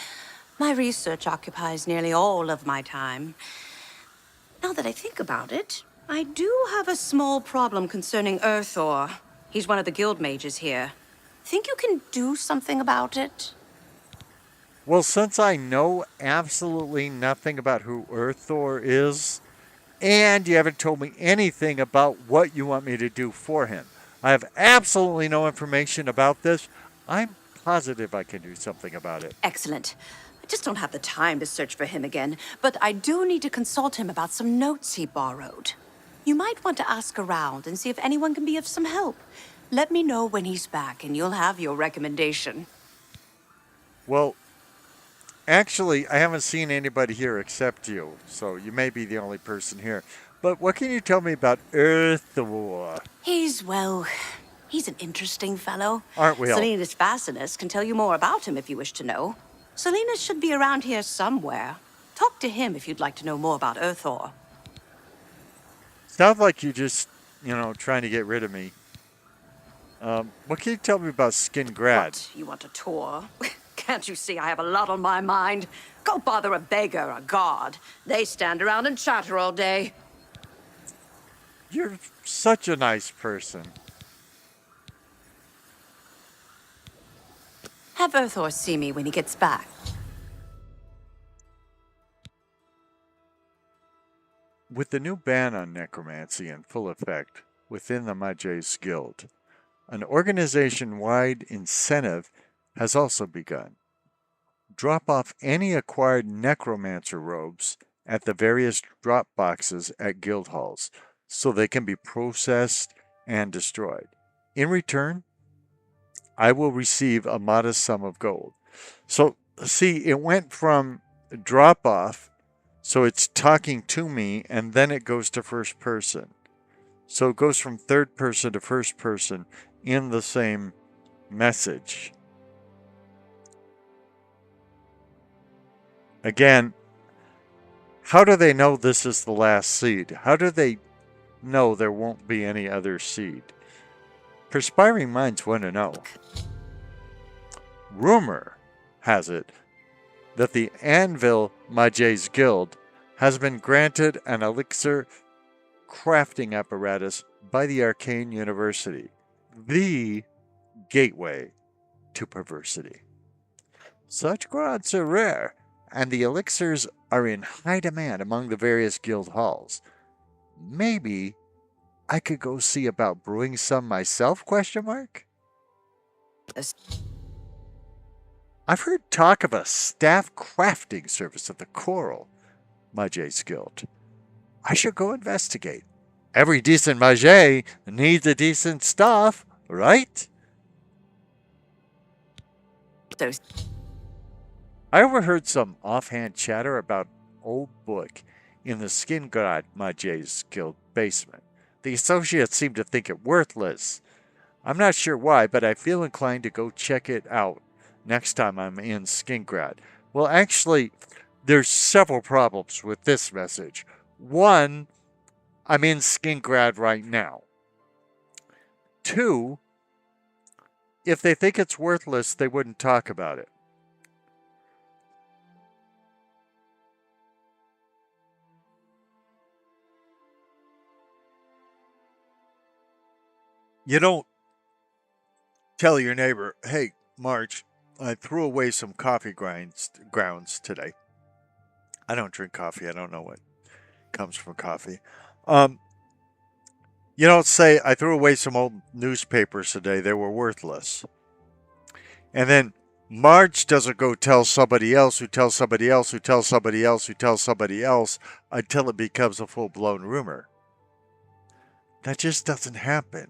J: My research occupies nearly all of my time. Now that I think about it, I do have a small problem concerning Earthor. He's one of the guild mages here. Think you can do something about it?
A: Well, since I know absolutely nothing about who Earthor is, and you haven't told me anything about what you want me to do for him, I have absolutely no information about this. I'm positive I can do something about it.
J: Excellent. I just don't have the time to search for him again, but I do need to consult him about some notes he borrowed. You might want to ask around and see if anyone can be of some help. Let me know when he's back and you'll have your recommendation.
A: Well, actually, I haven't seen anybody here except you, so you may be the only person here. But what can you tell me about Earthor?
J: He's an interesting fellow.
A: Aren't we all?
J: Selena's Fascinus can tell you more about him if you wish to know. Selena should be around here somewhere. Talk to him if you'd like to know more about Earthor.
A: Sounds like you just, trying to get rid of me. What can you tell me about Skin Grad?
J: What, you want a tour? Can't you see I have a lot on my mind? Go bother a beggar, a god. They stand around and chatter all day.
A: You're such a nice person.
J: Have Earthor see me when he gets back.
A: With the new ban on necromancy in full effect within the Mages Guild, an organization-wide incentive has also begun. Drop off any acquired necromancer robes at the various drop boxes at guild halls so they can be processed and destroyed. In return, I will receive a modest sum of gold. So, see, it went from drop off, so it's talking to me, and then it goes to first person. So it goes from third person to first person in the same message. Again, how do they know this is the last seed? How do they know there won't be any other seed? Perspiring minds want to know. Rumor has it that the Anvil Mages Guild has been granted an elixir crafting apparatus by the Arcane University, the gateway to perversity. Such grants are rare, and the elixirs are in high demand among the various guild halls. Maybe I could go see about brewing some myself, ? I've heard talk of a staff crafting service at the Coral Mages Guild. I should go investigate. Every decent mage needs a decent staff, right?
J: Those
A: I overheard some offhand chatter about an old book in the Skingrad Mages Guild basement. The associates seem to think it worthless. I'm not sure why, but I feel inclined to go check it out next time I'm in Skingrad. Well, actually, there's several problems with this message. One, I'm in Skingrad right now. Two, if they think it's worthless, they wouldn't talk about it. You don't tell your neighbor, hey, Marge, I threw away some coffee grounds today. I don't drink coffee. I don't know what comes from coffee. You don't say, I threw away some old newspapers today. They were worthless. And then Marge doesn't go tell somebody else who tells somebody else who tells somebody else who tells somebody else until it becomes a full-blown rumor. That just doesn't happen.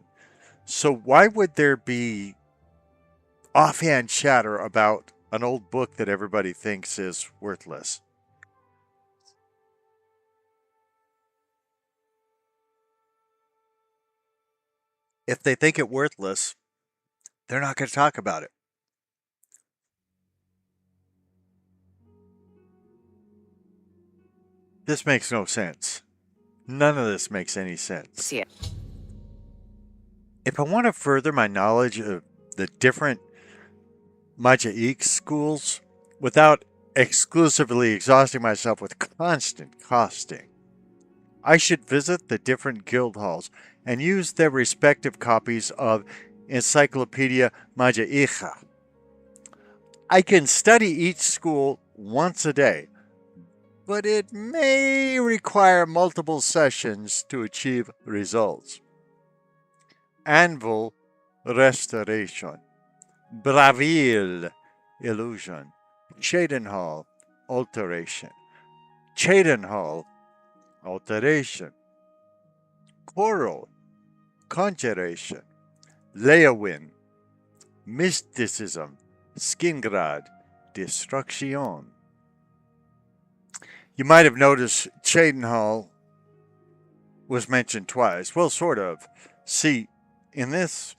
A: So why would there be offhand chatter about an old book that everybody thinks is worthless? If they think it worthless, they're not going to talk about it. This makes no sense. None of this makes any sense.
J: see it.
A: If I want to further my knowledge of the different Majaik schools without exclusively exhausting myself with constant costing, I should visit the different guild halls and use their respective copies of Encyclopedia Majaica. I can study each school once a day, but it may require multiple sessions to achieve results. Anvil Restoration, Bravil Illusion, Chedenhall Alteration, Chedenhall Alteration, Coral Conjuration, Leowin, Mysticism, Skingrad, Destruction. You might have noticed Chedenhall was mentioned twice. Well, sort of. See, in this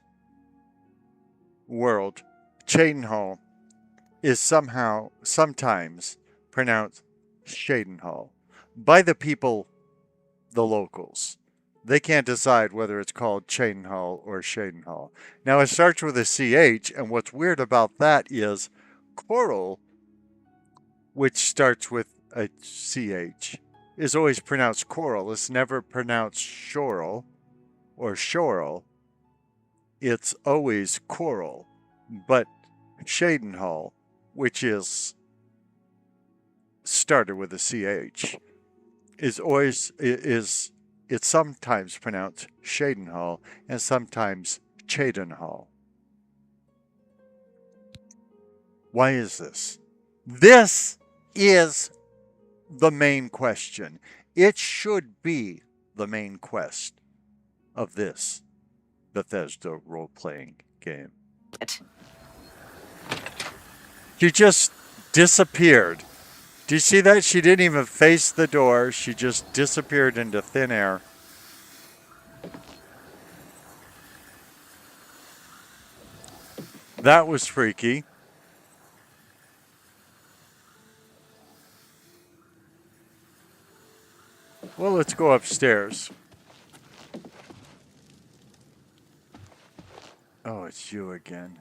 A: world, Chedenhall is sometimes pronounced Chedenhall by the people, the locals. They can't decide whether it's called Chedenhall or Chedenhall. Now, it starts with a CH, and what's weird about that is Coral, which starts with a CH, is always pronounced Coral. It's never pronounced Shoral or Shoral. It's always Coral. But Chedenhall, which is started with a CH, it's sometimes pronounced Chedenhall and sometimes Chedenhall. Why is this? This is the main question. It should be the main quest of this Bethesda role-playing game. She just disappeared. Do you see that? She didn't even face the door. She just disappeared into thin air. That was freaky. Well, let's go upstairs. Oh, it's you again.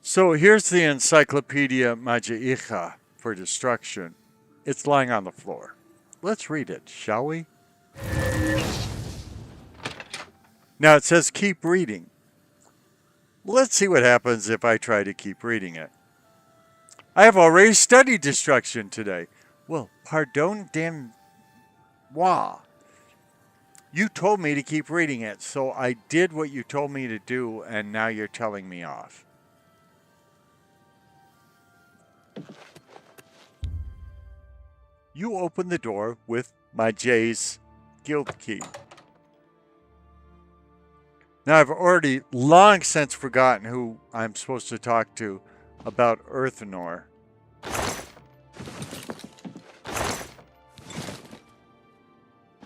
A: So here's the Encyclopedia Majaica for Destruction. It's lying on the floor. Let's read it, shall we? Now it says keep reading. Let's see what happens if I try to keep reading it. I have already studied destruction today. Well, pardon moi. You told me to keep reading it, so I did what you told me to do, and now you're telling me off. You open the door with my J's guild key. Now, I've already long since forgotten who I'm supposed to talk to about Earthenor.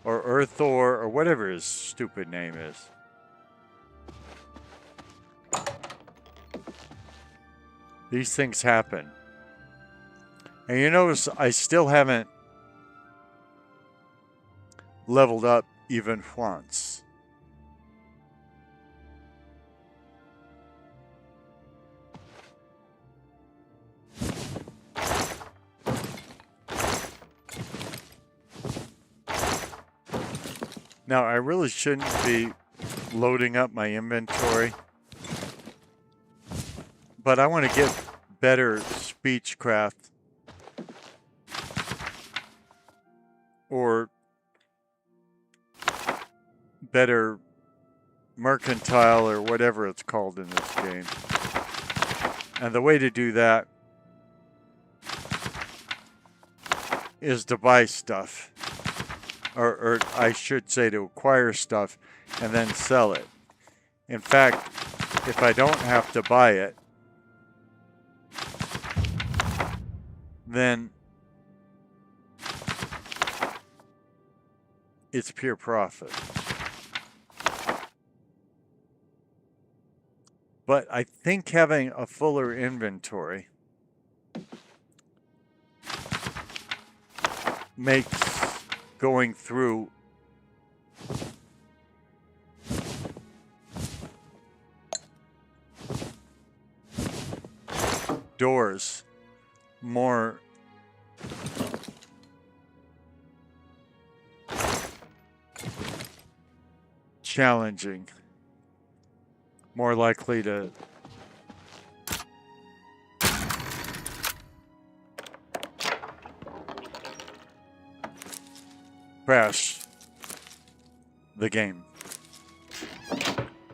A: Or Earthor, or whatever his stupid name is. These things happen. And you notice I still haven't leveled up even once. Now, I really shouldn't be loading up my inventory, but I want to get better speechcraft or better mercantile or whatever it's called in this game. And the way to do that is to buy stuff. Or I should say to acquire stuff and then sell it. In fact, if I don't have to buy it, then it's pure profit. But I think having a fuller inventory makes going through doors more challenging, more likely to crash the game.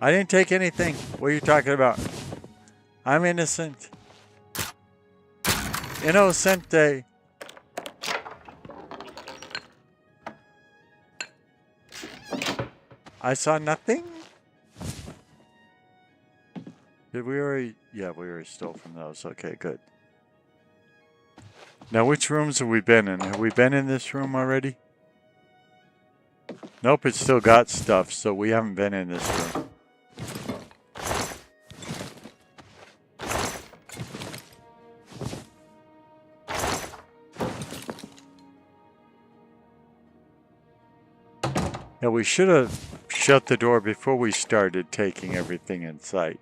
A: I didn't take anything. What are you talking about? I'm innocent. Innocente. I saw nothing. Did we already? Yeah, we already stole from those. Okay, good. Now, which rooms have we been in? Have we been in this room already? Nope, it's still got stuff, so we haven't been in this room. Yeah, we should have shut the door before we started taking everything in sight.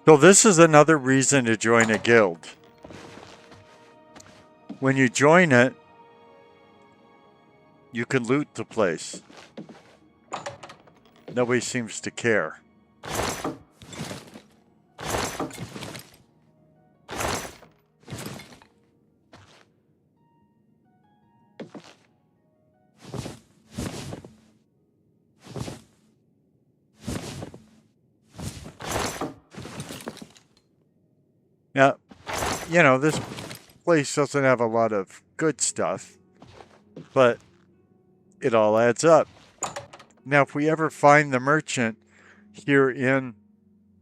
A: So this is another reason to join a guild. When you join it, you can loot the place. Nobody seems to care. Now, you know, this place doesn't have a lot of good stuff, but it all adds up. Now, if we ever find the merchant here in...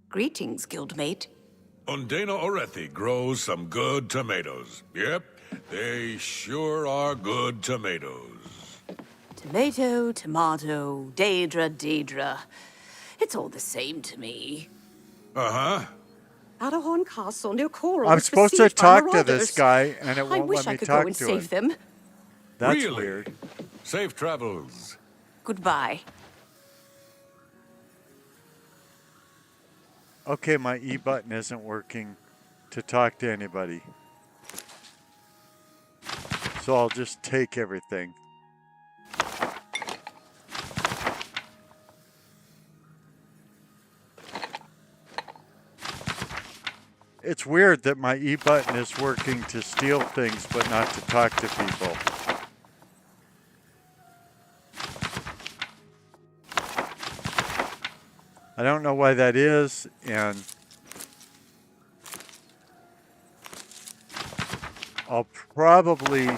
J: Greetings, guildmate.
F: Undana Orethi grows some good tomatoes. Yep, they sure are good tomatoes.
J: Tomato, tomato, Daedra. It's all the same to me.
F: Uh-huh.
J: Adahorn Castle near Coral.
A: I'm supposed to talk to this guy, and it won't let me talk to him. I wish I could go and
J: save them.
A: That's
F: really?
A: Weird.
F: Safe travels.
J: Goodbye.
A: Okay, my E button isn't working to talk to anybody. So I'll just take everything. It's weird that my E button is working to steal things but not to talk to people. I don't know why that is, and I'll probably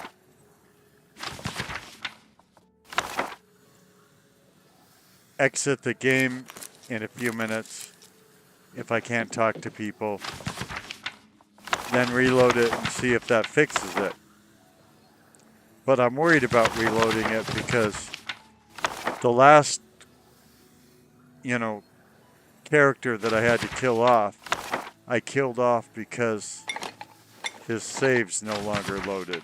A: exit the game in a few minutes if I can't talk to people, then reload it and see if that fixes it. But I'm worried about reloading it because the last, character that I had to kill off, I killed off because his save's no longer loaded.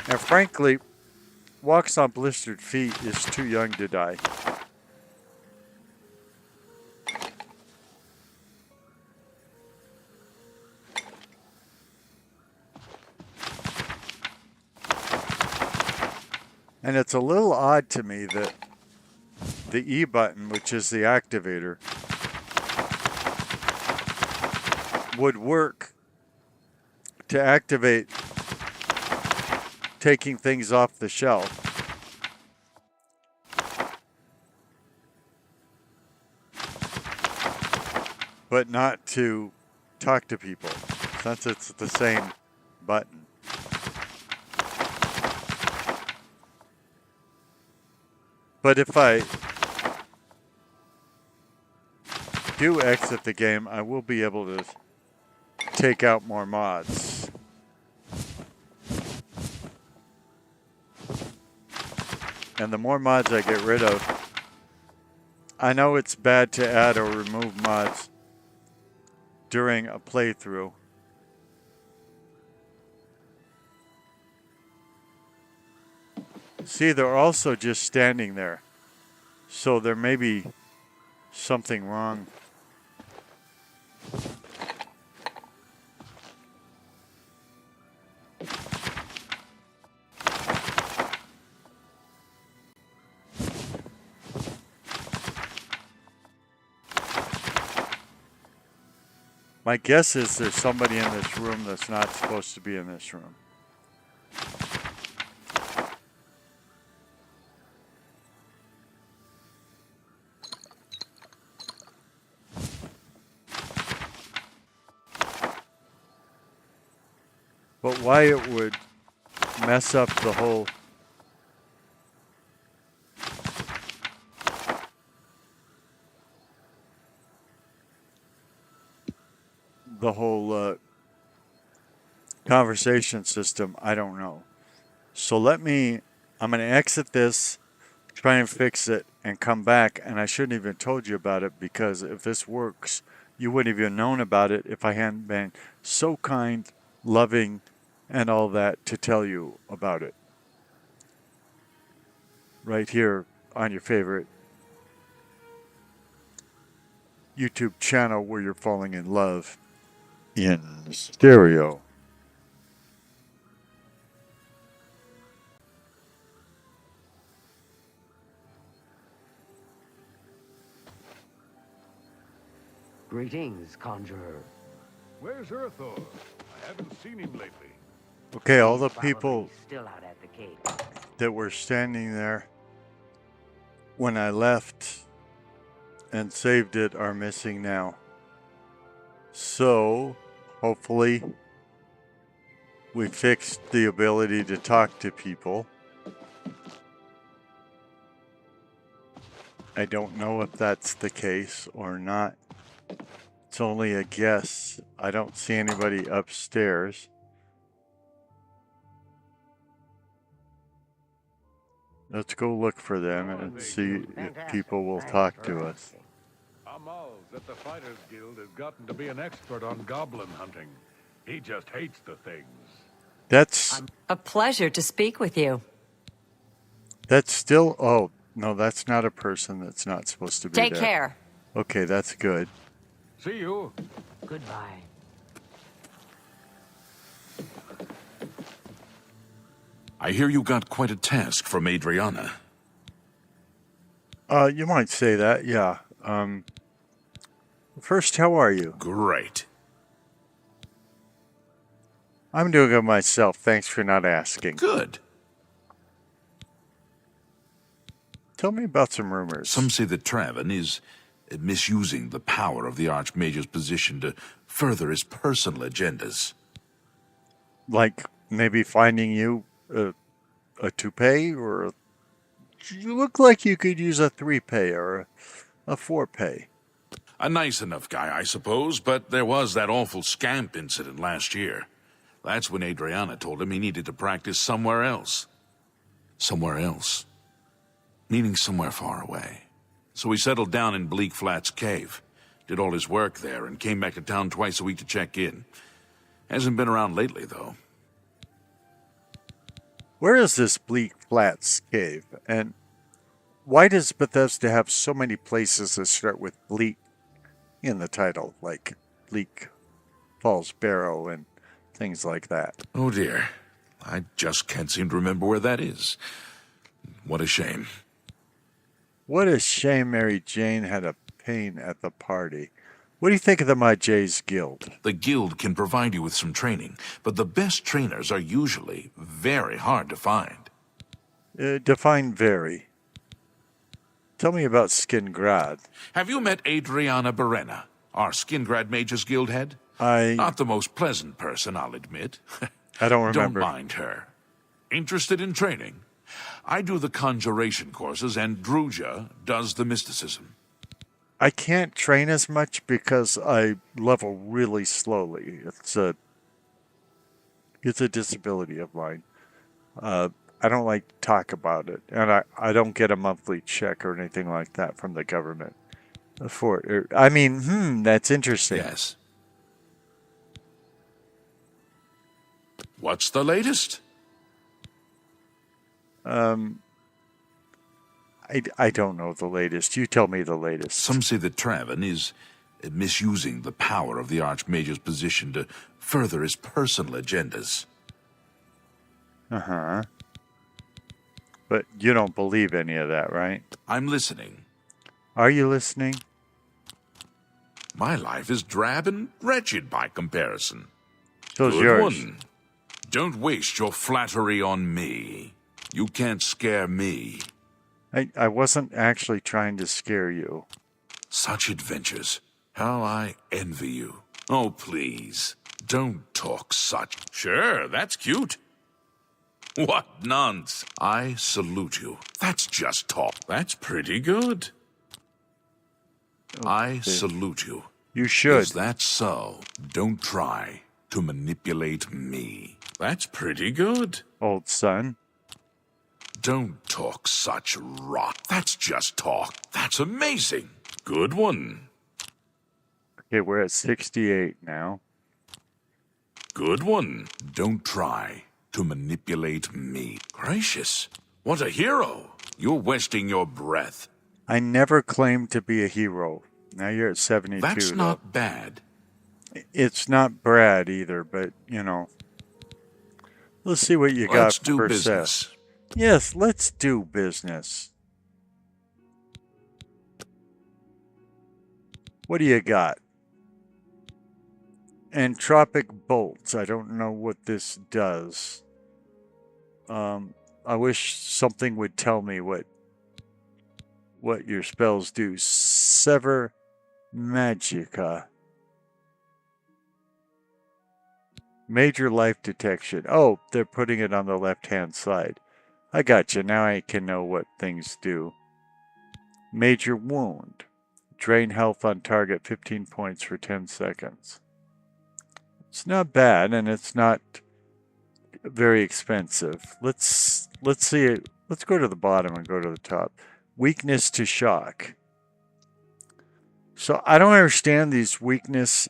A: And frankly, Walks on Blistered Feet is too young to die. And it's a little odd to me that the E button, which is the activator, would work to activate taking things off the shelf. But not to talk to people, since it's the same button. But if I do exit the game, I will be able to take out more mods. And the more mods I get rid of, I know it's bad to add or remove mods during a playthrough. See, they're also just standing there. So there may be something wrong. My guess is there's somebody in this room that's not supposed to be in this room. But why it would mess up the whole conversation system, I don't know. So I'm going to exit this, try and fix it, and come back. And I shouldn't have even told you about it, because if this works, you wouldn't have even known about it if I hadn't been so kind, loving, and all that to tell you about it. Right here on your favorite YouTube channel where you're falling in love in stereo.
K: Greetings, conjurer.
F: Where's Urthor? I haven't seen him lately.
A: Okay, all the people
K: Still out at the gate.
A: that were standing there when I left and saved it are missing now. So, hopefully, we fixed the ability to talk to people. I don't know if that's the case or not. It's only a guess. I don't see anybody upstairs. Let's go look for them and see if people will talk to us.
F: Amal's at the Fighters Guild has gotten to be an expert on goblin hunting. He just hates the things.
A: That's
I: A pleasure to speak with you.
A: still, oh, no, that's not a person that's not supposed to be there.
I: Take care.
A: Okay, that's good.
F: See you.
K: Goodbye.
C: I hear you got quite a task from Adriana.
A: You might say that, yeah. First, how are you?
C: Great.
A: I'm doing good myself. Thanks for not asking.
C: Good.
A: Tell me about some rumors.
C: Some say that Traven is misusing the power of the Archmage's position to further his personal agendas.
A: Like maybe finding you a two-pay or you look like you could use a three-pay or a four-pay.
C: A nice enough guy, I suppose, but there was that awful scamp incident last year. That's when Adriana told him he needed to practice somewhere else. Somewhere else. Meaning somewhere far away. So he settled down in Bleak Flats Cave, did all his work there, and came back to town twice a week to check in. Hasn't been around lately, though.
A: Where is this Bleak Flats Cave? And why does Bethesda have so many places that start with bleak in the title, like Bleak Falls Barrow and things like that?
C: Oh dear. I just can't seem to remember where that is. What a shame.
A: What a shame Mary Jane had a pain at the party. What do you think of the My J's Guild?
C: The guild can provide you with some training, but the best trainers are usually very hard to find.
A: Define very. Tell me about Skingrad.
C: Have you met Adriana Berena, our Skingrad Mages Guild head?
A: I
C: Not the most pleasant person, I'll admit.
A: don't remember.
C: Don't mind her. Interested in training? I do the conjuration courses, and Druja does the mysticism.
A: I can't train as much because I level really slowly. It's a disability of mine. I don't like to talk about it, and I don't get a monthly check or anything like that from the government for it. I mean, that's interesting.
C: Yes. What's the latest?
A: I don't know the latest. You tell me the latest.
C: Some say that Traven is misusing the power of the Archmage's position to further his personal agendas.
A: Uh-huh. But you don't believe any of that, right?
C: I'm listening.
A: Are you listening?
C: My life is drab and wretched by comparison.
A: So's
C: Good
A: yours.
C: one. Don't waste your flattery on me. You can't scare me.
A: I wasn't actually trying to scare you.
C: Such adventures. How I envy you. Oh, please. Don't talk such. Sure, that's cute. What nonsense. I salute you. That's just talk. That's pretty good. I salute you.
A: You should.
C: Is that so? Don't try to manipulate me. That's pretty good.
A: Old son.
C: Don't talk such rot. That's just talk. That's amazing. Good one.
A: Okay, we're at 68 now.
C: Good one. Don't try to manipulate me. Gracious. What a hero. You're wasting your breath.
A: I never claimed to be a hero. Now you're at 72.
C: That's
A: though.
C: not bad.
A: It's not Brad either, but, you know. Let's see what you got
C: Let's
A: for
C: do
A: Seth.
C: business.
A: Yes, let's do business. What do you got? Entropic bolts. I don't know what this does. I wish something would tell me what your spells do. Sever Magica. Major life detection. Oh, they're putting it on the left-hand side. I got you. Now I can know what things do. Major wound. Drain health on target 15 points for 10 seconds. It's not bad, and it's not very expensive. Let's see it. Let's go to the bottom and go to the top. Weakness to shock. So I don't understand these weakness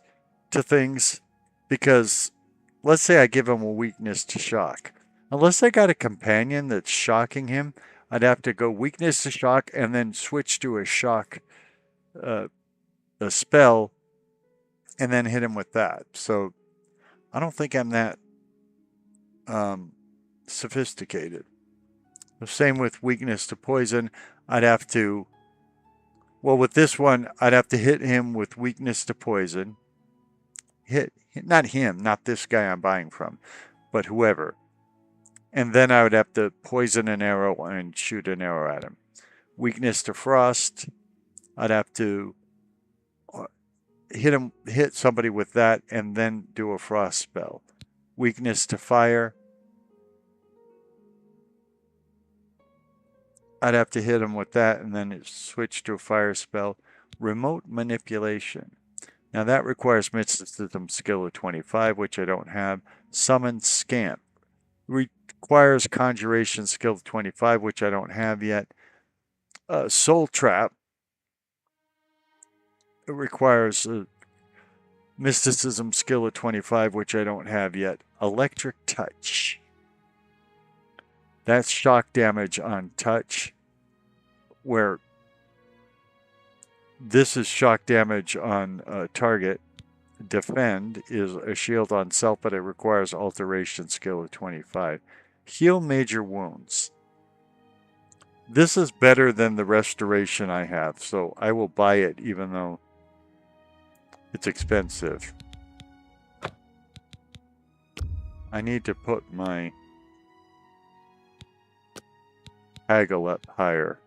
A: to things because let's say I give him a weakness to shock. Unless I got a companion that's shocking him, I'd have to go weakness to shock and then switch to a shock, a spell, and then hit him with that. So I don't think I'm that sophisticated. The same with weakness to poison. I'd have to, well, with this one, I'd have to hit him with weakness to poison. Not him, not this guy I'm buying from, but whoever. And then I would have to poison an arrow and shoot an arrow at him. Weakness to frost. I'd have to hit somebody with that and then do a frost spell. Weakness to fire. I'd have to hit him with that and then switch to a fire spell. Remote manipulation. Now that requires mysticism skill of 25, which I don't have. Summon scamp. Requires conjuration skill of 25, which I don't have yet. Soul trap. It requires a mysticism skill of 25, which I don't have yet. Electric touch. That's shock damage on touch, where this is shock damage on target. Defend is a shield on self, but it requires alteration skill of 25. Heal major wounds. This is better than the restoration I have, so I will buy it even though it's expensive. I need to put my haggle up higher.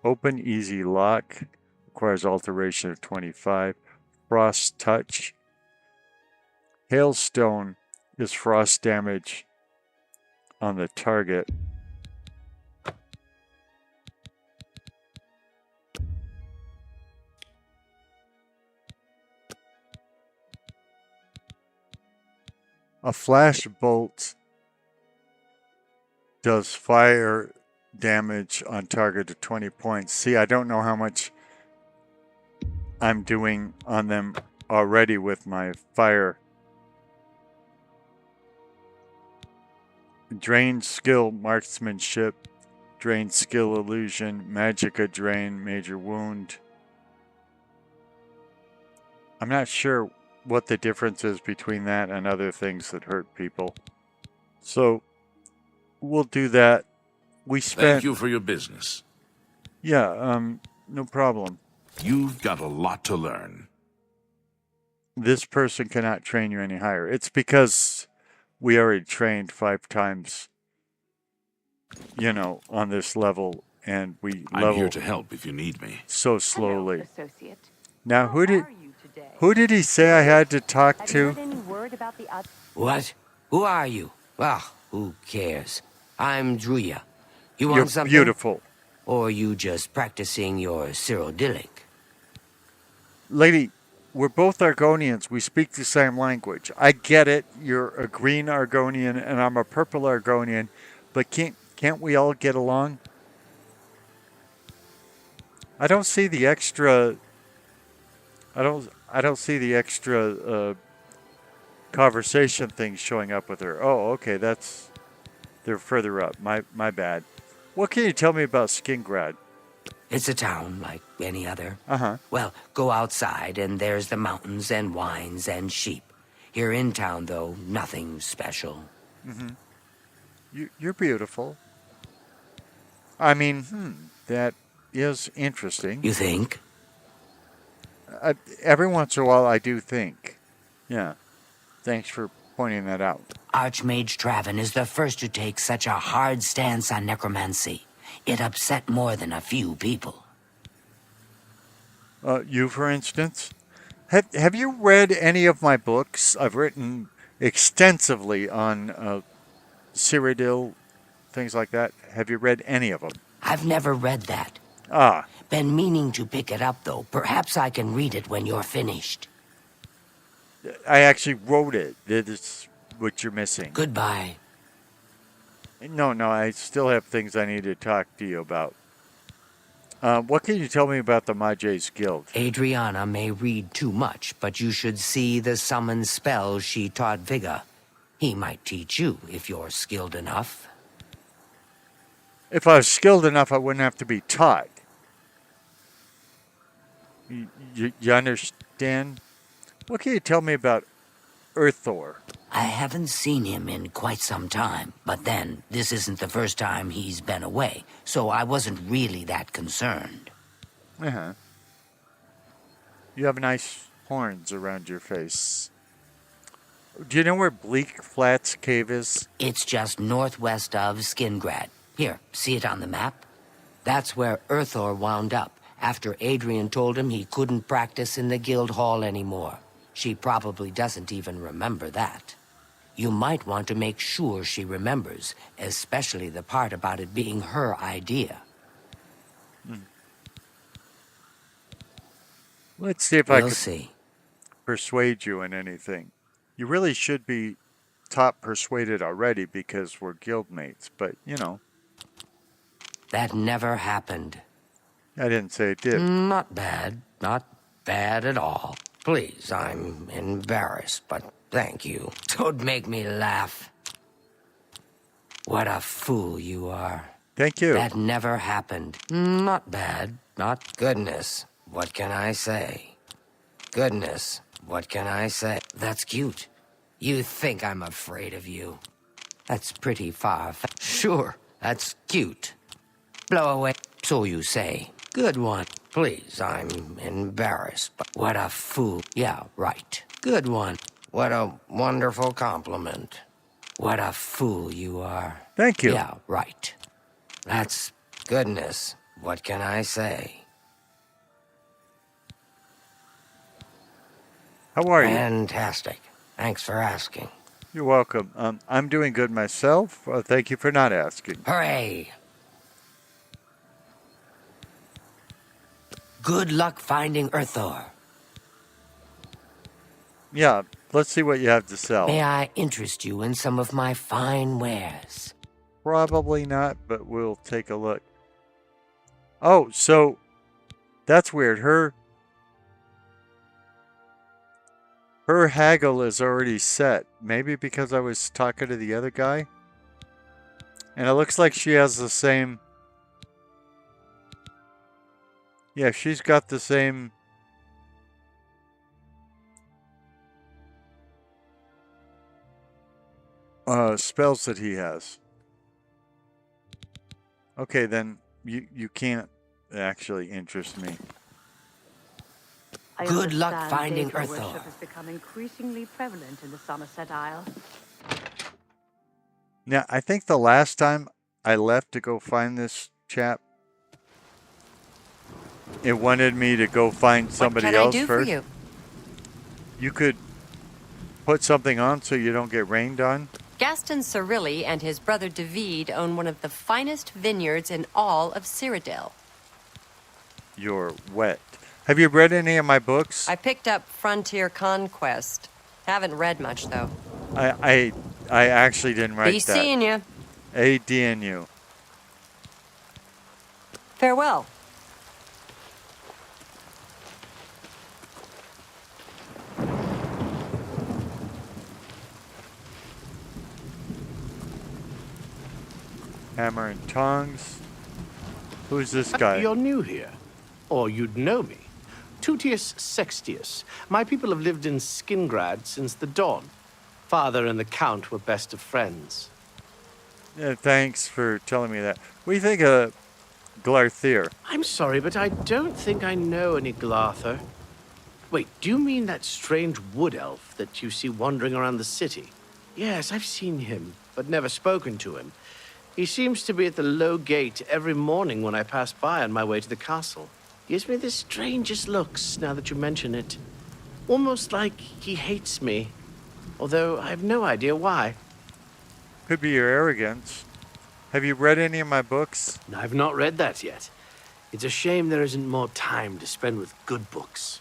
A: Open easy lock requires alteration of 25. Frost touch. Hailstone is frost damage on the target. A flash bolt does fire damage on target of 20 points. See, I don't know how much I'm doing on them already with my fire. Drain skill, marksmanship, drain skill, illusion, magicka drain, major wound. I'm not sure what the difference is between that and other things that hurt people. So we'll do that. We spent...
C: Thank you for your business.
A: Yeah, no problem.
C: You've got a lot to learn.
A: This person cannot train you any higher. It's because we already trained 5 times, you know, on this level, and we level...
C: I'm here to help if you need me.
A: So slowly.
J: Hello, associate.
A: Now, who did...
J: How are you today?
A: Who did he say I had to talk
K: Have you
A: to?
K: heard any word about the other?
D: What? Who are you? Well, who cares? I'm Druya. You
A: You're
D: want something?
A: beautiful.
D: Or are you just practicing your Cyrillic?
A: Lady, we're both Argonians. We speak the same language. I get it. You're a green Argonian and I'm a purple Argonian, but can't we all get along? I don't see the extra... I don't see the extra conversation things showing up with her. Oh, okay, they're further up. My bad. What can you tell me about Skingrad?
D: It's a town like any other.
A: Uh-huh.
D: Well, go outside and there's the mountains and wines and sheep. Here in town, though, nothing special.
A: Mm-hmm. You're beautiful. I mean, that is interesting.
D: You think?
A: Every once in a while, I do think. Yeah. Thanks for pointing that out.
D: Archmage Traven is the first to take such a hard stance on necromancy. It upset more than a few people.
A: You, for instance? Have you read any of my books? I've written extensively on Cyrodiil, things like that. Have you read any of them?
D: I've never read that.
A: Ah.
D: Been meaning to pick it up, though. Perhaps I can read it when you're finished.
A: I actually wrote it. That is what you're missing.
D: Goodbye.
A: No, I still have things I need to talk to you about. What can you tell me about the Mages Guild?
D: Adriana may read too much, but you should see the summon spell she taught Vigga. He might teach you if you're skilled enough.
A: If I was skilled enough, I wouldn't have to be taught. You understand? What can you tell me about Earthor?
D: I haven't seen him in quite some time, but then, this isn't the first time he's been away, so I wasn't really that concerned.
A: Uh-huh. You have nice horns around your face. Do you know where Bleak Flats Cave is?
D: It's just northwest of Skingrad. Here, see it on the map? That's where Urthor wound up, after Adrian told him he couldn't practice in the guild hall anymore. She probably doesn't even remember that. You might want to make sure she remembers, especially the part about it being her idea.
A: Let's see if I
D: We'll
A: can
D: see.
A: persuade you in anything. You really should be top persuaded already because we're guildmates, but, you know.
D: That never happened.
A: I didn't say it did.
D: Not bad. Not bad at all. Please, I'm embarrassed, but thank you. Don't make me laugh. What a fool you are.
A: Thank you.
D: That never happened. Not bad. Not goodness. What can I say? Goodness. What can I say? That's cute. You think I'm afraid of you. That's pretty far. Sure, that's cute. Blow away. So you say. Good one. Please, I'm embarrassed, but what a fool. Yeah, right. Good one. What a wonderful compliment. What a fool you are.
A: Thank you.
D: Yeah, right. That's goodness. What can I say?
A: How are you?
D: Fantastic. Thanks for asking.
A: You're welcome. I'm doing good myself. Thank you for not asking.
D: Hooray! Good luck finding Urthor.
A: Yeah, let's see what you have to sell.
D: May I interest you in some of my fine wares?
A: Probably not, but we'll take a look. Oh, so that's weird. Her haggle is already set. Maybe because I was talking to the other guy. And it looks like she has the same... Yeah, she's got the same... spells that he has. Okay, then you can't actually interest me.
D: Good luck finding
J: Daedra
D: Urthor.
J: worship has become increasingly prevalent in the Somerset Isle.
A: Now, I think the last time I left to go find this chap, it wanted me to go find somebody else
I: What can I do
A: first.
I: for you?
A: You could put something on so you don't get rained on.
I: Gaston Cirilli and his brother David own one of the finest vineyards in all of Cyrodiil.
A: You're wet. Have you read any of my books?
I: I picked up Frontier Conquest. Haven't read much, though.
A: I actually didn't write
I: Be
A: that.
I: seeing you.
A: ADNU.
I: Farewell.
A: Hammer and tongs. Who's this guy?
L: You're new here, or you'd know me. Tutius Sextius. My people have lived in Skingrad since the dawn. Father and the Count were best of friends.
A: Yeah, thanks for telling me that. What do you think of Glarthier?
L: I'm sorry, but I don't think I know any Glarther. Wait, do you mean that strange wood elf that you see wandering around the city? Yes, I've seen him, but never spoken to him. He seems to be at the low gate every morning when I pass by on my way to the castle. Gives me the strangest looks now that you mention it. Almost like he hates me, although I have no idea why.
A: Could be your arrogance. Have you read any of my books?
L: I've not read that yet. It's a shame there isn't more time to spend with good books.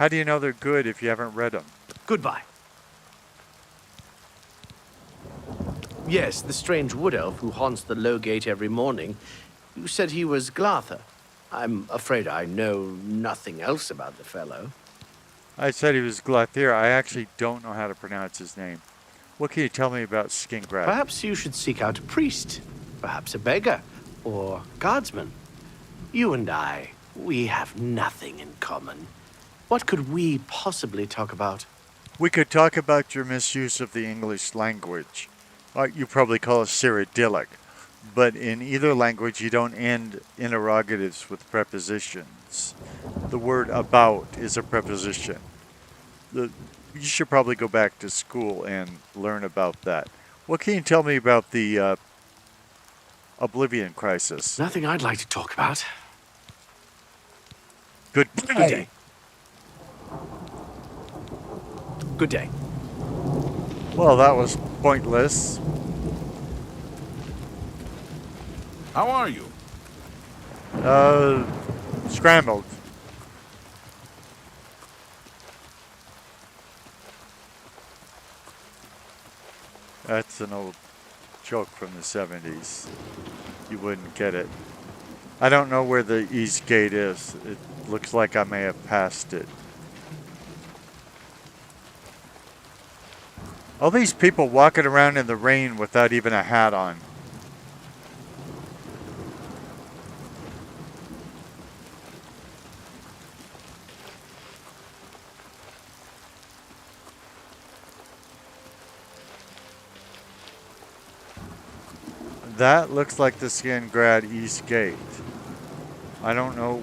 A: How do you know they're good if you haven't read them?
L: Goodbye. Yes, the strange wood elf who haunts the low gate every morning. You said he was Glarther. I'm afraid I know nothing else about the fellow.
A: I said he was Glarthier. I actually don't know how to pronounce his name. What can you tell me about Skingrad?
L: Perhaps you should seek out a priest, perhaps a beggar, or guardsman. You and I, we have nothing in common. What could we possibly talk about?
A: We could talk about your misuse of the English language. You probably call it Cyrodiilic. But in either language, you don't end interrogatives with prepositions. The word about is a preposition. You should probably go back to school and learn about that. What can you tell me about the Oblivion Crisis.
L: Nothing I'd like to talk about.
A: Goodbye.
L: Good day. Good day.
A: Well, that was pointless.
C: How are you?
A: Scrambled. That's an old joke from the 70s. You wouldn't get it. I don't know where the East Gate is. It looks like I may have passed it. All these people walking around in the rain without even a hat on. That looks like the Skangrad East Gate. I don't know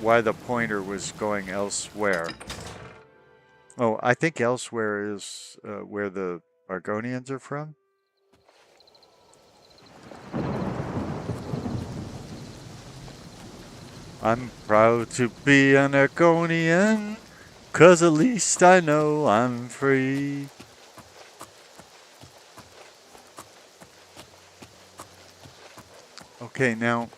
A: why the pointer was going elsewhere. Oh, I think elsewhere is where the Argonians are from. I'm proud to be an Argonian, 'cause at least I know I'm free. Okay, now,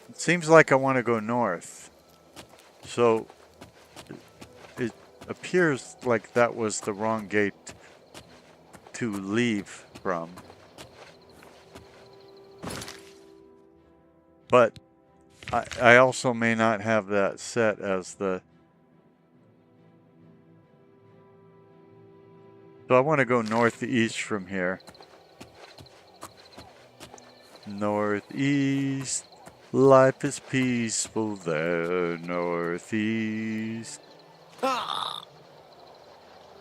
A: it seems like I want to go north. So, it appears like that was the wrong gate to leave from. But I also may not have that set as the... So I want to go northeast from here. Northeast, life is peaceful there, northeast.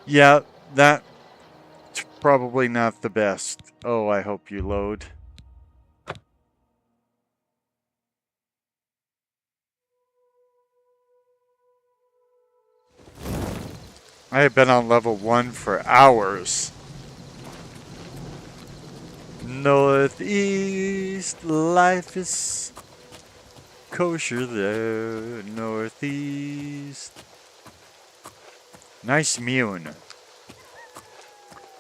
A: Yeah, that's probably not the best. Oh, I hope you load. I have been on level 1 for hours. Northeast, life is kosher there, northeast. Nice Mune.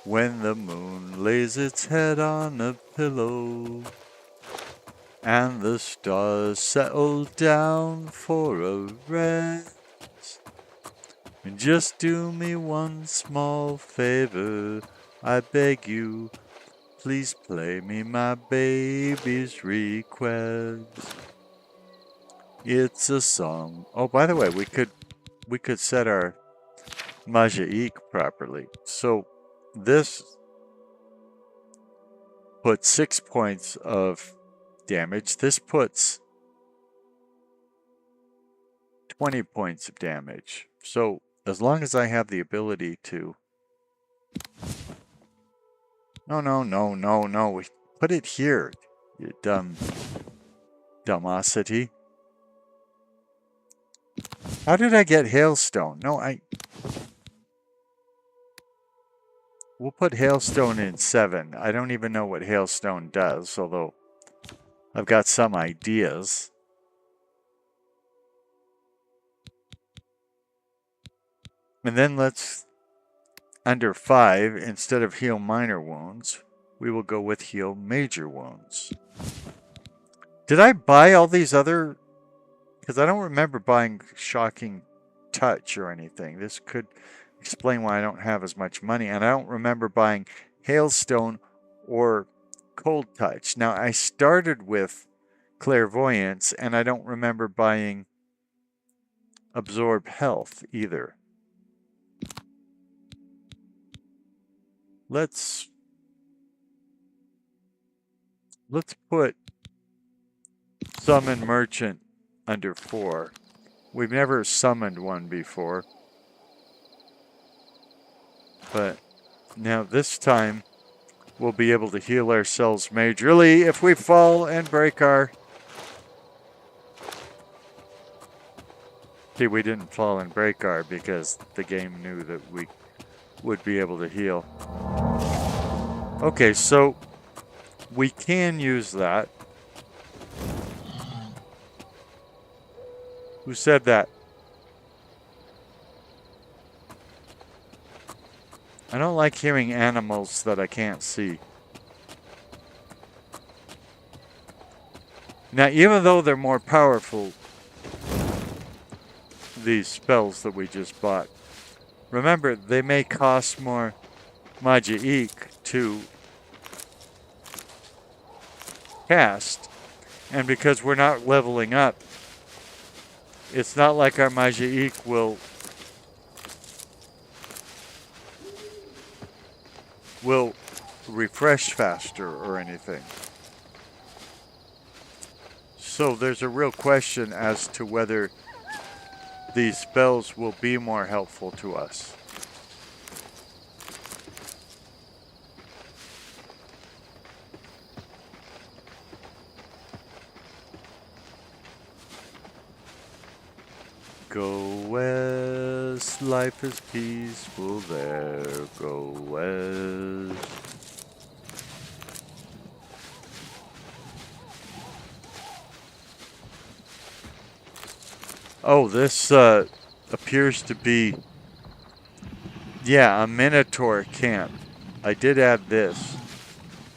A: When the moon lays its head on a pillow and the stars settle down for a rest, just do me one small favor, I beg you. Please play me my baby's request. It's a song. Oh, by the way, we could set our Majaik properly. So this puts 6 points of damage. This puts 20 points of damage. So as long as I have the ability to... No. We put it here, you dumbosity. How did I get Hailstone? We'll put Hailstone in 7. I don't even know what Hailstone does, although I've got some ideas. And then let's... Under 5, instead of heal minor wounds, we will go with heal major wounds. Did I buy all these other... Because I don't remember buying Shocking Touch or anything. This could explain why I don't have as much money. And I don't remember buying Hailstone or Cold Touch. Now, I started with Clairvoyance, and I don't remember buying Absorb Health either. Let's put Summon Merchant under 4. We've never summoned one before. But now this time we'll be able to heal ourselves majorly if we fall and break our... See, we didn't fall and break our because the game knew that we would be able to heal. Okay, so We can use that. Who said that? I don't like hearing animals that I can't see. Now, even though they're more powerful, these spells that we just bought, remember, they may cost more Magic to cast, and because we're not leveling up, it's not like our Magic will refresh faster or anything. So there's a real question as to whether these spells will be more helpful to us. Go west, life is peaceful there. Go west. Oh, this appears to be, yeah, a Minotaur camp. I did add this.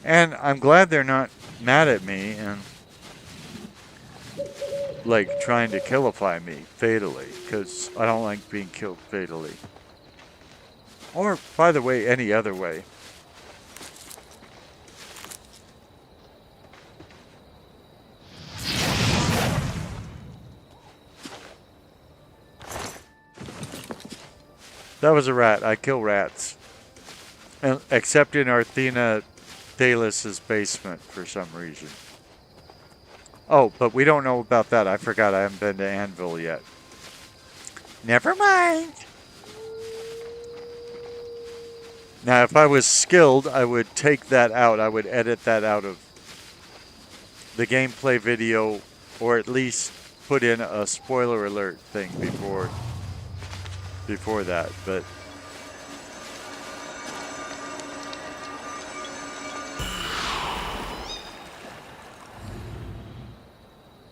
A: And I'm glad they're not mad at me and like trying to killify me fatally, because I don't like being killed fatally. Or, by the way, any other way. That was a rat. I kill rats. And, except in Arthena Daelus's basement for some reason. Oh, but we don't know about that. I forgot I haven't been to Anvil yet. Never mind. Now, if I was skilled, I would take that out. I would edit that out of the gameplay video, or at least put in a spoiler alert thing before that. But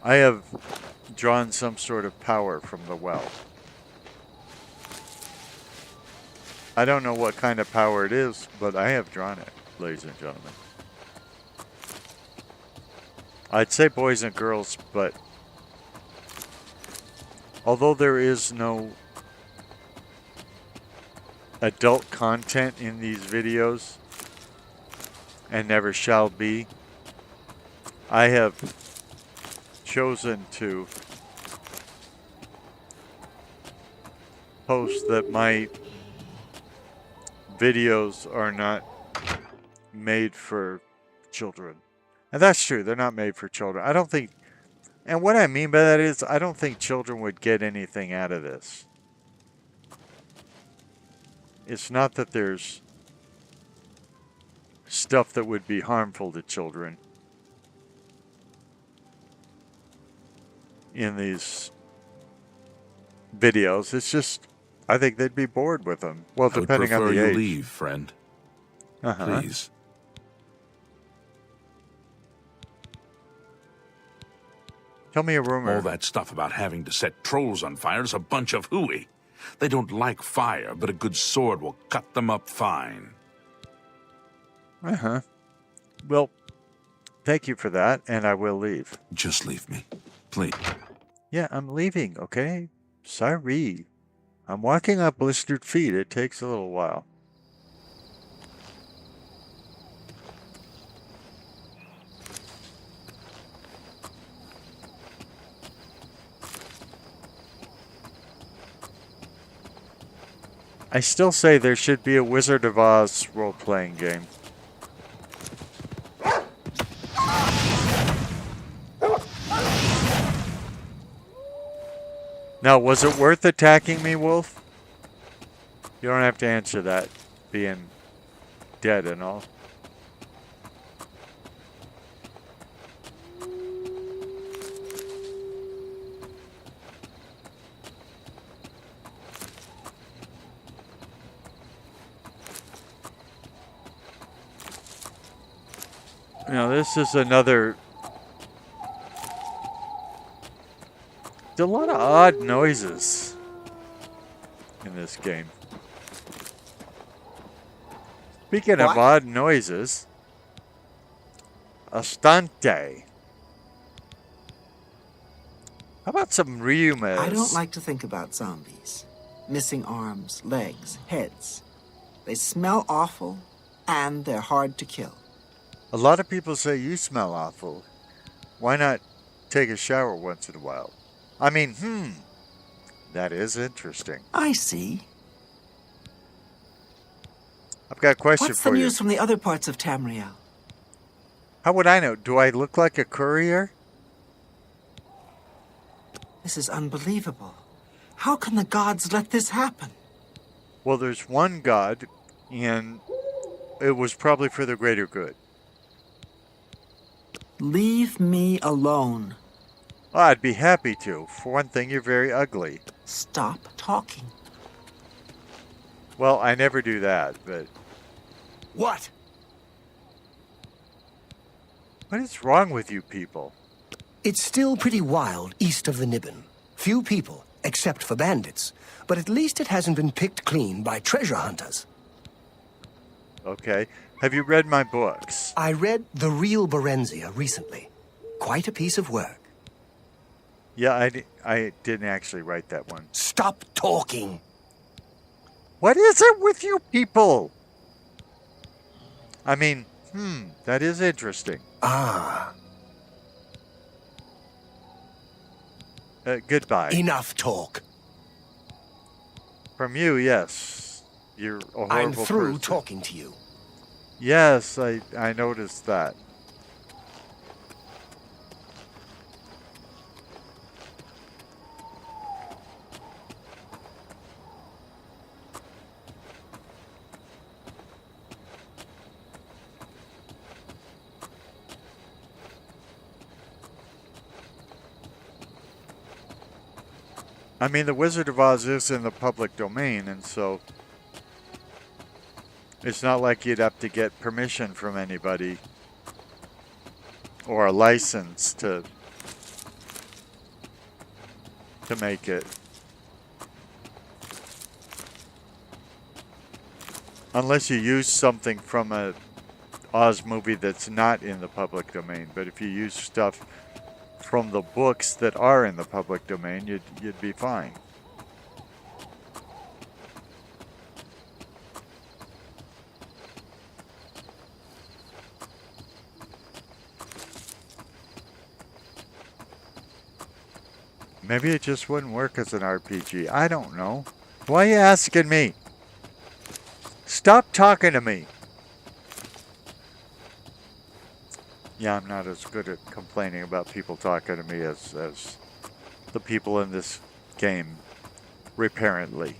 A: I have drawn some sort of power from the well. I don't know what kind of power it is, but I have drawn it, ladies and gentlemen. I'd say boys and girls, but although there is no adult content in these videos, and never shall be, I have chosen to post that my videos are not made for children. And that's true, they're not made for children. I don't think, and what I mean by that is, I don't think children would get anything out of this. It's not that there's stuff that would be harmful to children in these videos. It's just, I think they'd be bored with them. Well, depending on the age.
C: I would prefer you leave, friend. Please.
A: Tell me a rumor.
C: All that stuff about having to set trolls on fire is a bunch of hooey. They don't like fire, but a good sword will cut them up fine.
A: Well, thank you for that, and I will leave.
C: Just leave me, please.
A: Yeah, I'm leaving, okay? Sorry. I'm walking up Blistered Feet. It takes a little while. I still say there should be a Wizard of Oz role-playing game. Now, was it worth attacking me, Wolf? You don't have to answer that, being dead and all. You know, this is another... There's a lot of odd noises in this game. Speaking of odd noises, Astante. How about some Ryumas?
E: I don't like to think about zombies. Missing arms, legs, heads. They smell awful, and they're hard to kill.
A: A lot of people say you smell awful. Why not take a shower once in a while? I mean, that is interesting.
E: I see.
A: I've got a question
E: What's
A: for
E: the
A: you.
E: news from the other parts of Tamriel?
A: How would I know? Do I look like a courier?
E: This is unbelievable. How can the gods let this happen?
A: Well, there's one god, and it was probably for the greater good.
E: Leave me alone.
A: Oh, I'd be happy to. For one thing, you're very ugly.
E: Stop talking.
A: Well, I never do that, but...
M: What?
A: What is wrong with you people?
M: It's still pretty wild east of the Nibbin. Few people, except for bandits. But at least it hasn't been picked clean by treasure hunters.
A: Okay. Have you read my books?
M: I read The Real Berenzia recently. Quite a piece of work.
A: Yeah, I didn't actually write that one.
M: Stop talking.
A: What is it with you people? I mean, that is interesting.
M: Ah.
A: Goodbye.
M: Enough talk.
A: From you, yes. You're a horrible
M: I'm through
A: person.
M: talking to you.
A: Yes, I noticed that. I mean, the Wizard of Oz is in the public domain, and so it's not like you'd have to get permission from anybody or a license to make it. Unless you use something from a Oz movie that's not in the public domain. But if you use stuff from the books that are in the public domain, you'd be fine. Maybe it just wouldn't work as an RPG. I don't know. Why are you asking me? Stop talking to me. Yeah, I'm not as good at complaining about people talking to me as the people in this game, apparently.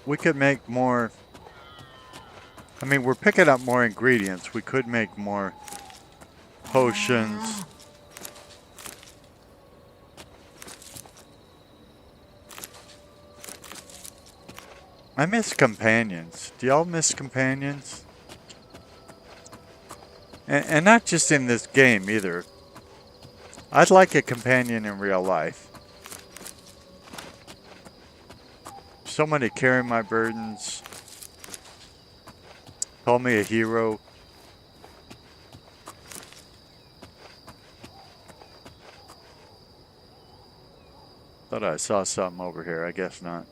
A: We could make more. I mean, we're picking up more ingredients. We could make more potions. I miss companions. Do y'all miss companions? And not just in this game either. I'd like a companion in real life. Someone to carry my burdens. Call me a hero. Thought I saw something over here. I guess not.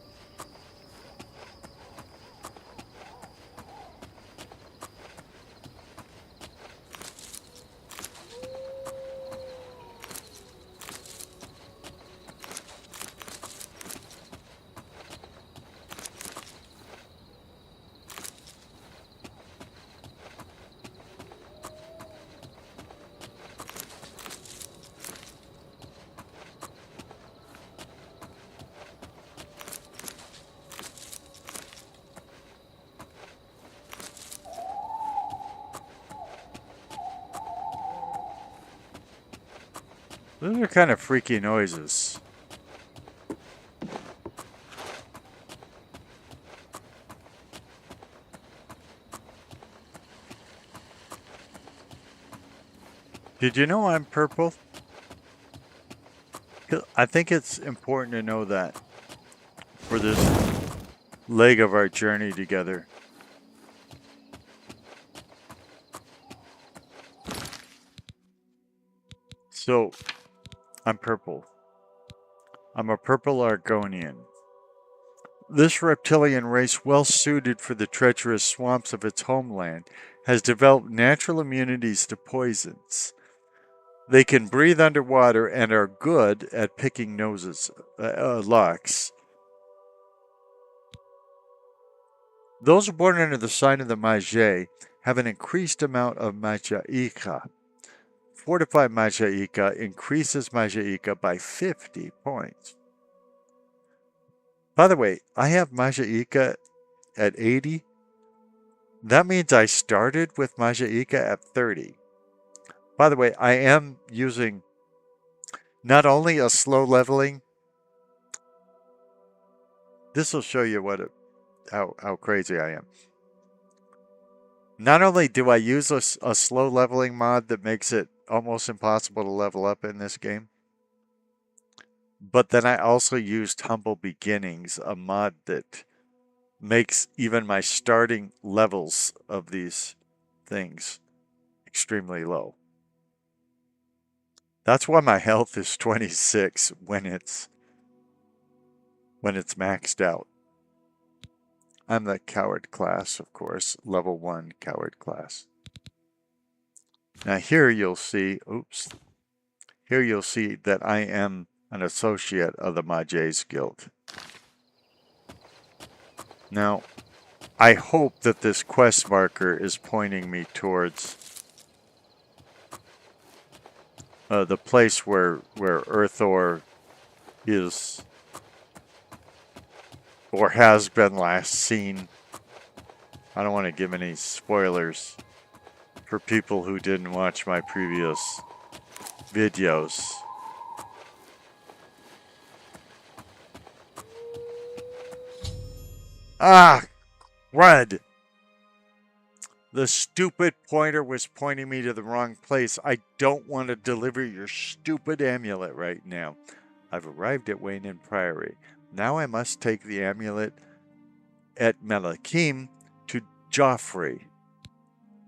A: Those are kind of freaky noises. Did you know I'm purple? I think it's important to know that for this leg of our journey together. So, I'm purple. I'm a purple argonian. This reptilian race, well suited for the treacherous swamps of its homeland, has developed natural immunities to poisons. They can breathe underwater and are good at picking locks. Those born under the sign of the Magi have an increased amount of Magica. Fortified Magica increases Magica by 50 points. By the way, I have Magica at 80. That means I started with Magica at 30. By the way, I am using not only a slow leveling. This will show you how crazy I am. Not only do I use a slow leveling mod that makes it almost impossible to level up in this game, but then I also used Humble Beginnings, a mod that makes even my starting levels of these things extremely low. That's why my health is 26 when it's maxed out. I'm the coward class, of course, level 1 coward class. Now here you'll see, here you'll see that I am an associate of the Magi's Guild. Now, I hope that this quest marker is pointing me towards the place where Earthor is or has been last seen. I don't want to give any spoilers for people who didn't watch my previous videos. Ah, red. The stupid pointer was pointing me to the wrong place. I don't want to deliver your stupid amulet right now. I've arrived at Wayne Priory. Now I must take the amulet at Melakim to Jeffery.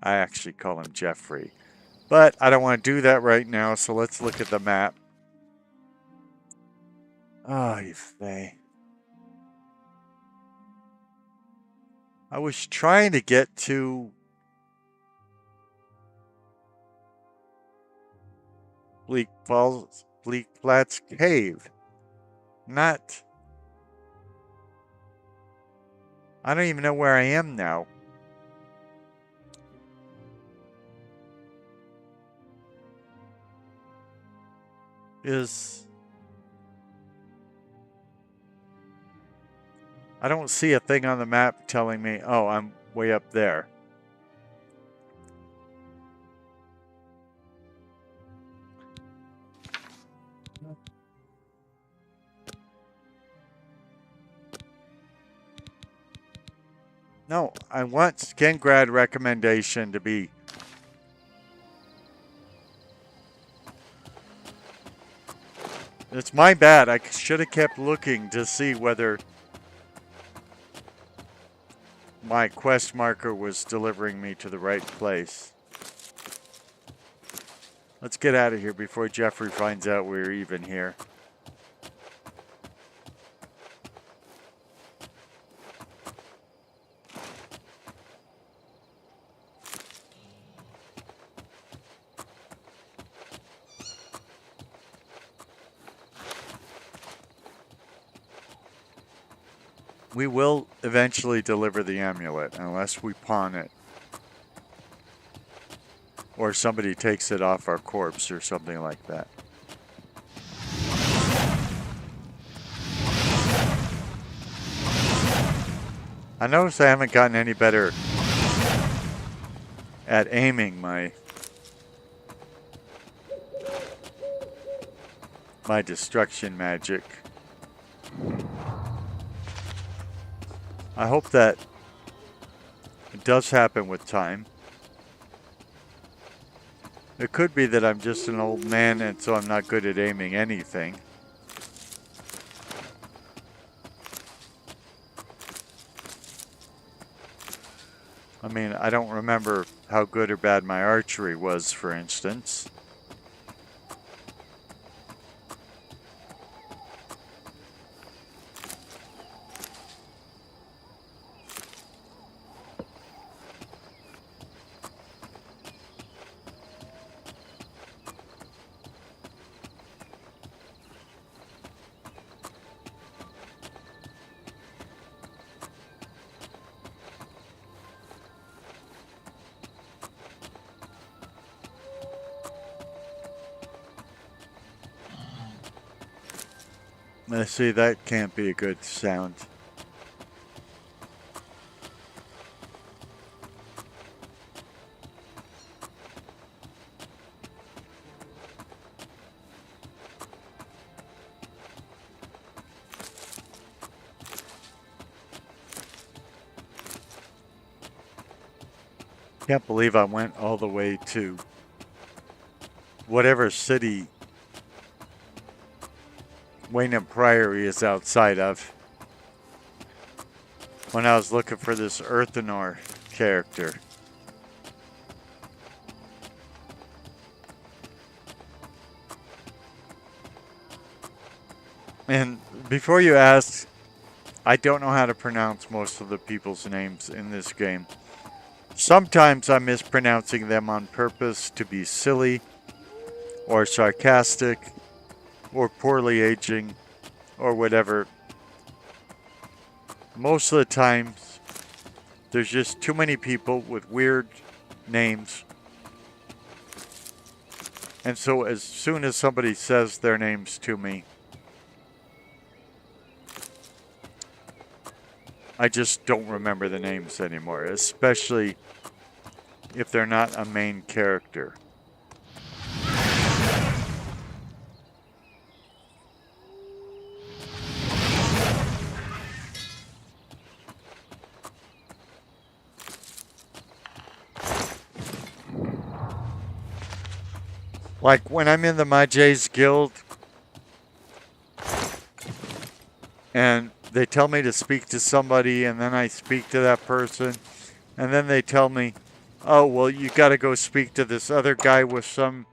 A: I actually call him Jeffery. But I don't want to do that right now, so let's look at the map. Oh, Faye. I was trying to get to Bleak Flats Cave. Not... I don't even know where I am now. I don't see a thing on the map telling me, oh, I'm way up there. No, I want Skingrad recommendation to be it's my bad. I should have kept looking to see whether my quest marker was delivering me to the right place. Let's get out of here before Jeffery finds out we're even here. We will eventually deliver the amulet, unless we pawn it. Or somebody takes it off our corpse or something like that. I notice I haven't gotten any better at aiming my my destruction magic. I hope that it does happen with time. It could be that I'm just an old man and so I'm not good at aiming anything. I mean, I don't remember how good or bad my archery was, for instance. Let's see, that can't be a good sound. Can't believe I went all the way to whatever city Wayne Priory is outside of when I was looking for this Earthenor character. And before you ask, I don't know how to pronounce most of the people's names in this game. Sometimes I'm mispronouncing them on purpose to be silly or sarcastic or poorly aging or whatever. Most of the times there's just too many people with weird names. And so as soon as somebody says their names to me, I just don't remember the names anymore, especially if they're not a main character. Like when I'm in the Mages Guild and they tell me to speak to somebody and then I speak to that person and then they tell me, oh, well, you got to go speak to this other guy with some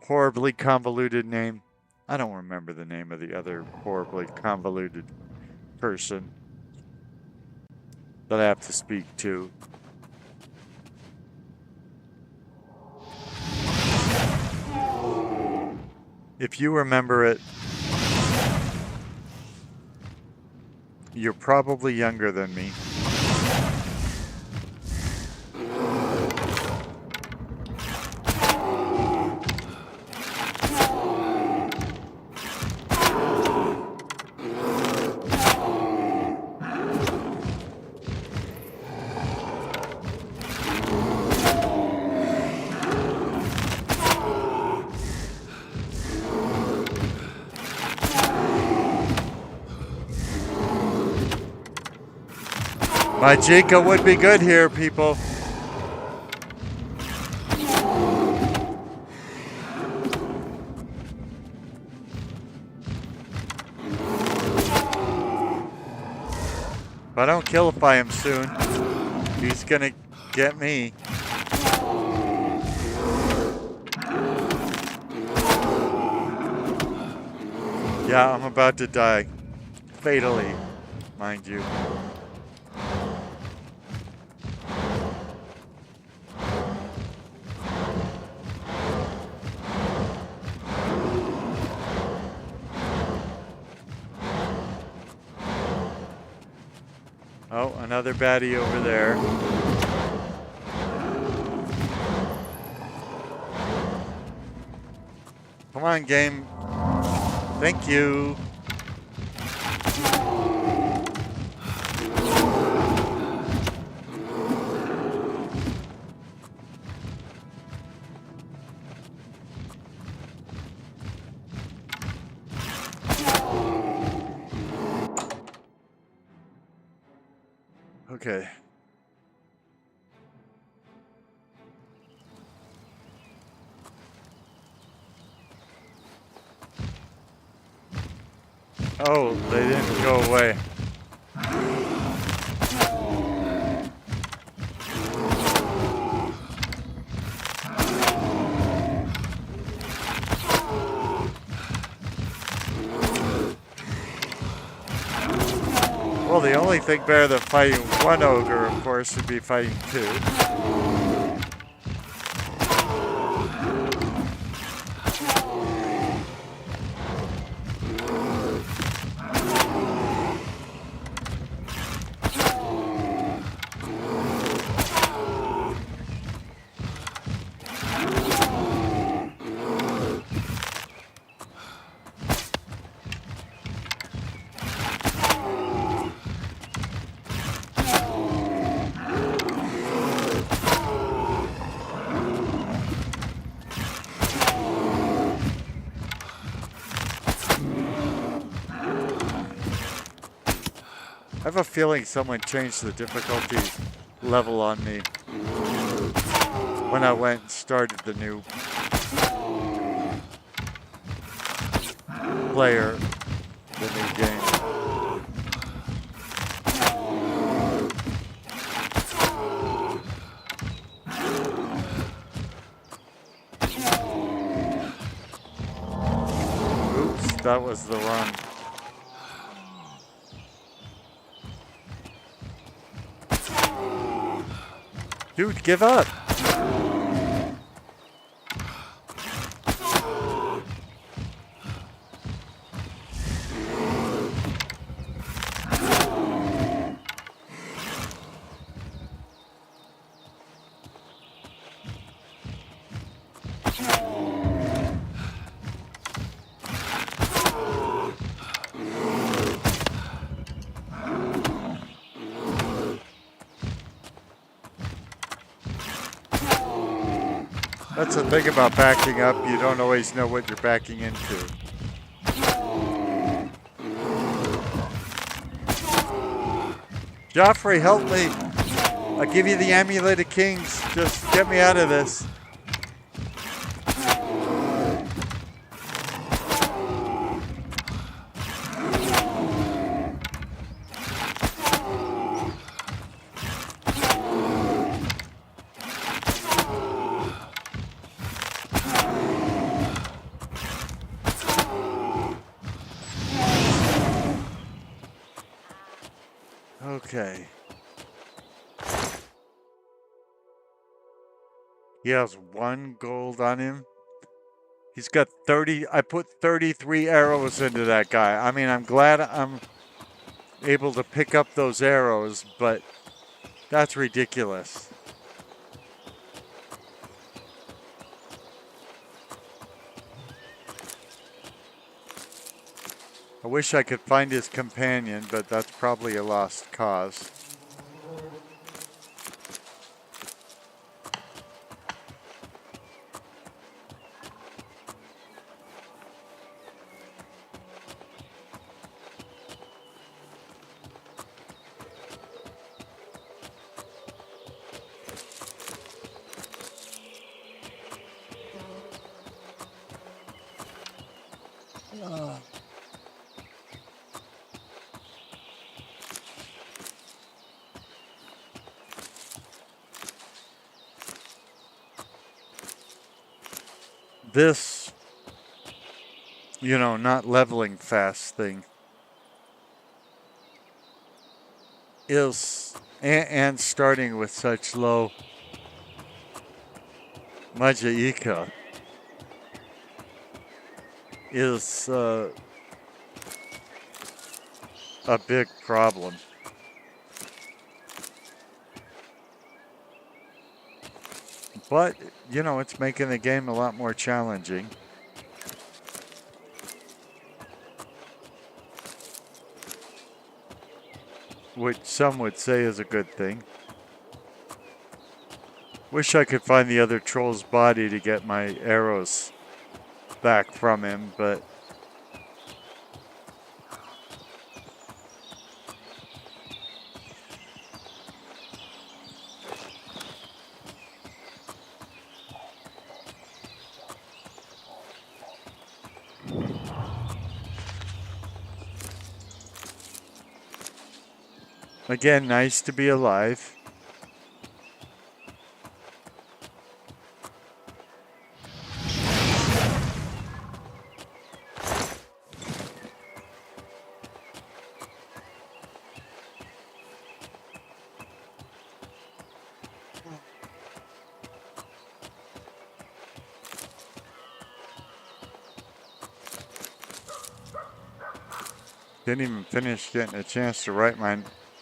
A: horribly convoluted name. I don't remember the name of the other horribly convoluted person that I have to speak to. If you remember it, you're probably younger than me. My Chica would be good here, people. If I don't killify him soon, he's gonna get me. Yeah, I'm about to die. Fatally, mind you. Oh, another baddie over there. Come on, game. Thank you. Okay. Oh, they didn't go away. Well, the only thing better than fighting one ogre, of course, would be fighting two. I have a feeling someone changed the difficulty level on me when I went and started the new player, the new game. Oops, that was the wrong. Dude, give up! That's the thing about backing up, you don't always know what you're backing into. Jeffery, help me! I'll give you the Amulet of Kings. Just get me out of this. Okay. He has 1 gold on him. He's got 30. I put 33 arrows into that guy. I mean, I'm glad I'm able to pick up those arrows, but that's ridiculous. I wish I could find his companion, but that's probably a lost cause. This, you know, not leveling fast thing is, and starting with such low Majaika is a big problem. But, you know, it's making the game a lot more challenging. Which some would say is a good thing. Wish I could find the other troll's body to get my arrows back from him, but Again, nice to be alive. Didn't even finish getting a chance to write my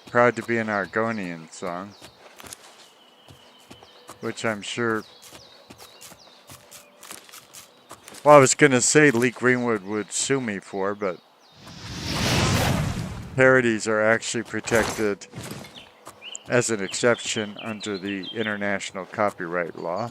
A: Proud to be an Argonian song, which I'm sure, well, I was going to say Lee Greenwood would sue me for, but parodies are actually protected as an exception under the international copyright law.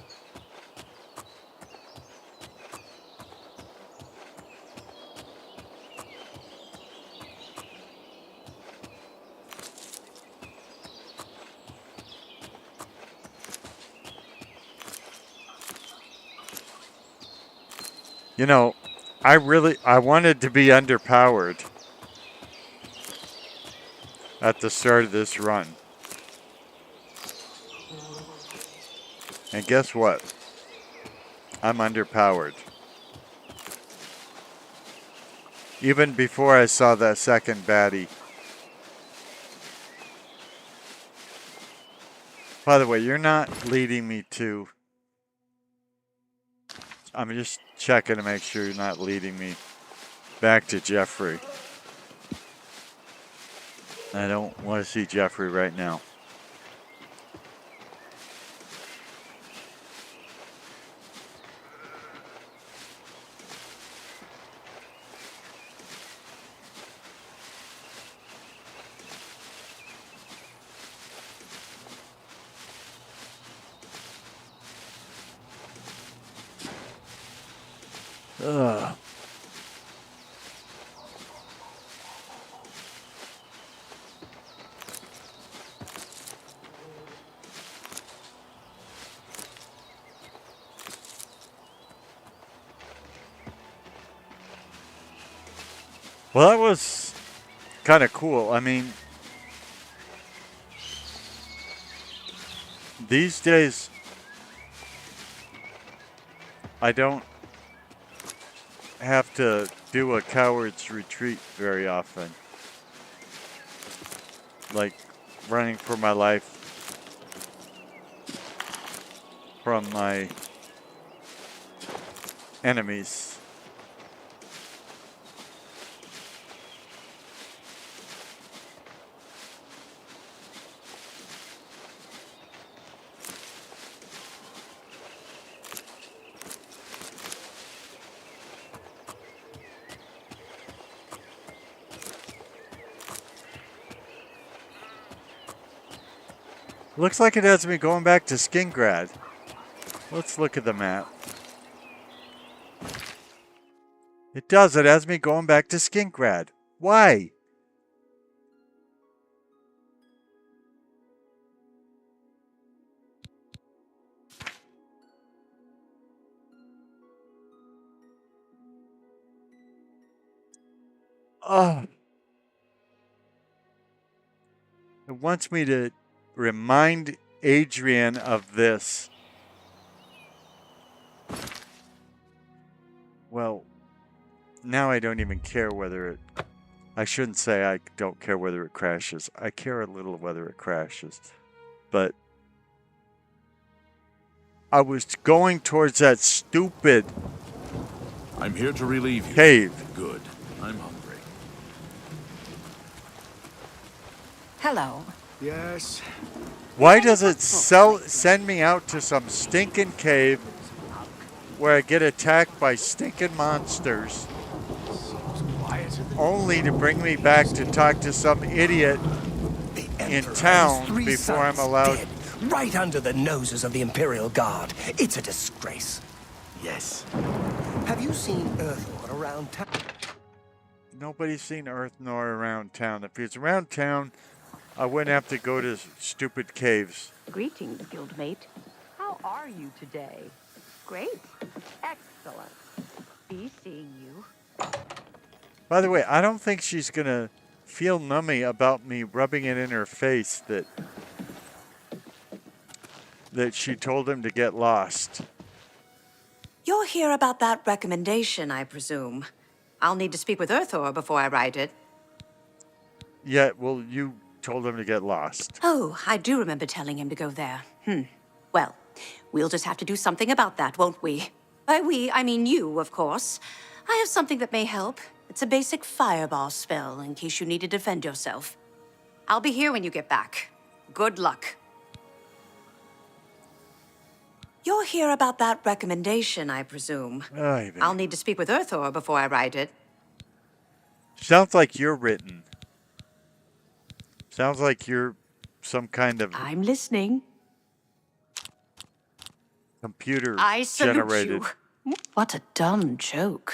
A: You know, I wanted to be underpowered at the start of this run. And guess what? I'm underpowered. Even before I saw that second baddie. By the way, you're not leading me to... I'm just checking to make sure you're not leading me back to Jeffery. I don't want to see Jeffery right now. Ugh. Well, that was kind of cool. I mean, these days, I don't have to do a coward's retreat very often. Like running for my life from my enemies. Looks like it has me going back to Skingrad. Let's look at the map. It does. It has me going back to Skingrad. Why? Oh. It wants me to remind Adrian of this. Well, now I don't even care whether it... I shouldn't say I don't care whether it crashes. I care a little whether it crashes. But I was going towards that stupid...
C: I'm here to relieve you.
A: Cave.
C: Good. I'm hungry.
H: Hello.
M: Yes.
A: Why does it send me out to some stinking cave where I get attacked by stinking monsters, only to bring me back to talk to some idiot in town before I'm allowed...
M: Dead, right under the noses of the Imperial Guard. It's a disgrace. Yes. Have you seen Earthor around town?
A: Nobody's seen Earthnor around town. If he was around town, I wouldn't have to go to stupid caves.
N: Greetings, guildmate. How are you today? Great. Excellent. Be seeing you.
A: By the way, I don't think she's going to feel nummy about me rubbing it in her face that she told him to get lost.
J: You're here about that recommendation, I presume. I'll need to speak with Urthor before I write it.
A: Yeah, well, you told him to get lost.
J: Oh, I do remember telling him to go there. Well, we'll just have to do something about that, won't we? By we, I mean you, of course. I have something that may help. It's a basic fireball spell, in case you need to defend yourself. I'll be here when you get back. Good luck. You're here about that recommendation, I presume. I'll need to speak with Urthor before I write it.
A: Sounds like you're written. Sounds like you're some kind of...
J: I'm listening.
A: Computer
J: I salute
A: generated.
J: you. What a dumb joke.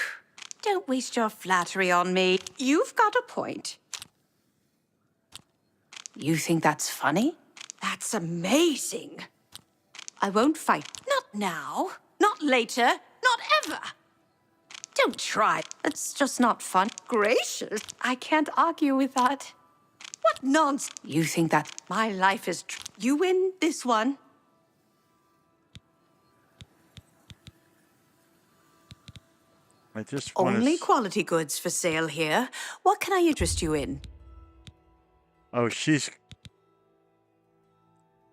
J: Don't waste your flattery on me. You've got a point. You think that's funny? That's amazing. I won't fight. Not now. Not later. Not ever. Don't try. It's just not fun. Gracious. I can't argue with that. What nonsense. You think that my life is... You win this one.
A: I just want
J: Only
A: to...
J: quality goods for sale here. What can I interest you in?
A: Oh, she's...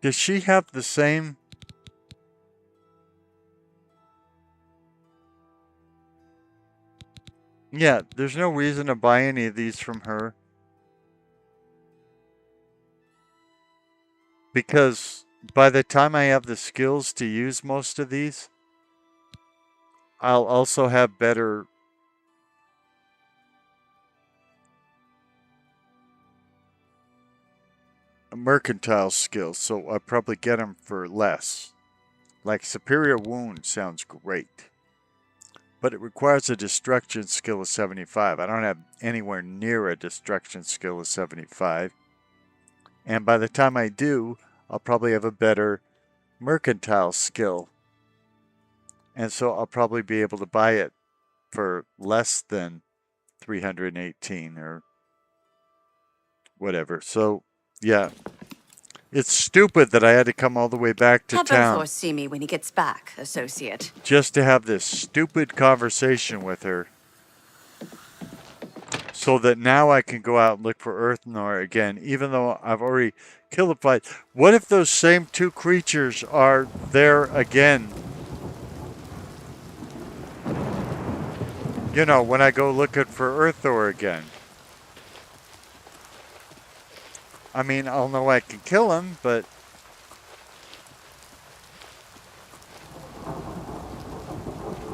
A: Does she have the same... Yeah, there's no reason to buy any of these from her. Because by the time I have the skills to use most of these, I'll also have better mercantile skills, so I'll probably get them for less. Like Superior Wound sounds great, but it requires a destruction skill of 75. I don't have anywhere near a destruction skill of 75. And by the time I do, I'll probably have a better mercantile skill. And so I'll probably be able to buy it for less than 318 or whatever. So, yeah. It's stupid that I had to come all the way back to
J: Have
A: town
J: Urthor see me when he gets back, associate.
A: just to have this stupid conversation with her. So that now I can go out and look for Urthor again, even though I've already killed the fight. What if those same two creatures are there again? You know, when I go looking for Urthor again. I mean, I'll know I can kill him, but...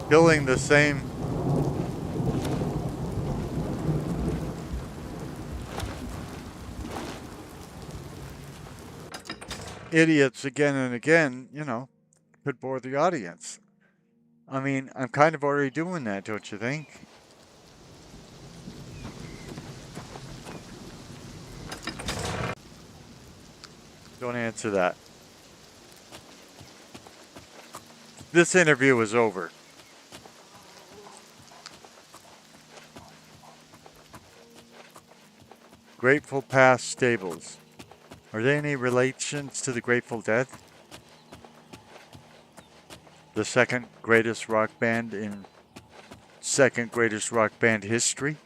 A: killing the same... idiots again and again, you know, could bore the audience. I mean, I'm kind of already doing that, don't you think? Don't answer that. This interview is over. Grateful Past Stables. Are there any relations to the Grateful Dead? The second greatest rock band in second greatest rock band history?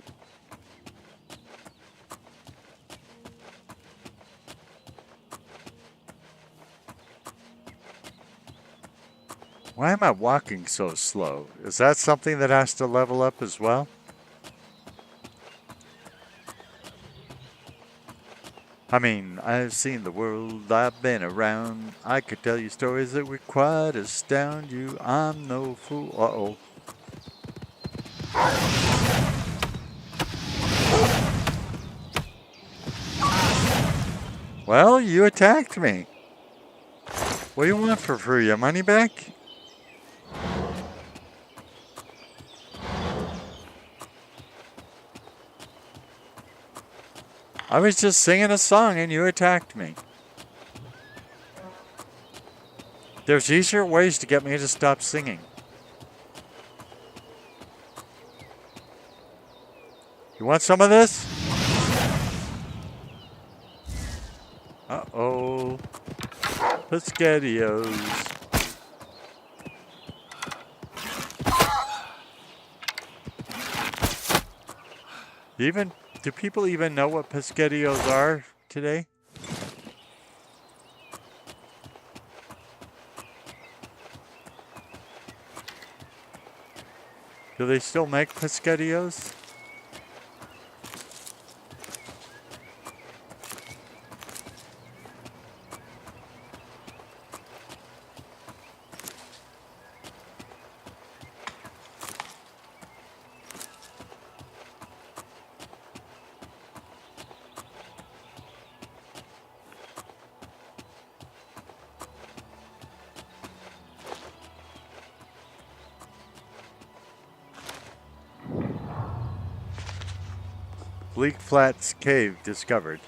A: Why am I walking so slow? Is that something that has to level up as well? I mean, I've seen the world, I've been around. I could tell you stories that would quite astound you. I'm no fool. Uh-oh. Well, you attacked me. What do you want for free? Your money back? I was just singing a song and you attacked me. There's easier ways to get me to stop singing. You want some of this? Pescadios. Do people even know what pescadios are today? Do they still make pescadios? Bleak Flats Cave discovered.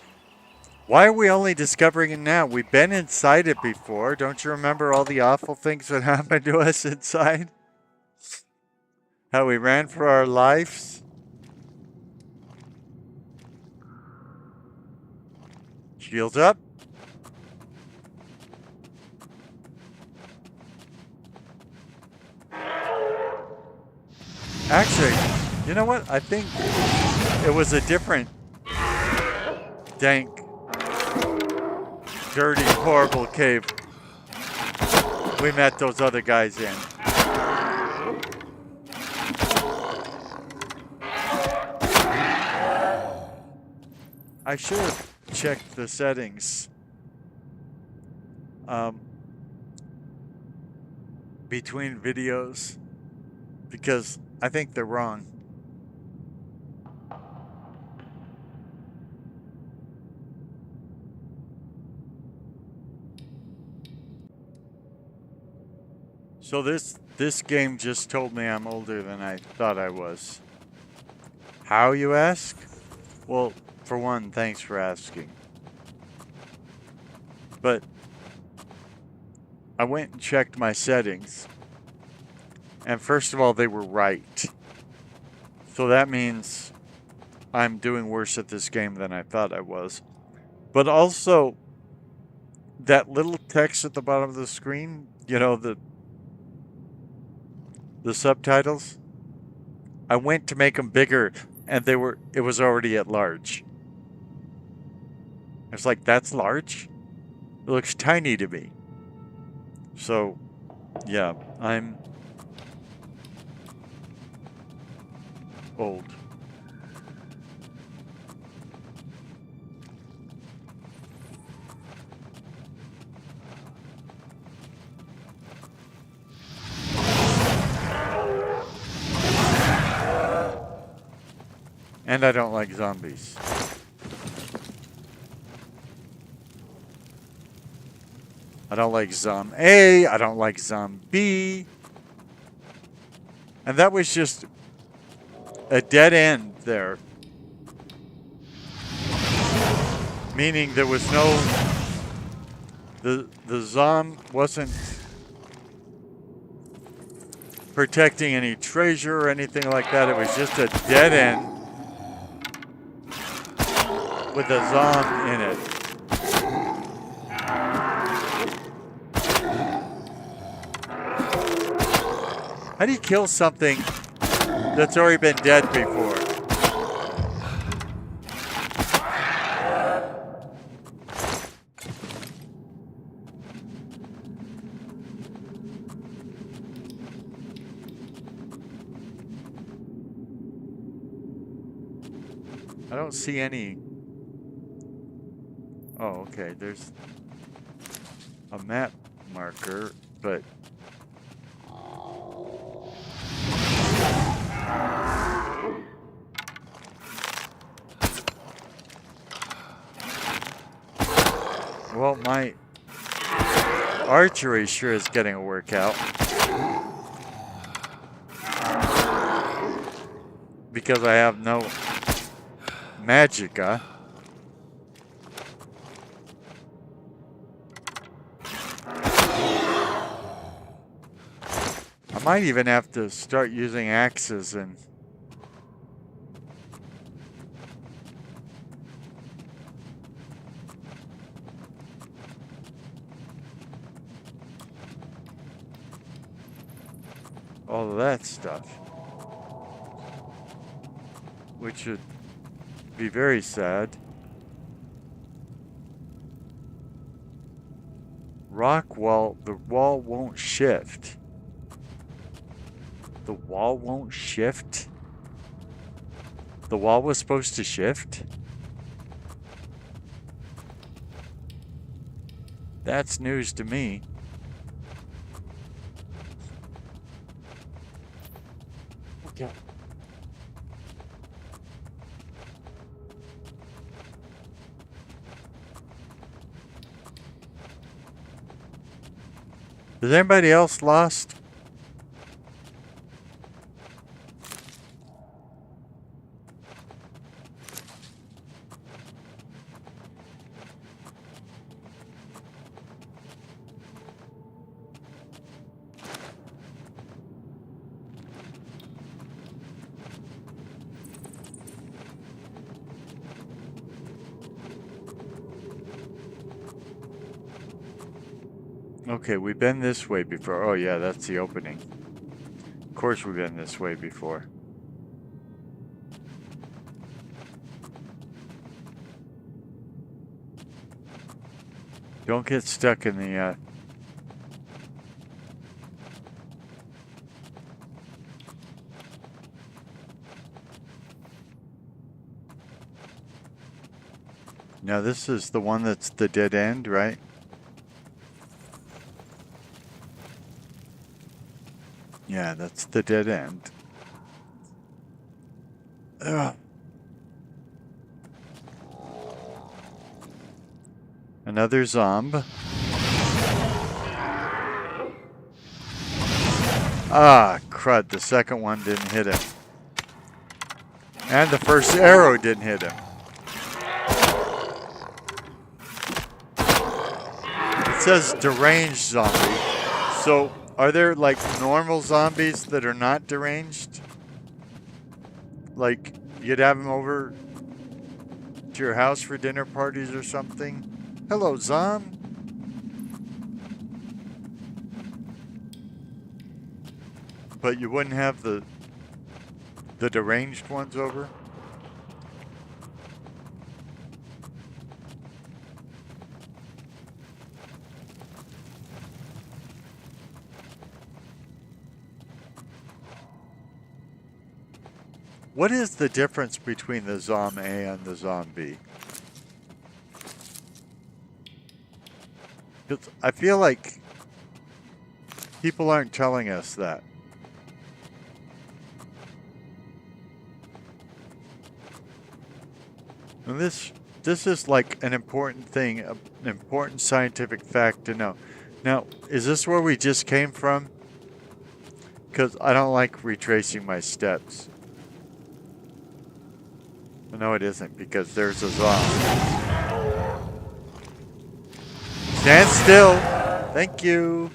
A: Why are we only discovering it now? We've been inside it before. Don't you remember all the awful things that happened to us inside? How we ran for our lives? Shields up. Actually, you know what? I think it was a different dank, dirty, horrible cave we met those other guys in. I should have checked the settings between videos because I think they're wrong. So this game just told me I'm older than I thought I was. How, you ask? Well, for one, thanks for asking. But I went and checked my settings. And first of all, they were right. So that means I'm doing worse at this game than I thought I was. But also, that little text at the bottom of the screen, you know, the subtitles, I went to make them bigger and it was already at large. I was like, that's large? It looks tiny to me. So, yeah, I'm old. And I don't like zombies. I don't like zombie. I don't like zombie. And that was just a dead end there. Meaning there was no... The zom wasn't protecting any treasure or anything like that. It was just a dead end with a zom in it. How do you kill something that's already been dead before? I don't see any. Oh, okay. There's a map marker, but well, my archery sure is getting a workout. Because I have no magicka. I might even have to start using axes and all of that stuff. Which would be very sad. Rock wall, the wall won't shift. The wall won't shift? The wall was supposed to shift? That's news to me. Okay. Is anybody else lost? Okay, we've been this way before. Oh yeah, that's the opening. Of course we've been this way before. Don't get stuck in the, Now this is the one that's the dead end, right? Yeah, that's the dead end. Ugh. Another zomb. Ah, crud, the second one didn't hit him. And the first arrow didn't hit him. It says deranged zombie. So, are there like normal zombies that are not deranged? Like, you'd have them over to your house for dinner parties or something? Hello, zom. But you wouldn't have the deranged ones over? What is the difference between the Zom A and the Zom B? Because I feel like people aren't telling us that. And this is like an important thing, an important scientific fact to know. Now, is this where we just came from? Because I don't like retracing my steps. No, it isn't, because there's a zombie. Stand still. Thank you.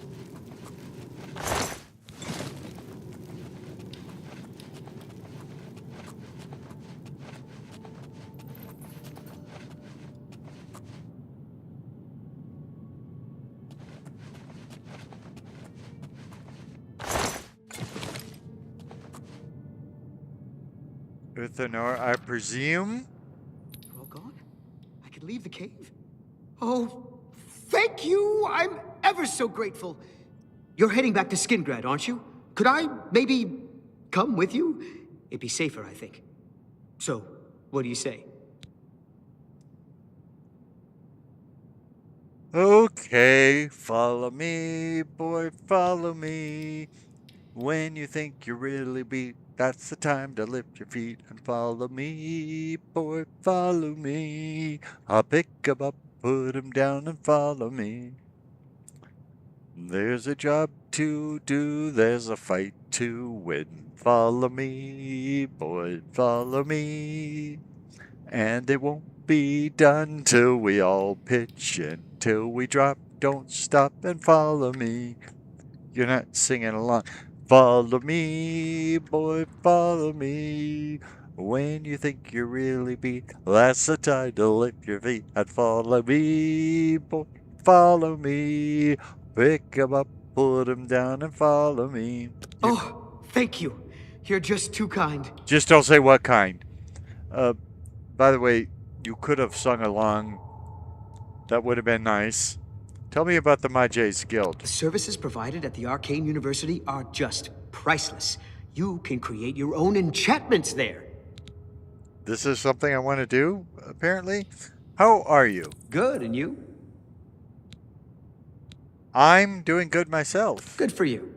A: Uthanor, I presume?
O: You're all gone? I can leave the cave? Oh, thank you! I'm ever so grateful. You're heading back to Skingrad, aren't you? Could I maybe come with you? It'd be safer, I think. So, what do you say?
A: Okay, follow me, boy, follow me. When you think you're really beat, that's the time to lift your feet and follow me, boy, follow me. I'll pick 'em up, put 'em down and follow me. There's a job to do, there's a fight to win. Follow me, boy, follow me. And it won't be done till we all pitch in, till we drop, don't stop and follow me. You're not singing along. Follow me, boy, follow me. When you think you're really beat, that's the time to lift your feet and follow me, boy, follow me. Pick 'em up, put 'em down and follow me.
O: Oh, Thank you. You're just too kind.
A: Just don't say what kind. By the way, you could have sung along. That would have been nice. Tell me about the Mages Guild.
O: The services provided at the Arcane University are just priceless. You can create your own enchantments there.
A: This is something I want to do, apparently. How are you?
O: Good, and you?
A: I'm doing good myself.
O: Good for you.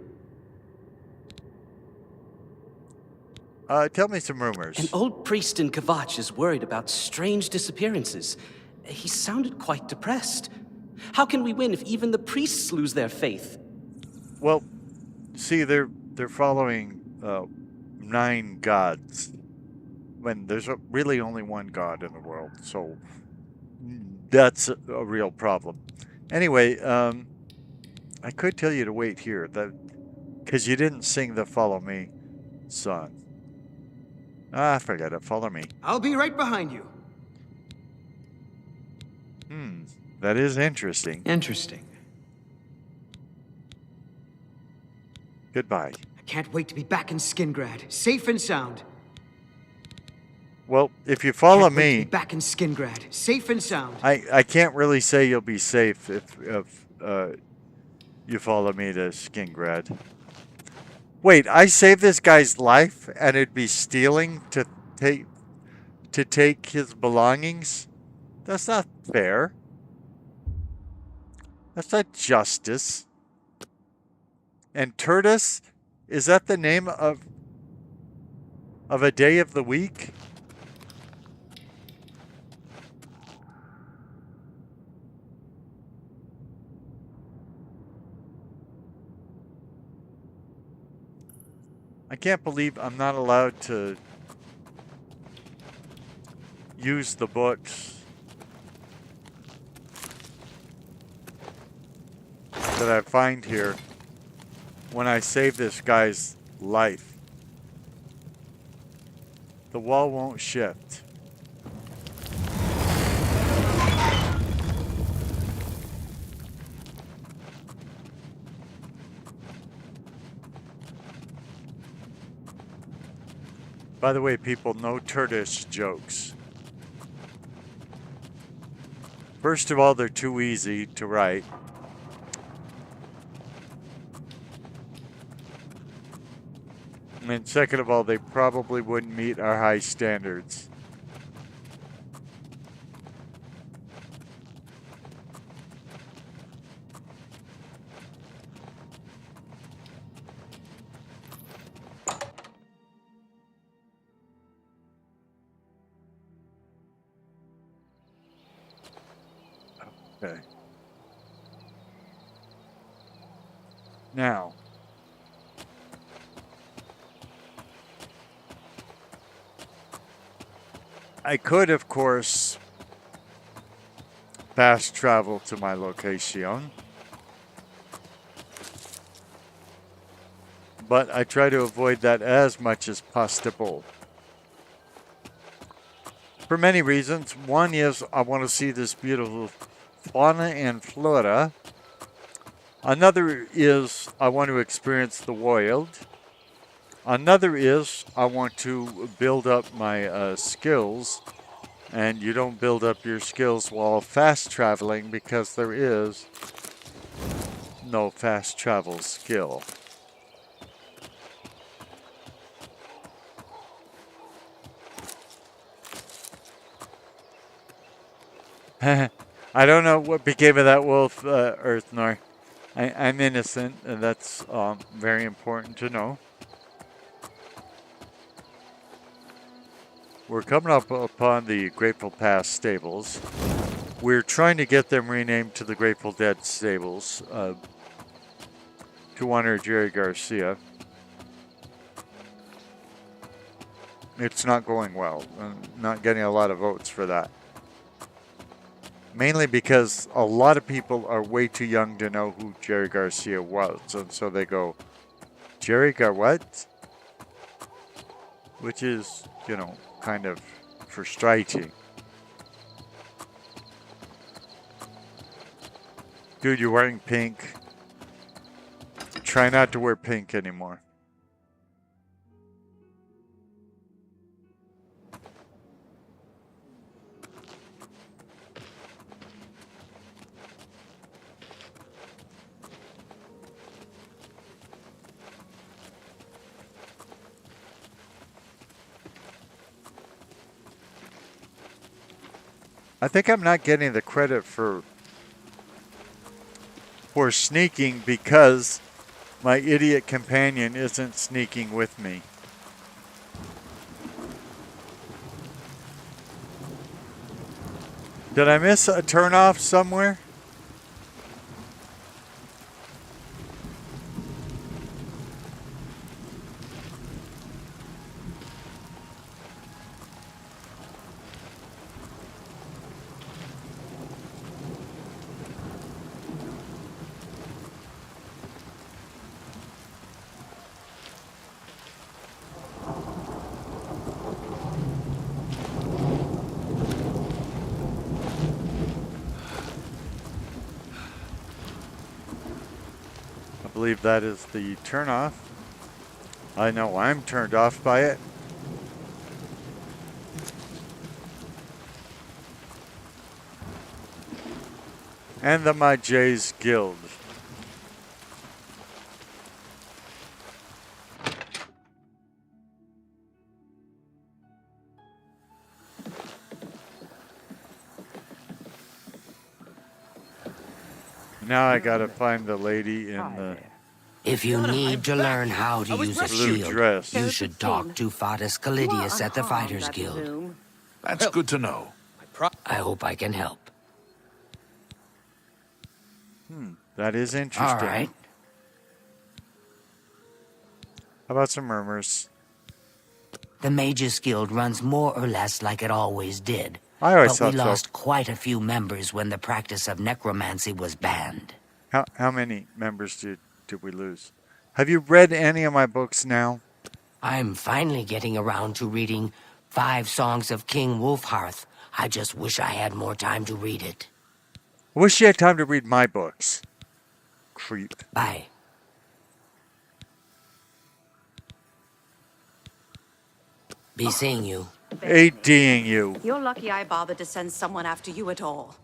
A: Tell me some rumors.
P: An old priest in Kvatch is worried about strange disappearances. He sounded quite depressed. How can we win if even the priests lose their faith?
A: Well, see, they're following 9 gods when there's really only one god in the world, so that's a real problem. Anyway, I could tell you to wait here, because you didn't sing the "Follow Me" song. Forget it. Follow me.
O: I'll be right behind you.
A: That is interesting.
O: Interesting.
A: Goodbye.
O: I can't wait to be back in Skingrad, safe and sound.
A: Well, if you follow
O: Can't wait to
A: me,
O: be back in Skingrad, safe and sound.
A: I can't really say you'll be safe if you follow me to Skingrad. Wait, I saved this guy's life, and it'd be stealing to take his belongings? That's not fair. That's not justice. And Tertus, is that the name of a day of the week? I can't believe I'm not allowed to use the books that I find here when I save this guy's life. The wall won't shift. By the way, people, no Turdish jokes. First of all, they're too easy to write. And second of all, they probably wouldn't meet our high standards. Okay. Now, I could, of course, fast travel to my location, but I try to avoid that as much as possible. For many reasons. One is I want to see this beautiful fauna and flora. Another is I want to experience the wild. Another is I want to build up my skills, and you don't build up your skills while fast traveling because there is no fast travel skill. I don't know what became of that wolf, Earthnor. I'm innocent, and that's very important to know. We're coming up upon the Grateful Pass stables. We're trying to get them renamed to the Grateful Dead stables to honor Jerry Garcia. It's not going well. I'm not getting a lot of votes for that. Mainly because a lot of people are way too young to know who Jerry Garcia was. And so they go, Jerry what? Which is, you know, kind of frustrating. Dude, you're wearing pink. Try not to wear pink anymore. I think I'm not getting the credit for sneaking because my idiot companion isn't sneaking with me. Did I miss a turnoff somewhere? I believe that is the turnoff. I know I'm turned off by it. And the My J's Guild. Now I gotta find the lady in the
D: If you need to learn how to use a
A: blue
D: shield,
A: dress.
D: you should talk to Fatus Callidius at the Fighters Guild.
C: That's good to know.
D: I hope I can help.
A: That is interesting.
D: All right.
A: How about some murmurs?
D: The Mages Guild runs more or less like it always did.
A: I always
D: but
A: thought
D: we
A: so.
D: lost quite a few members when the practice of necromancy was banned.
A: How many members did we lose? Have you read any of my books now?
D: I'm finally getting around to reading 5 Songs of King Wolfhearth. I just wish I had more time to read it.
A: I wish you had time to read my books. Creep.
D: Bye. Be seeing you.
A: ADing you.
J: You're lucky I bothered to send someone after you at all.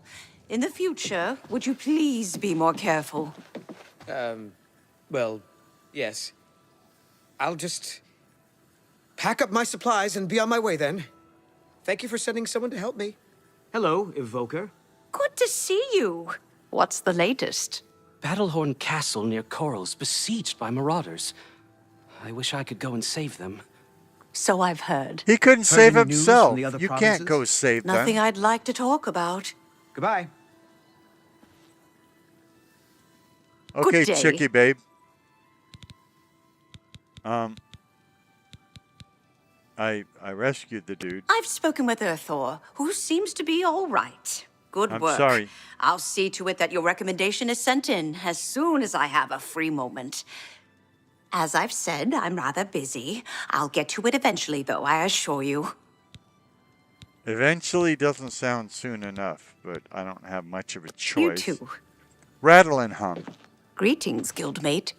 J: In the future, would you please be more careful?
O: Well, yes. I'll just pack up my supplies and be on my way then. Thank you for sending someone to help me. Hello, Evoker.
J: Good to see you. What's the latest?
P: Battlehorn Castle near Coral's besieged by marauders. I wish I could go and save them.
J: So I've heard.
A: He couldn't save
O: any news
A: himself.
O: from the other
A: You
O: provinces?
A: can't go save them.
J: Nothing I'd like to talk about.
O: Goodbye.
A: Okay,
J: Good day.
A: Chicky babe. I rescued the dude.
J: I've spoken with Earthor, who seems to be all right. Good
A: I'm
J: work.
A: sorry.
J: I'll see to it that your recommendation is sent in as soon as I have a free moment. As I've said, I'm rather busy. I'll get to it eventually, though, I assure you.
A: Eventually doesn't sound soon enough, but I don't have much of a
J: You
A: choice.
J: too.
A: Rattle and hum.
J: Greetings, guildmate.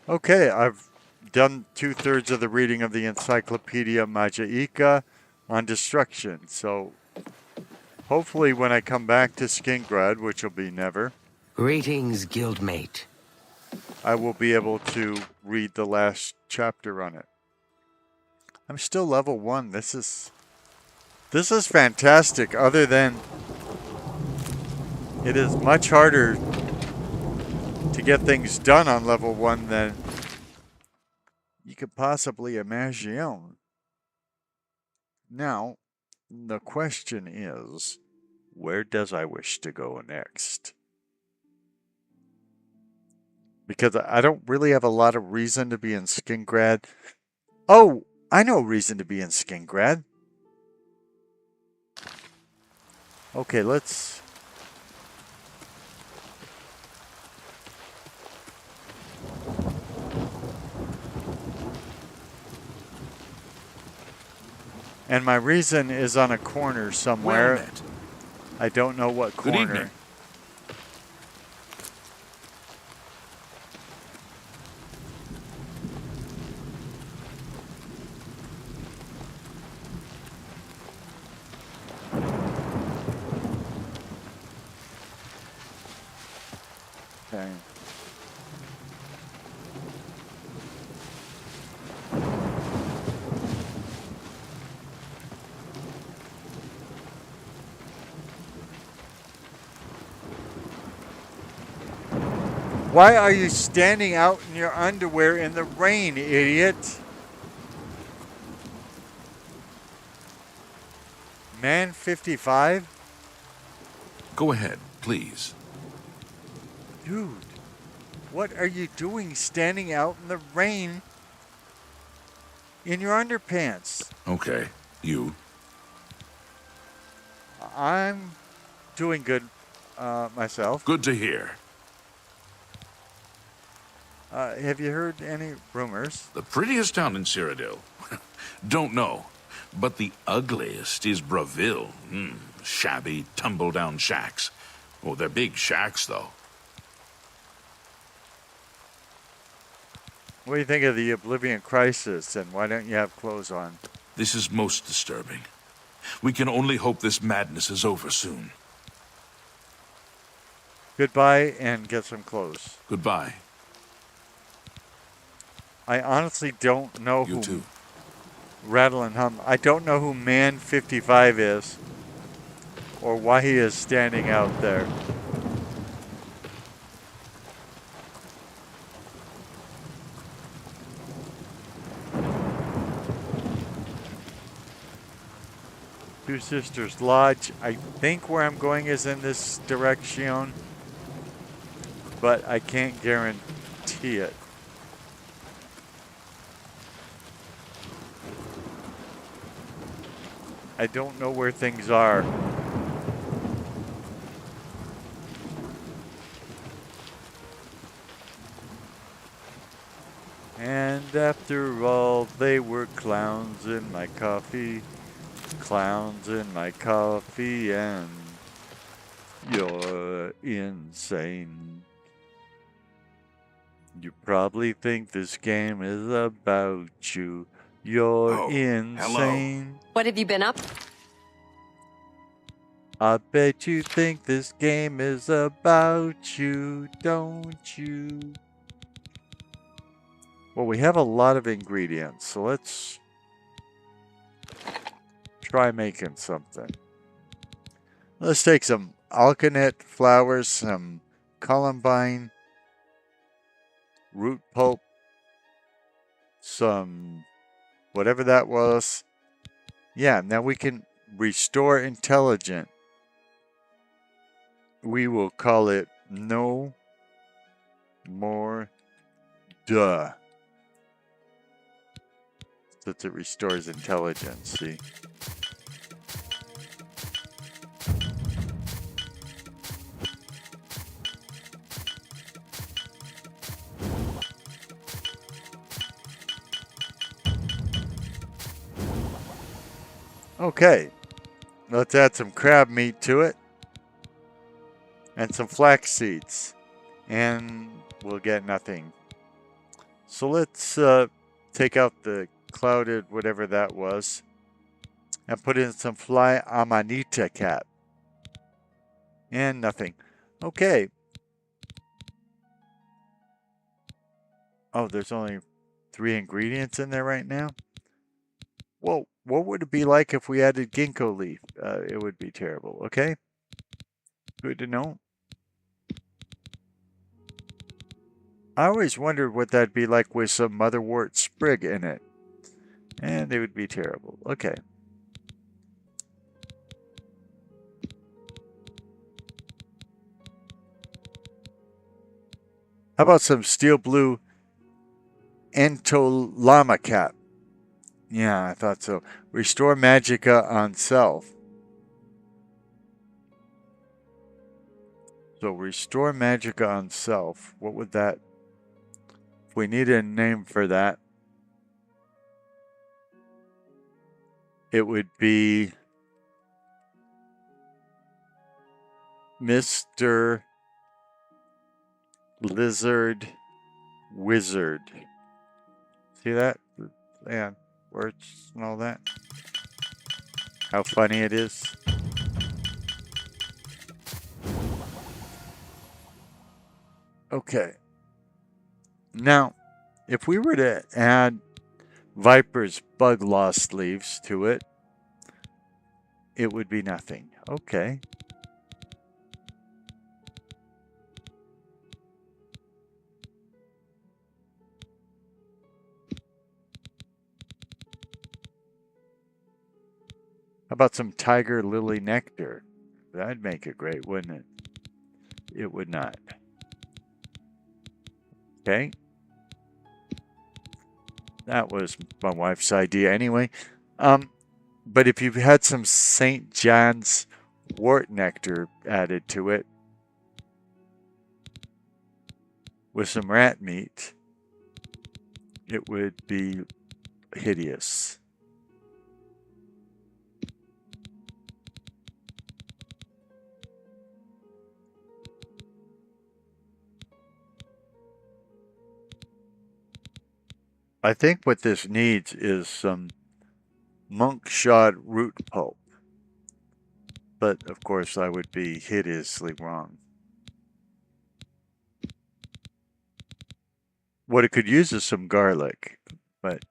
A: Okay, I've done 2/3 of the reading of the Encyclopedia Magica on destruction, so hopefully when I come back to Skingrad, which will be never,
D: Greetings, guildmate.
A: I will be able to read the last chapter on it. I'm still level 1. This is fantastic, other than it is much harder to get things done on level 1 than you could possibly imagine. Now, the question is, where does I wish to go next? Because I don't really have a lot of reason to be in Skingrad. Oh, I know a reason to be in Skingrad. Okay, let's... And my reason is on a corner somewhere.
C: Well met.
A: I don't know what
C: Good
A: corner.
C: evening.
A: Okay. Why are you standing out in your underwear in the rain, idiot? Man 55?
C: Go ahead, please.
A: Dude, what are you doing standing out in the rain in your underpants?
C: Okay, you.
A: I'm doing good myself.
C: Good to hear.
A: Have you heard any rumors?
C: The prettiest town in Cyrodiil? Don't know. But the ugliest is Braville. Shabby, tumble-down shacks. Oh, they're big shacks, though.
A: What do you think of the Oblivion crisis, and why don't you have clothes on?
C: This is most disturbing. We can only hope this madness is over soon.
A: Goodbye, and get some clothes.
C: Goodbye.
A: I honestly don't know
C: You too.
A: Rattle and hum. I don't know who Man 55 is, or why he is standing out there. Two Sisters Lodge. I think where I'm going is in this direction, but I can't guarantee it. I don't know where things are. And after all, they were clowns in my coffee. Clowns in my coffee, and you're insane. You probably think this game is about you. You're insane.
C: hello.
I: What have you been up?
A: I bet you think this game is about you, don't you? Well, we have a lot of ingredients, so let's try making something. Let's take some alkanet flowers, some columbine, root pulp, some whatever that was. Yeah, now we can restore intelligent. We will call it No More Duh. Since it restores intelligence, see? Okay, let's add some crab meat to it and some flax seeds, and we'll get nothing. So let's take out the clouded whatever that was and put in some fly amanita cap, and nothing. Okay. Oh, there's only 3 ingredients in there right now. Well, what would it be like if we added ginkgo leaf? It would be terrible. Okay. Good to know. I always wondered what that'd be like with some motherwort sprig in it. And it would be terrible. Okay. How about some steel blue entolama cap? Yeah, I thought so. Restore magicka on self. So restore magicka on self. What would that... If we need a name for that, it would be Mr. Lizard Wizard. See that? Yeah, words and all that. How funny it is. Okay. Now, if we were to add Viper's bug lost leaves to it, it would be nothing. Okay. How about some tiger lily nectar? That'd make it great, wouldn't it? It would not. Okay. That was my wife's idea anyway. But if you had some St. John's wort nectar added to it with some rat meat, it would be hideous. I think what this needs is some monk shod root pulp. But of course, I would be hideously wrong. What it could use is some garlic, but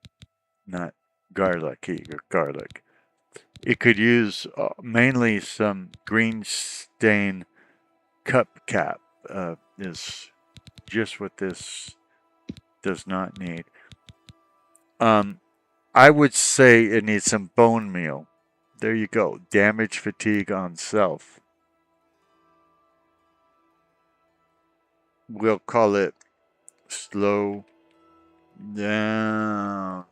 A: not garlicky or garlic. It could use mainly some green stain cup cap, is just what this does not need. I would say it needs some bone meal. There you go. Damage fatigue on self. We'll call it slow down.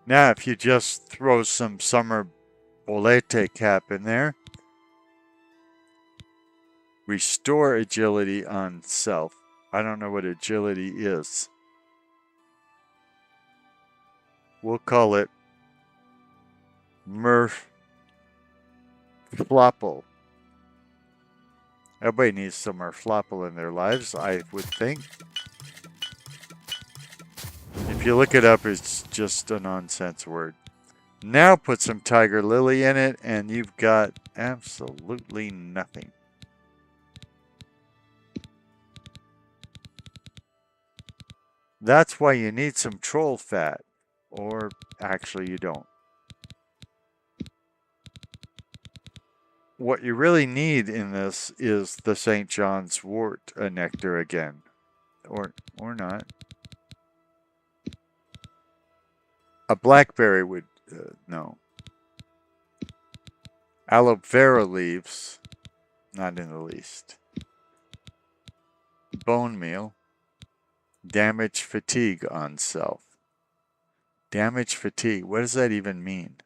A: Now, if you just throw some summer bolete cap in there, restore agility on self. I don't know what agility is. We'll call it Murph Flopple. Everybody needs some Murflopple in their lives, I would think. If you look it up, it's just a nonsense word. Now put some tiger lily in it, and you've got absolutely nothing. That's why you need some troll fat. Or actually, you don't. What you really need in this is the St. John's wort nectar again. Or not. A blackberry would, no. Aloe vera leaves, not in the least. Bone meal. Damage fatigue on self. Damage fatigue, what does that even mean?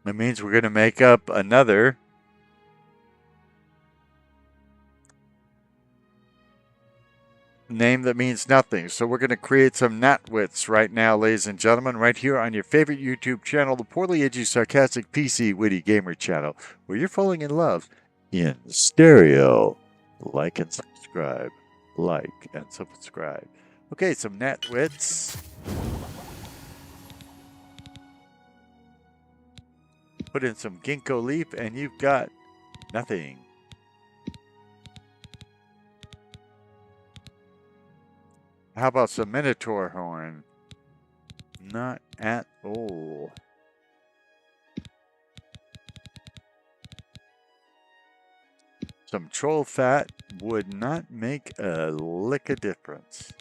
A: That means we're going to make up another name that means nothing. So we're going to create some nitwits right now, ladies and gentlemen, right here on your favorite YouTube channel, the Poorly Edgy Sarcastic PC Witty Gamer channel, where you're falling in love in stereo. Like and subscribe. Like and subscribe. Okay, some nitwits. Put in some ginkgo leaf and you've got nothing. How about some minotaur horn? Not at all. Some troll fat would not make a lick of difference.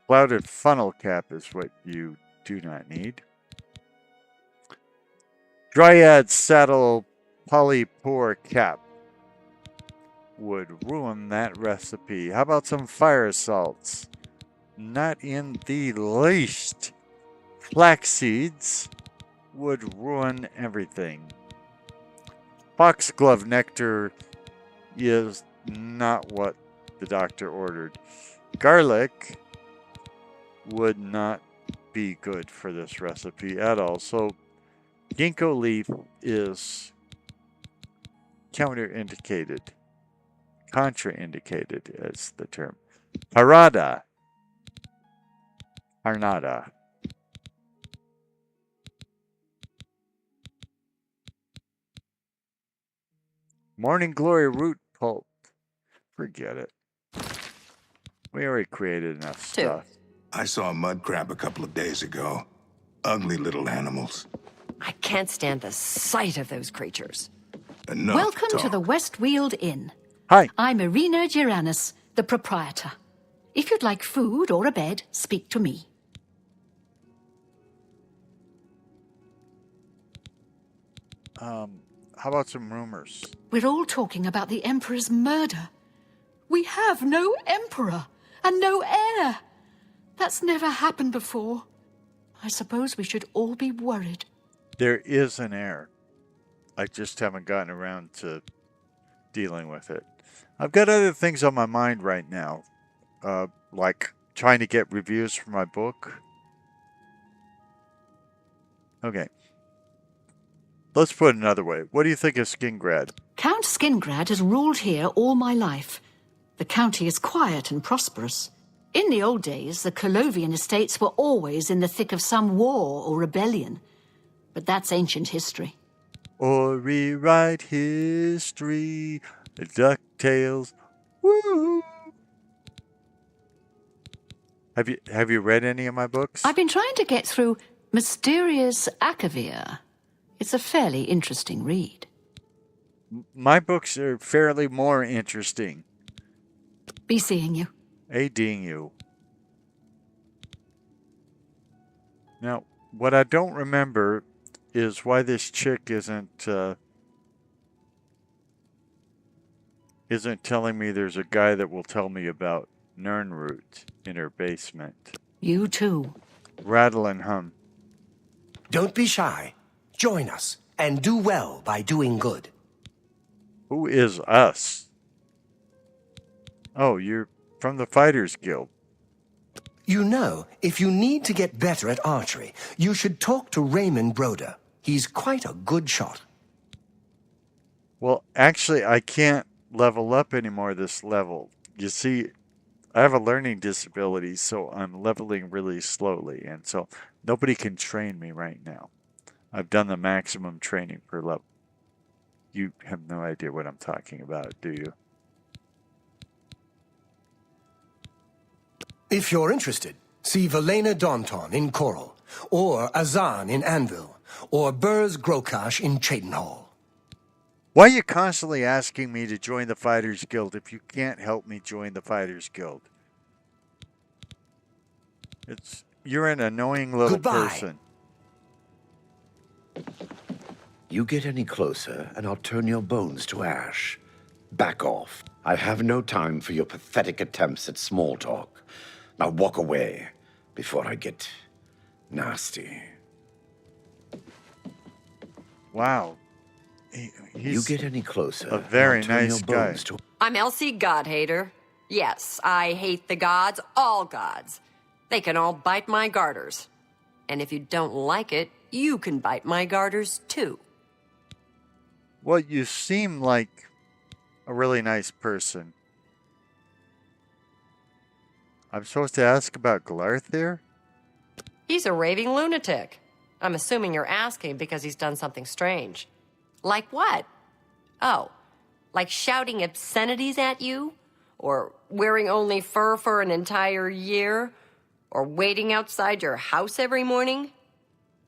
A: Clouded funnel cap is what you do not need. Dryad saddle polypore cap would ruin that recipe. How about some fire salts? Not in the least. Flax seeds would ruin everything. Foxglove nectar is not what the doctor ordered. Garlic would not be good for this recipe at all. So ginkgo leaf is counterindicated. Contraindicated is the term. Harada. Harnada. Morning Glory root pulp. Forget it. We already created enough stuff.
Q: I saw a mud crab a couple of days ago. Ugly little animals.
I: I can't stand the sight of those creatures.
Q: Enough
R: Welcome
Q: talk.
R: to the Westweald Inn.
A: Hi.
R: I'm Irina Giranus, the proprietor. If you'd like food or a bed, speak to me.
A: How about some rumors?
R: We're all talking about the Emperor's murder. We have no Emperor and no heir. That's never happened before. I suppose we should all be worried.
A: There is an heir. I just haven't gotten around to dealing with it. I've got other things on my mind right now, like trying to get reviews for my book. Okay. Let's put it another way. What do you think of Skingrad?
R: Count Skingrad has ruled here all my life. The county is quiet and prosperous. In the old days, the Colovian estates were always in the thick of some war or rebellion. But that's ancient history.
A: Or rewrite history, DuckTales. Woo! Have you read any of my books?
R: I've been trying to get through Mysterious Akavir. It's a fairly interesting read.
A: My books are fairly more interesting.
R: Be seeing you.
A: ADing you. Now, what I don't remember is why this chick isn't telling me there's a guy that will tell me about Nernroot in her basement.
R: You too.
A: Rattle and hum.
M: Don't be shy. Join us, and do well by doing good.
A: Who is us? Oh, you're from the Fighters Guild.
M: You know, if you need to get better at archery, you should talk to Raymond Broder. He's quite a good shot.
A: Well, actually, I can't level up anymore this level. You see, I have a learning disability, so I'm leveling really slowly, and so nobody can train me right now. I've done the maximum training per level. You have no idea what I'm talking about, do you?
M: If you're interested, see Velena Daunton in Coral, or Azan in Anvil, or Burz Grokash in Cheydinhall.
A: Why are you constantly asking me to join the Fighters Guild if you can't help me join the Fighters Guild? You're an annoying little person.
S: You get any closer, and I'll turn your bones to ash. Back off. I have no time for your pathetic attempts at small talk. Now walk away before I get nasty.
A: Wow.
S: You get any closer,
A: a very
S: and I'll turn
A: nice
S: your
A: guy.
S: bones to
I: I'm Elsie Godhater. Yes, I hate the gods, all gods. They can all bite my garters. And if you don't like it, you can bite my garters too.
A: Well, you seem like a really nice person. I'm supposed to ask about Glarthir?
I: He's a raving lunatic. I'm assuming you're asking because he's done something strange. Like what? Oh, like shouting obscenities at you? Or wearing only fur for an entire year? Or waiting outside your house every morning?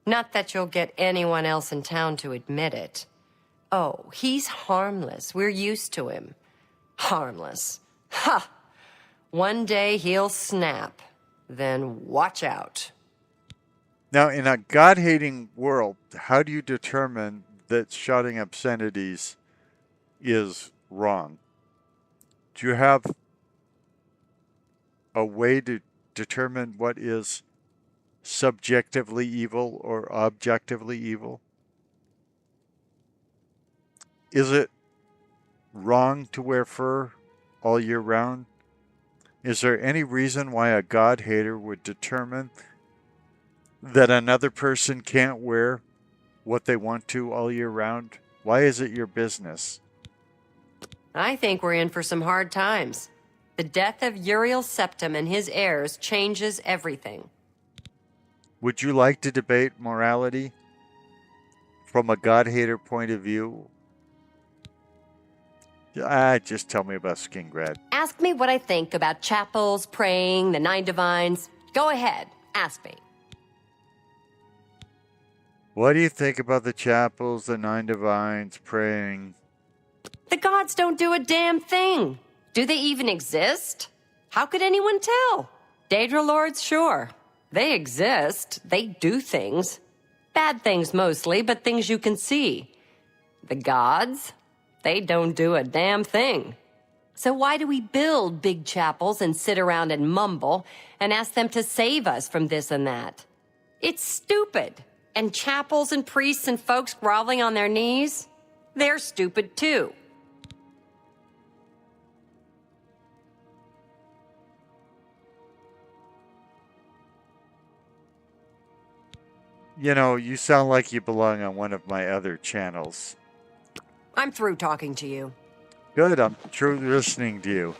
I: Not that you'll get anyone else in town to admit it. Oh, he's harmless. We're used to him. Harmless. Ha! One day he'll snap. Then watch out.
A: Now, in a God-hating world, how do you determine that shouting obscenities is wrong? Do you have a way to determine what is subjectively evil or objectively evil? Is it wrong to wear fur all year round? Is there any reason why a God-hater would determine that another person can't wear what they want to all year round? Why is it your business?
I: I think we're in for some hard times. The death of Uriel Septim and his heirs changes everything.
A: Would you like to debate morality from a God-hater point of view? Just tell me about Skingrad.
I: Ask me what I think about chapels, praying, the 9 divines. Go ahead, ask me.
A: What do you think about the chapels, the 9 divines, praying?
I: The gods don't do a damn thing. Do they even exist? How could anyone tell? Daedra lords, sure. They exist. They do things. Bad things mostly, but things you can see. The gods, they don't do a damn thing. So why do we build big chapels and sit around and mumble and ask them to save us from this and that? It's stupid. And chapels and priests and folks groveling on their knees, they're stupid too.
A: You know, you sound like you belong on one of my other channels.
I: I'm through talking to you.
A: Good, I'm truly listening to you.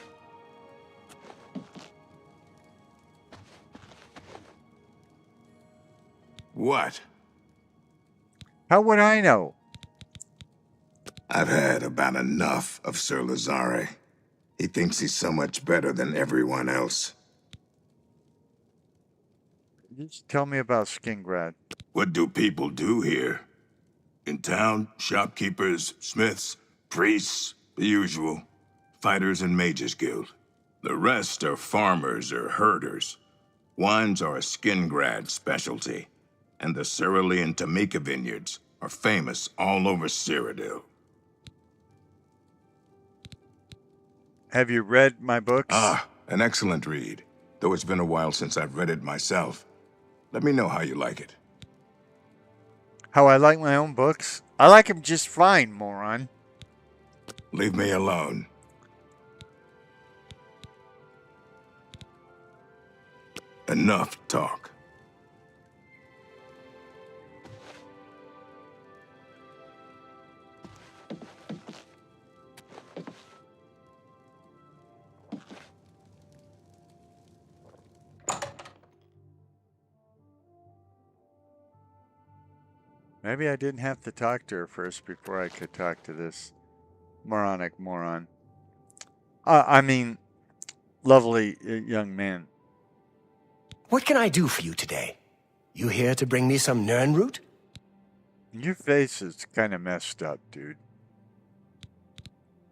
Q: What?
A: How would I know?
Q: I've had about enough of Sir Lazare. He thinks he's so much better than everyone else.
A: Just tell me about Skingrad.
Q: What do people do here? In town, shopkeepers, smiths, priests, the usual. Fighters and mages guild. The rest are farmers or herders. Wines are a Skingrad specialty, and the Cerulean Tamika vineyards are famous all over Cyrodiil.
A: Have you read my books?
Q: Ah, an excellent read, though it's been a while since I've read it myself. Let me know how you like it.
A: How I like my own books? I like them just fine, moron.
Q: Leave me alone. Enough talk.
A: Maybe I didn't have to talk to her first before I could talk to this moronic moron. I mean, lovely young man.
M: What can I do for you today? You here to bring me some Nern root?
A: Your face is kind of messed up, dude.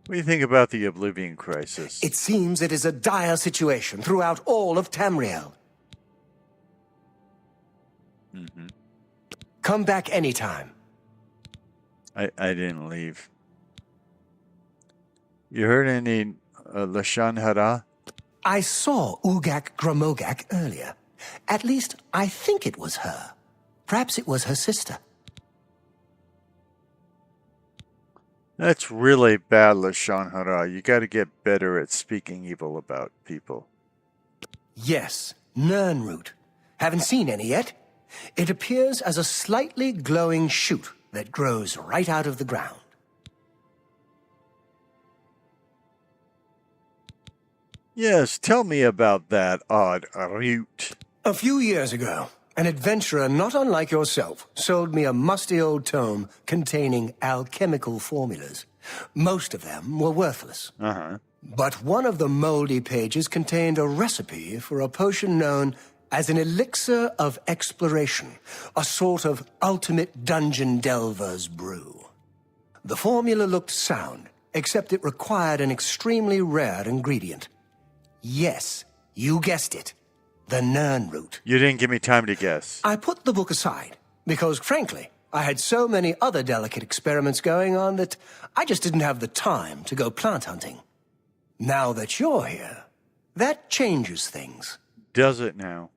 A: What do you think about the Oblivion crisis?
M: It seems it is a dire situation throughout all of Tamriel.
A: Mm-hmm.
M: Come back anytime.
A: I didn't leave. You heard any Lashan Hara?
M: I saw Ugak Gramogak earlier. At least, I think it was her. Perhaps it was her sister.
A: That's really bad, Lashan Hara. You got to get better at speaking evil about people.
M: Yes, Nern root. Haven't seen any yet. It appears as a slightly glowing shoot that grows right out of the ground.
A: Yes, tell me about that odd root.
M: A few years ago, an adventurer not unlike yourself sold me a musty old tome containing alchemical formulas. Most of them were worthless. But one of the moldy pages contained a recipe for a potion known as an elixir of exploration, a sort of ultimate dungeon delver's brew. The formula looked sound, except it required an extremely rare ingredient. Yes, you guessed it. The Nern root.
A: You didn't give me time to guess.
M: I put the book aside because, frankly, I had so many other delicate experiments going on that I just didn't have the time to go plant hunting. Now that you're here, that changes things.
A: Does it now?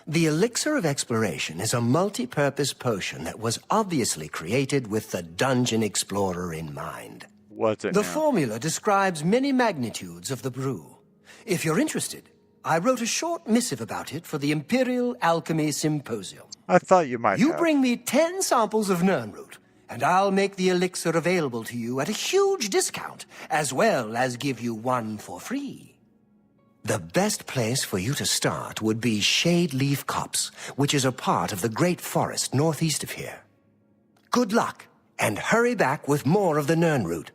M: The Elixir of Exploration is a multi-purpose potion that was obviously created with the Dungeon Explorer in mind.
A: What's it
M: The
A: now?
M: formula describes many magnitudes of the brew. If you're interested, I wrote a short missive about it for the Imperial Alchemy Symposium.
A: I thought you might
M: You
A: have.
M: bring me 10 samples of Nern root, and I'll make the elixir available to you at a huge discount, as well as give you one for free. The best place for you to start would be Shade Leaf Copse, which is a part of the Great Forest northeast of here. Good luck, and hurry back with more of the Nern root.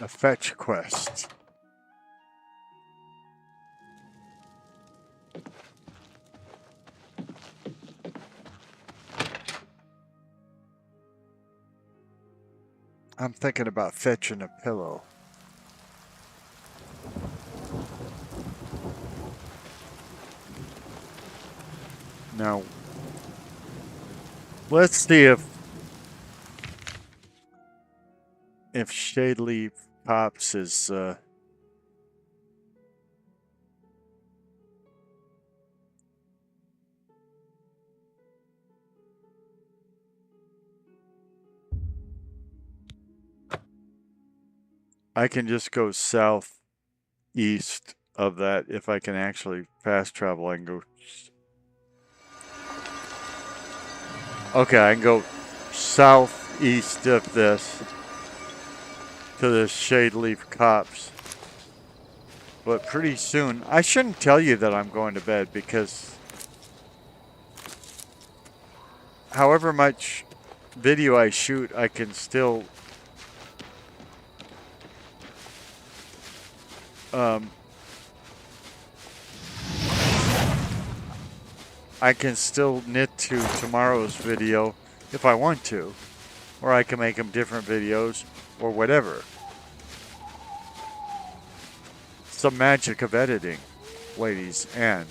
A: A fetch quest. I'm thinking about fetching a pillow. Now, let's see if Shade Leaf Pops is I can just go southeast of that if I can actually fast travel. I can go. Okay, I can go southeast of this to the Shade Leaf Copse. But pretty soon, I shouldn't tell you that I'm going to bed because however much video I shoot, I can still knit to tomorrow's video if I want to. Or I can make them different videos or whatever. It's the magic of editing, ladies and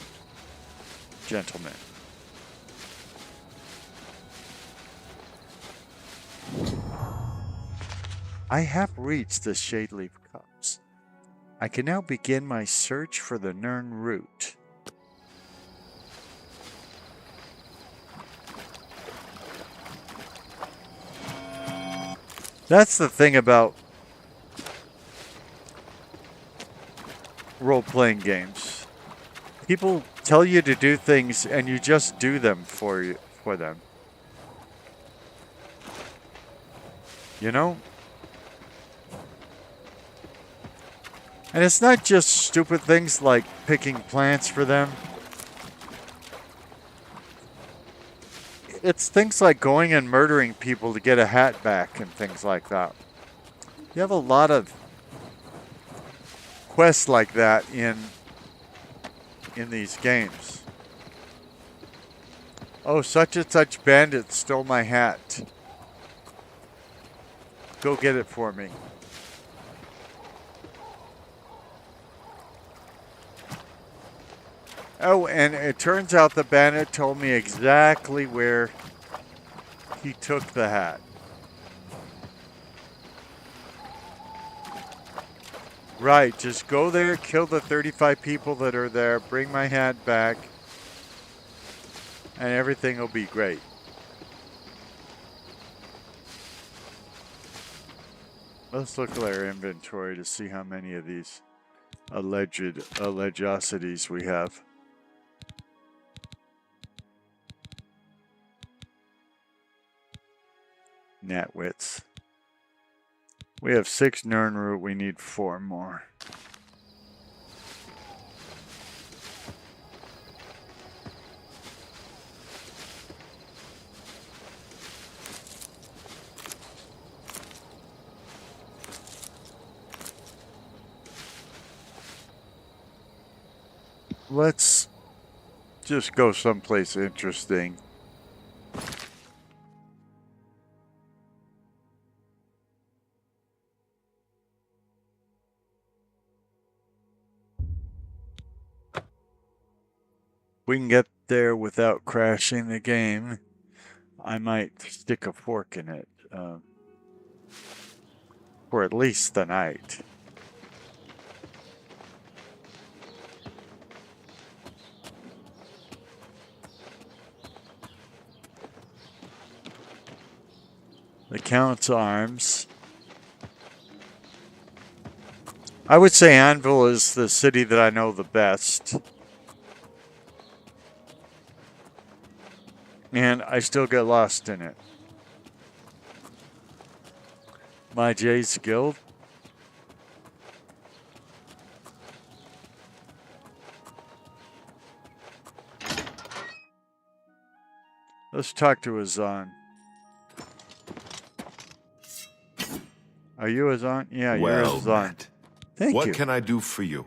A: gentlemen. I have reached the Shade Leaf Copse. I can now begin my search for the Nern root. That's the thing about role-playing games. People tell you to do things and you just do them for them. You know? And it's not just stupid things like picking plants for them. It's things like going and murdering people to get a hat back and things like that. You have a lot of quests like that in these games. Oh, such and such bandit stole my hat. Go get it for me. Oh, and it turns out the bandit told me exactly where he took the hat. Right, just go there, kill the 35 people that are there, bring my hat back, and everything will be great. Let's look at our inventory to see how many of these allegosities we have. Gnatwits. We have 6 Nern root, we need 4 more. Let's just go someplace interesting. We can get there without crashing the game. I might stick a fork in it for at least the night. The Count's Arms. I would say Anvil is the city that I know the best. And I still get lost in it. My J's Guild. Let's talk to Azan. Are you Azan? Yeah, you're
G: Well
A: Azan.
G: met.
A: Thank
G: what
A: you.
G: can I do for you?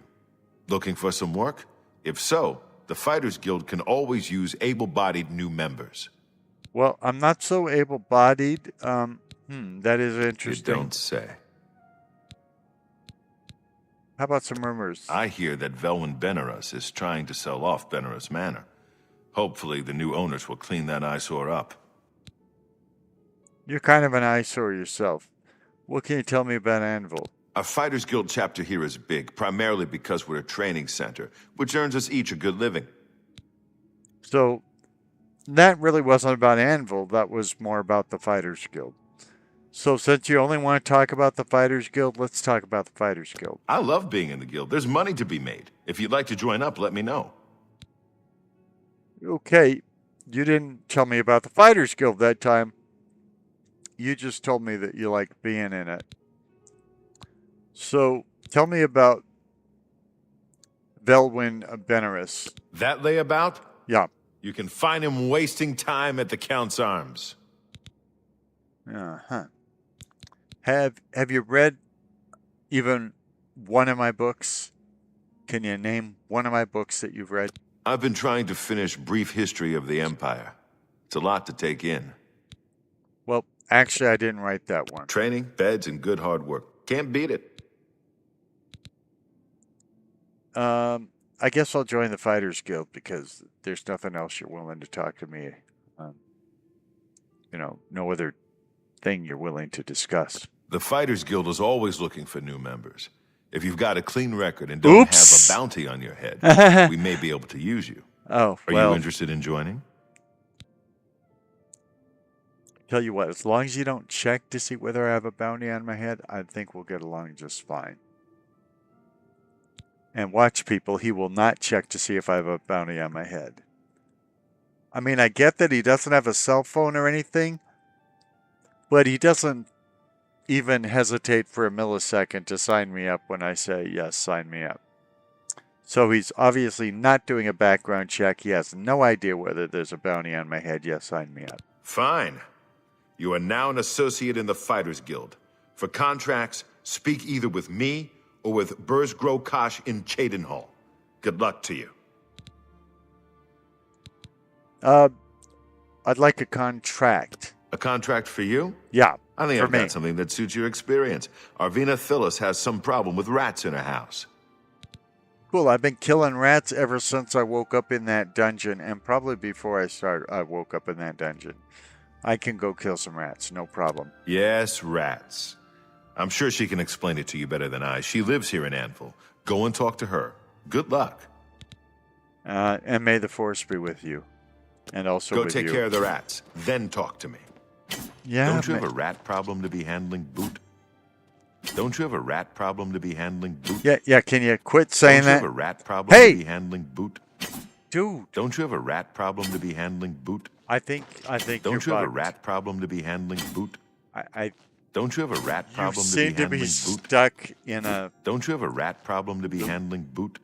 G: Looking for some work? If so, the Fighters Guild can always use able-bodied new members.
A: Well, I'm not so able-bodied. That is interesting.
G: You don't say.
A: How about some rumors?
G: I hear that Velwyn Benaras is trying to sell off Benaras Manor. Hopefully, the new owners will clean that eyesore up.
A: You're kind of an eyesore yourself. What can you tell me about Anvil?
G: Our Fighters Guild chapter here is big, primarily because we're a training center, which earns us each a good living.
A: So, that really wasn't about Anvil. That was more about the Fighters Guild. So since you only want to talk about the Fighters Guild, let's talk about the Fighters Guild.
G: I love being in the guild. There's money to be made. If you'd like to join up, let me know.
A: Okay, you didn't tell me about the Fighters Guild that time. You just told me that you like being in it. So tell me about Velwyn Benaras.
G: That layabout?
A: Yeah.
G: You can find him wasting time at the Count's Arms.
A: Uh-huh. Have you read even one of my books? Can you name one of my books that you've read?
G: I've been trying to finish Brief History of the Empire. It's a lot to take in.
A: Well, actually, I didn't write that one.
G: Training, beds, and good hard work. Can't beat it.
A: I guess I'll join the Fighters Guild because there's nothing else you're willing to talk to me. No other thing you're willing to discuss.
G: The Fighters Guild is always looking for new members. If you've got a clean record and don't have a bounty on your head, we may be able to use you.
A: Oh,
G: Are you interested in joining?
A: Tell you what, as long as you don't check to see whether I have a bounty on my head, I think we'll get along just fine. And watch, people, he will not check to see if I have a bounty on my head. I mean, I get that he doesn't have a cell phone or anything, but he doesn't even hesitate for a millisecond to sign me up when I say, yes, sign me up. So he's obviously not doing a background check. He has no idea whether there's a bounty on my head. Yes, sign me up.
G: Fine. You are now an associate in the Fighters Guild. For contracts, speak either with me or with Bursgro Kosh in Cheydinhall. Good luck to you.
A: I'd like a contract.
G: A contract for you?
A: Yeah,
G: I think
A: for
G: I've
A: me.
G: got something that suits your experience. Arvina Phyllis has some problem with rats in her house.
A: Cool, I've been killing rats ever since I woke up in that dungeon, and probably before I woke up in that dungeon. I can go kill some rats, no problem.
G: Yes, rats. I'm sure she can explain it to you better than I. She lives here in Anvil. Go and talk to her. Good luck.
A: And may the force be with you. And also
G: Go
A: with
G: take
A: you.
G: care of the rats, then talk to me.
A: Yeah.
G: Don't you have a rat problem to be handling, Boot? Don't you have a rat problem to be handling, Boot?
A: Yeah, can you quit saying
G: Don't you
A: that?
G: have a rat problem to be handling, Boot?
A: Dude.
G: Don't you have a rat problem to be handling, Boot?
A: I think
G: Don't you
A: you're
G: have a
A: bugged.
G: rat problem to be handling, Boot?
A: I
G: Don't you have a rat
A: you
G: problem to be
A: seem to
G: handling,
A: be
G: Boot?
A: stuck in a...
G: Don't you have a rat problem to be handling, Boot?